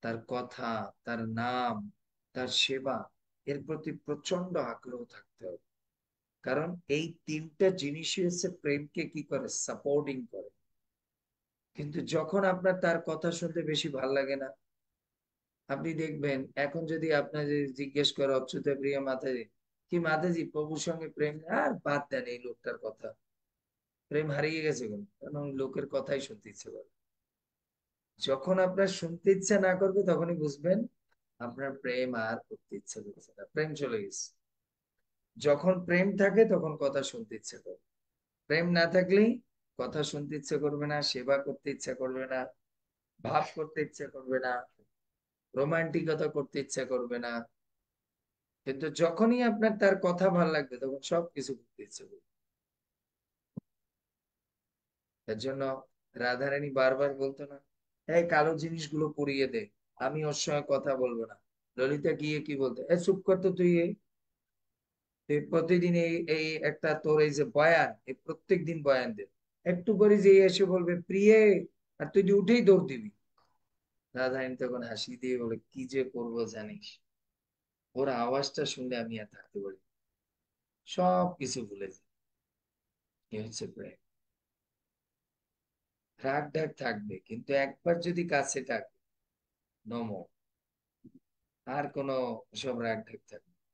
তার কথা, তার নাম, তার সেবা, এর প্রতি প্রচন্ড আগ্রহ থাকতে হবে। কারণ এই তিনটা জিনিসই হচ্ছে প্রেমকে কি করে, সাপোর্টিং করে। কিন্তু যখন আপনার তার কথা শুনতে বেশি ভাল লাগে না, আপনি দেখবেন এখন যদি আপনার জিজ্ঞেস করে অচ্যুত প্রিয় মাতাজি, কি মাতাজি প্রভুর সঙ্গে প্রেম, আর বাদ দেন এই লোকটার কথা, প্রেম হারিয়ে গেছে কেন, কারণ ওই লোকের কথাই শুনতে ইচ্ছে করে। যখন আপনার শুনতে ইচ্ছা না করবে, তখনই বুঝবেন আপনার প্রেম আর করতে ইচ্ছা করছে না, প্রেম চলে গেছে। যখন প্রেম থাকে তখন কথা শুনতে ইচ্ছে করে, প্রেম না থাকলেই কথা শুনতে ইচ্ছে করবে না, সেবা করতে ইচ্ছা করবে না, ভাব করতে ইচ্ছা করবে না, রোমান্টিকতা করতে ইচ্ছা করবে না। কিন্তু যখনই আপনার তার কথা ভালো লাগবে, তখন সবকিছু করতে ইচ্ছে করবে। এর জন্য রাধারানী বারবার বলতো না, এই কালো জিনিসগুলো পুড়িয়ে দে, আমি ওর সঙ্গে কথা বলবো না। ললিতা গিয়ে কি বলতো, এ চুপ কর তো তুই, তুই প্রতিদিন এই এই একটা তোর এই যে বয়ান, এই প্রত্যেক দিন বয়ান দে, একটু করে যে এসে বলবে প্রিয়ে, আর তুই উঠেই দৌড় দিবি। রাধারানী তখন হাসি দিয়ে বলে, কি যে করবো জানিস, ওর আওয়াজটা শুনলে আমি আর থাকতে পারি না। সব কিছু ভুলে যায়। এ হচ্ছে প্রেম। রাগ ঢাক থাকবে, কিন্তু একবার যদি কাছে ডাকে, নমো, আর কোনো সব রাগ ঢাক থাকবে না।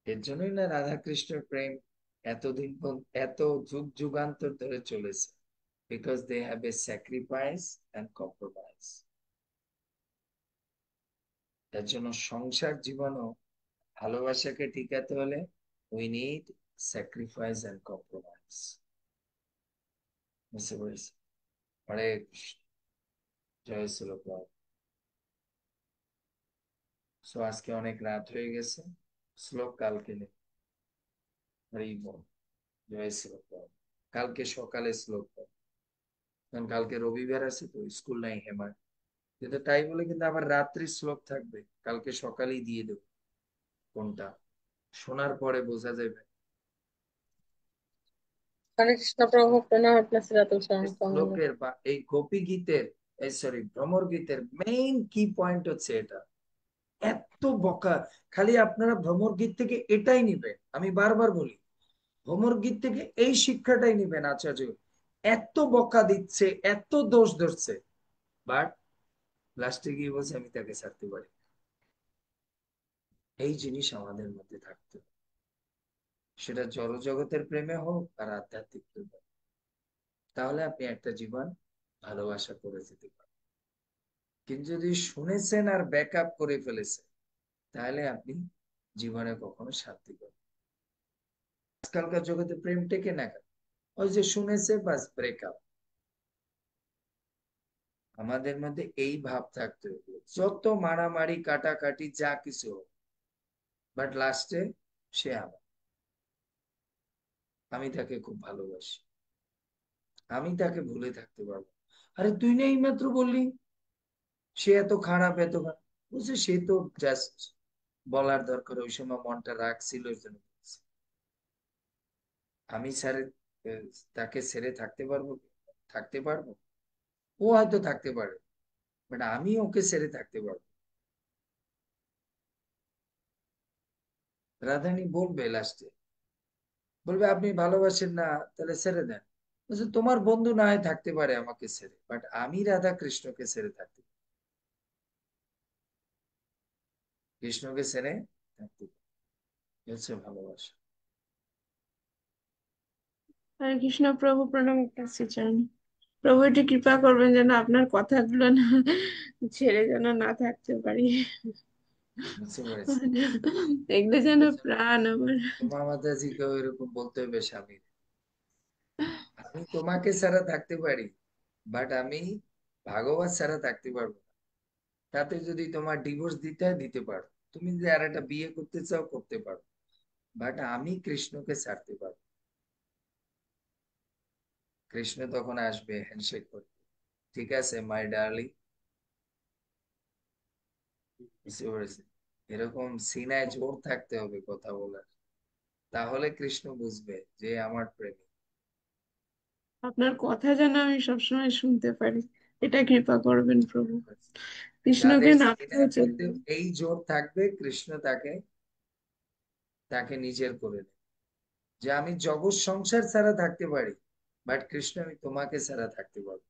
এর জন্যই না রাধা কৃষ্ণের প্রেম এতদিন এত যুগ যুগান্তর ধরে চলেছে, because they have a sacrifice and compromise. এর জন্য সংসার জীবনও ভালোবাসাকে টিকাতে হলে we need sacrifice and compromise. বুঝতে পেরেছি? হরে কৃষ্ণ, জয় শ্রীল। সো আজকে অনেক রাত হয়ে গেছে, শ্লোক কালকে নেই। হরি বল, জয় শ্রীল। কালকে সকালে শ্লোক পাবো, কারণ কালকে রবিবার আছে তো, স্কুল নাই হেমার। কিন্তু তাই বলে কিন্তু আবার রাত্রি শ্লোক থাকবে, কালকে সকালেই দিয়ে দেবো কোনটা, শোনার পরে বোঝা যাবে। হরে কৃষ্ণ প্রভু, প্রণাম আপনার শ্রীরাতুল এই স্বামী। শ্লোকের বা এই গোপী গীতের, এই সরি ভ্রমর গীতের মেইন কি পয়েন্ট হচ্ছে এটা। এত বকা, খালি আপনারা ভ্রমর গীত থেকে এটাই নিবেন, আমি বারবার বলি, ভ্রমর গীত থেকে এই শিক্ষাটাই নিবেন। আচার্য এত বকা দিচ্ছে, এত দোষ ধরছে, বাট লাস্টে গিয়ে বলছে আমি তাকে ছাড়তে পারি। এই জিনিস আমাদের মধ্যে থাকতে হবে, সেটা জড় জগতের প্রেমে হোক আর আধ্যাত্মিক প্রেমে হোক। তাহলে আপনি একটা জীবন ভালোবাসা করে যেতে পারেন। কিন্তু যদি শুনেছেন আর ব্যাক আপ করে ফেলেছেন, তাহলে আপনি জীবনে কখনো শান্তি পাবেন। আজকালকার জগতে প্রেম টেকে না কেন? ওই যে শুনেছে বাস ব্রেকআপ। আমাদের মধ্যে এই ভাব থাকতে হবে, যত মারামারি কাটাকাটি যা কিছু হোক, বাট লাস্টে সে আমার, আমি তাকে খুব ভালোবাসি, আমি তাকে ভুলে থাকতে পারবো। আরে তুই না এইমাত্র বললি সে এত খারাপ, এত খারাপ। বুঝছে, সে তো জাস্ট বলার দরকার, ওই সময় মনটা রাখছিল এর জন্য বলছে। আমি স্যার তাকে ছেড়ে থাকতে পারবো? থাকতে পারবো? ও হয়তো থাকতে পারে, বাট আমি ওকে ছেড়ে থাকতে পারবো? রাধানী বলবে লাস্টে, বলবে আপনি ভালোবাসেন না, তাহলে ছেড়ে দেন। বলছে তোমার বন্ধু না হয় থাকতে পারে আমাকে ছেড়ে, বাট আমি রাধা কৃষ্ণকে ছেড়ে থাকতে পারি। কৃষ্ণকে ছেড়ে থাকতে পারি, এ হচ্ছে ভালোবাসা। হরে কৃষ্ণ প্রভু, প্রণাম আপনার শ্রীচরণে। প্রভু একটু কৃপা করবেন যেন আপনার কথাগুলো না ছেড়ে যেন না থাকতে পারি। বুঝতে পেরেছি। দেখলে যেন এই জন্য প্রাণ আমার। তোমার মাতাজিকে এরকম বলতে হবে স্বামী, আমি তোমাকে ছাড়া থাকতে পারি, বাট আমি ভাগবত ছাড়া থাকতে পারবো না। তাতে যদি তোমার ডিভোর্স দিতে হয় দিতে পারো, তুমি যদি আর একটা বিয়ে করতে চাও করতে পারো, বাট আমি কৃষ্ণকে ছাড়তে পারবো। কৃষ্ণ তখন আসবে হ্যান্ডশেক করবে, ঠিক আছে মাই ডার্লিং, বুঝতে পেরেছি। এরকম সিনায় জোর থাকতে হবে কথা বলার, তাহলে কৃষ্ণ বুঝবে যে আমার প্রেমী। আপনার কথা যেন আমি সবসময় শুনতে পারি, এটা কৃপা করবেন প্রভু। কৃষ্ণকে যাদের না পেলেও সিনার মধ্যে চলবে। এই জোর থাকবে, কৃষ্ণ তাকে তাকে নিজের করে নেবে। যে আমি জগৎ সংসার ছাড়া থাকতে পারি, বাট কৃষ্ণ আমি তোমাকে ছাড়া থাকতে পারবো।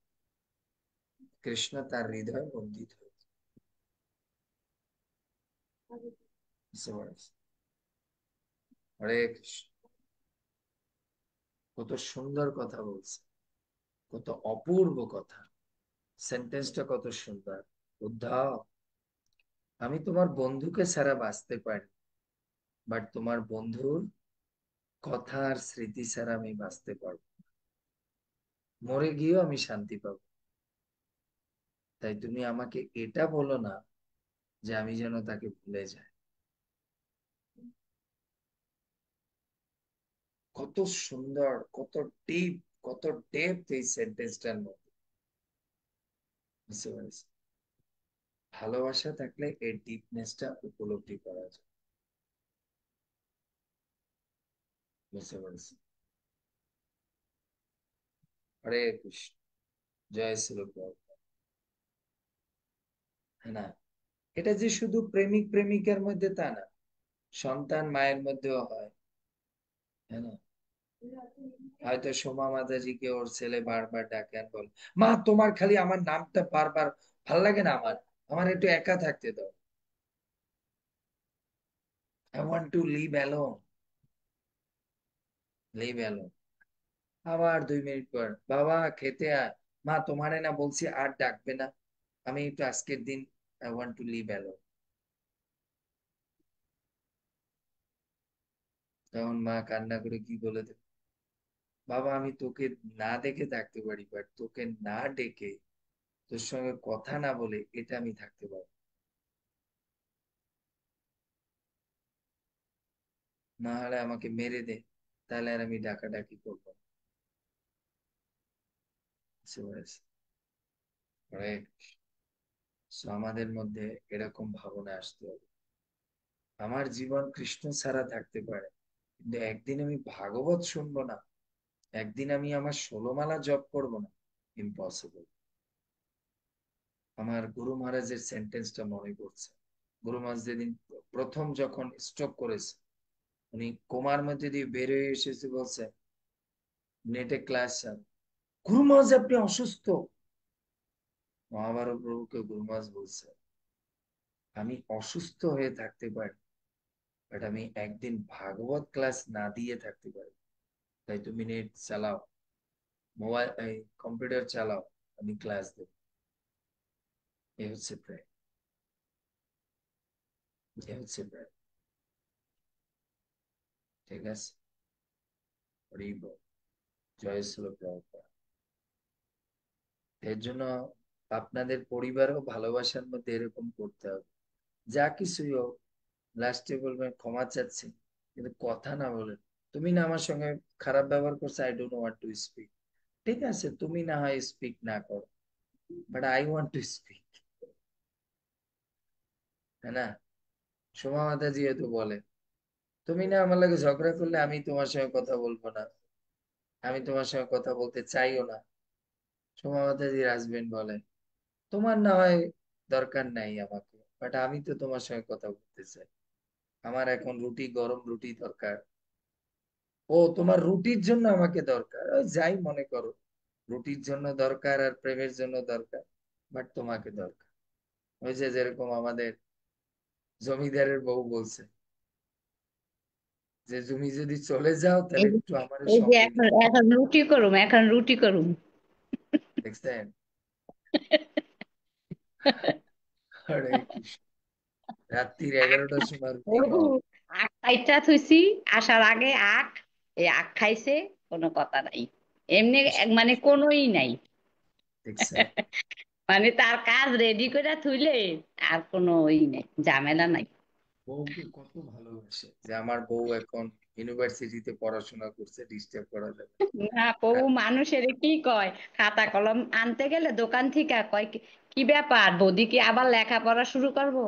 কৃষ্ণ তার হৃদয় বন্দিত হয়েছে, বুঝতে পারছি। হরে কৃষ্ণ, কত সুন্দর কথা বলছে, কত অপূর্ব কথা, সেন্টেন্সটা কত সুন্দর। উদ্ধব, আমি তোমার বন্ধুকে ছাড়া বাঁচতে পারি, বাট তোমার বন্ধুর কথা আর স্মৃতি ছাড়া আমি বাঁচতে পারবো না। মরে গিয়েও আমি শান্তি পাবো। তাই তুমি আমাকে এটা বলো না যে আমি যেন তাকে ভুলে যাই। কত সুন্দর, কত ডিপ, কত ডেপথ এই সেন্টেন্সটার মধ্যে, বুঝতে পারছি। ভালোবাসা থাকলে এই ডিপনেসটা উপলব্ধি করা যায়, বুঝতে পারছি। হরে কৃষ্ণ, জয় শ্রী প্রভুপাদ। হ্যাঁ না, এটা যে শুধু প্রেমিক প্রেমিকার মধ্যে তা না, সন্তান মায়ের মধ্যেও হয়, হ্যাঁ না। হয়তো সোমা মাতাজিকে ওর ছেলে বারবার ডাকে আর বলে, মা তোমার খালি আমার নামটা বারবার ভাল লাগে না, আমার আমার একটু একা থাকতে দাও, I want to live alone, live alone. আবার 2 মিনিট পর, বাবা খেতে আয়, মা তোমারে না বলছি আর ডাকবে না, আমি একটু আজকের দিন I want to live alone. তখন মা কান্না করে কি বলে দেবে, বাবা আমি তোকে না দেখে থাকতে পারি, বাট তোকে না ডেকে, তোর সঙ্গে কথা না বলে এটা আমি থাকতে পারবো না, হলে আমাকে মেরে দে, তাহলে আর আমি ডাকাডাকি করবো না। বুঝতে পেরেছি? Right? So আমাদের মধ্যে এরকম ভাবনা আসতে হবে, আমার জীবন কৃষ্ণ ছাড়া থাকতে পারে, কিন্তু একদিন আমি ভাগবত শুনবো না, একদিন আমি আমার 16 মালা জপ করবো না, ইম্পসিবল। আমার গুরু মহারাজের সেন্টেন্সটা মনে পড়ছে। গুরু মহারাজ যেদিন প্রথম যখন স্ট্রোক করেছে, উনি কোমার মধ্যে দিয়ে বের হয়ে এসেছে, বলছে নেটে ক্লাস, গুরু মহারাজ আপনি অসুস্থ। মহাভারত প্রভুকে গুরু মহারাজ বলছে, আমি অসুস্থ হয়ে থাকতে পারি, বাট আমি একদিন ভাগবত ক্লাস না দিয়ে থাকতে পারি। তাই তুমি নেট চালাও, মোবাইল এই কম্পিউটার চালাও, আমি ক্লাস দেব। এ হচ্ছে প্রেম, এ হচ্ছে প্রেম, ঠিক আছে। হরি বল, জয় শ্রী প্রভুপাদ। এর জন্য আপনাদের পরিবারও ভালোবাসার মধ্যে এরকম করতে হবে, যা কিছুই হোক লাস্টে বলবেন ক্ষমা চাচ্ছি, কিন্তু কথা না বলে, তুমি না আমার সঙ্গে খারাপ ব্যবহার করছো, I don't want to speak, ঠিক আছে তুমি না হয় স্পিক না করো, but I want to speak, তাই না। সোমা মাতা যেহেতু বলে, তুমি না আমার লাগে ঝগড়া করলে আমি তোমার সঙ্গে কথা বলবো না, আমি তোমার সঙ্গে কথা বলতে চাইও না। সোমা মাতাজির হাজবেন্ড বলে, তোমার না হয় দরকার নাই আমাকে, বাট আমি তো তোমার সঙ্গে কথা বলতে চাই, আমার এখন রুটি, গরম রুটি দরকার। ও তোমার রুটির জন্য আমাকে দরকার, ওই যাই মনে করো, রুটির জন্য দরকার আর প্রেমের জন্য দরকার, বাট তোমাকে দরকার। ওই যে যেরকম আমাদের জমিদারের বউ বলছে যে তুমি যদি চলে যাও তাহলে এই যে একটু আমার এই যে সঙ্গে এখন নিও। এখন রুটি করুম, এখন রুটি করুম। দেখছেন? হরে কৃষ্ণ, রাত্রির 11টার সময় রুটি প্রভু, খাওয়া। আখ খাইটা থুইছি, আসার আগে আখ, এই আখ খাইছে, কোনো কথা নাই। এমনি মানে কোনোই নাই। দেখছেন মানে তার কাজ রেডি করে থুইলে আর কোনো নাই, ঝামেলা নাই। বউকে কত ভালোবাসে যে আমার বউ এখন ইউনিভার্সিটিতে পড়াশোনা করছে, ডিস্টার্ব করা যাবে না, প্রভু মানুষের কি কয়, খাতা কলম আনতে গেলে দোকান থেকে কয় কি, কি ব্যাপার বৌদি, কি আবার লেখাপড়া শুরু করবো?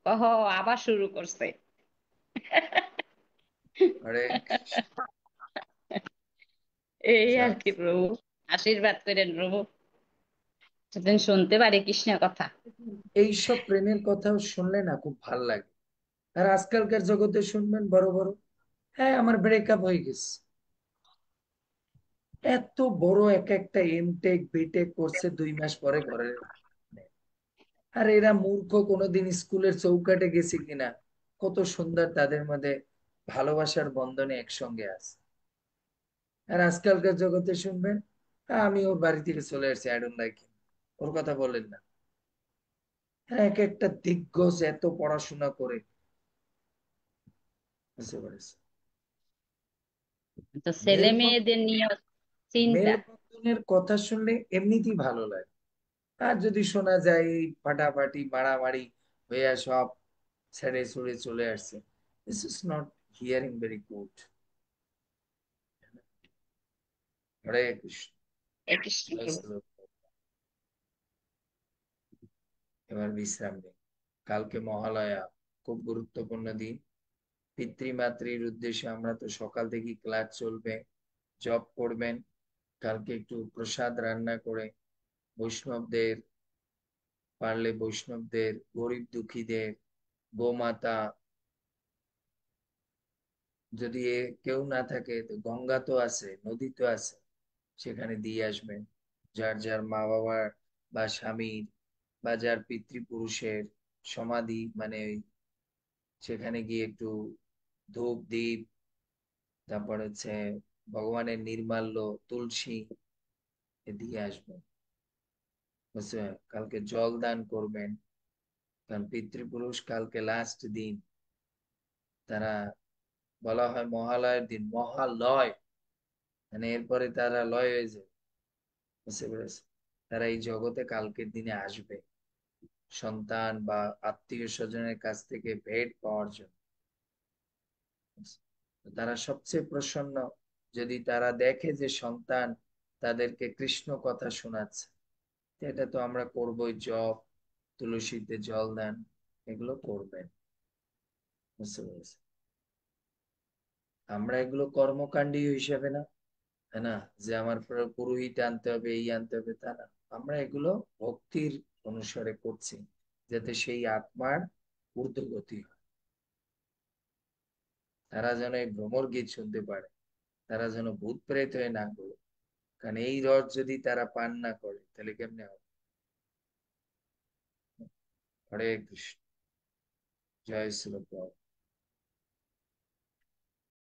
ওহ, আবার শুরু করছে। আরে এই আর যাক, কি প্রভু, আশীর্বাদ করেন প্রভু, সেদিন শুনতে পারি কৃষ্ণের কথা। এইসব প্রেমের কথাও শুনলে না খুব ভাল লাগে। আর আজকালকার জগতে শুনবেন বড় বড়, হ্যাঁ আমার ব্রেকআপ হয়ে গেছে, এত বড় এক একটা এমটেক বিটেক করছে, 2 মাস পরে ঘরে। আর এরা মূর্খ, কোনোদিন স্কুলের চৌকাটে গেছে কিনা, কত সুন্দর তাদের মধ্যে ভালোবাসার বন্ধনে একসঙ্গে আছে। আর আজকালকার জগতে শুনবেন, আমি ওর বাড়ি থেকে চলে আসছি, আই ডোন্ট লাইক হিম, ওর কথা বলেন না। হ্যাঁ, এক একটা দিগ্গজ এত পড়াশোনা করে, বুঝতে পারছি। তো ছেলে মেলবন্ধন, মেয়েদের নিয়ে চিন্তা। মেলবন্ধনের কথা শুনলে এমনিতেই ভালো লাগে। আর যদি শোনা যায় এই ফাটাফাটি মারামারি হইয়া সব ছেড়ে ছুড়ে চলে আসছে, this is not hearing very good. Hare Krishna. এ কৃষ্ণ জয় প্রভু। শ্রী রাম। এবার বিশ্রাম নেই, কালকে মহালয়া, খুব গুরুত্বপূর্ণ দিন। পিতৃমাতৃর উদ্দেশ্যে আমরা তো সকাল থেকে ক্লাস চলবে, জব করবেন। কালকে একটু প্রসাদ রান্না করে বৈষ্ণবদের, পারলে বৈষ্ণবদের, গরিব দুঃখীদের, গোমাতা, যদি কেউ না থাকে তো গঙ্গা তো আছে, নদী তো আছে, সেখানে দিয়ে আসবেন। যার যার মা বাবার বা স্বামীর বা যার পিতৃপুরুষের সমাধি, মানে সেখানে গিয়ে একটু ধূপ দ্বীপ, তারপর হচ্ছে ভগবানের নির্মাল্য, তুলসী দিয়ে আসবেন। বুঝছেন, কালকে জল দান করবেন, কারণ পিতৃপুরুষ কালকে লাস্ট দিন। তারা, বলা হয় মহালয়ের দিন মহালয়, মানে এরপরে তারা লয় হয়ে যায়, বুঝতে পেরেছে। তারা এই জগতে কালকের দিনে আসবে সন্তান বা আত্মীয় স্বজনের কাছ থেকে ভেট পাওয়ার জন্য। তারা সবচেয়ে প্রসন্ন যদি তারা দেখে যে সন্তান তাদেরকে কৃষ্ণ কথা শোনাচ্ছে। এটা তো আমরা করবোই, জপ, তুলসীতে জল দান, এগুলো করবেন, বুঝতে পেরেছি। আমরা এগুলো কর্মকাণ্ডী হিসেবে না, তাই না, যে আমার পুরোহিত আনতে হবে, এই আনতে হবে, তা না। আমরা এগুলো ভক্তির অনুসারে করছি, যাতে সেই আত্মার ঊর্ধ্বগতি হয়, তারা যেন এই ভ্রমর গীত শুনতে পারে, তারা যেন ভূত প্রেত হয়ে না করে। কারণ এই রস যদি তারা পান না করে তাহলে কেমনে হবে। হরে কৃষ্ণ। জয় শ্রী রাম।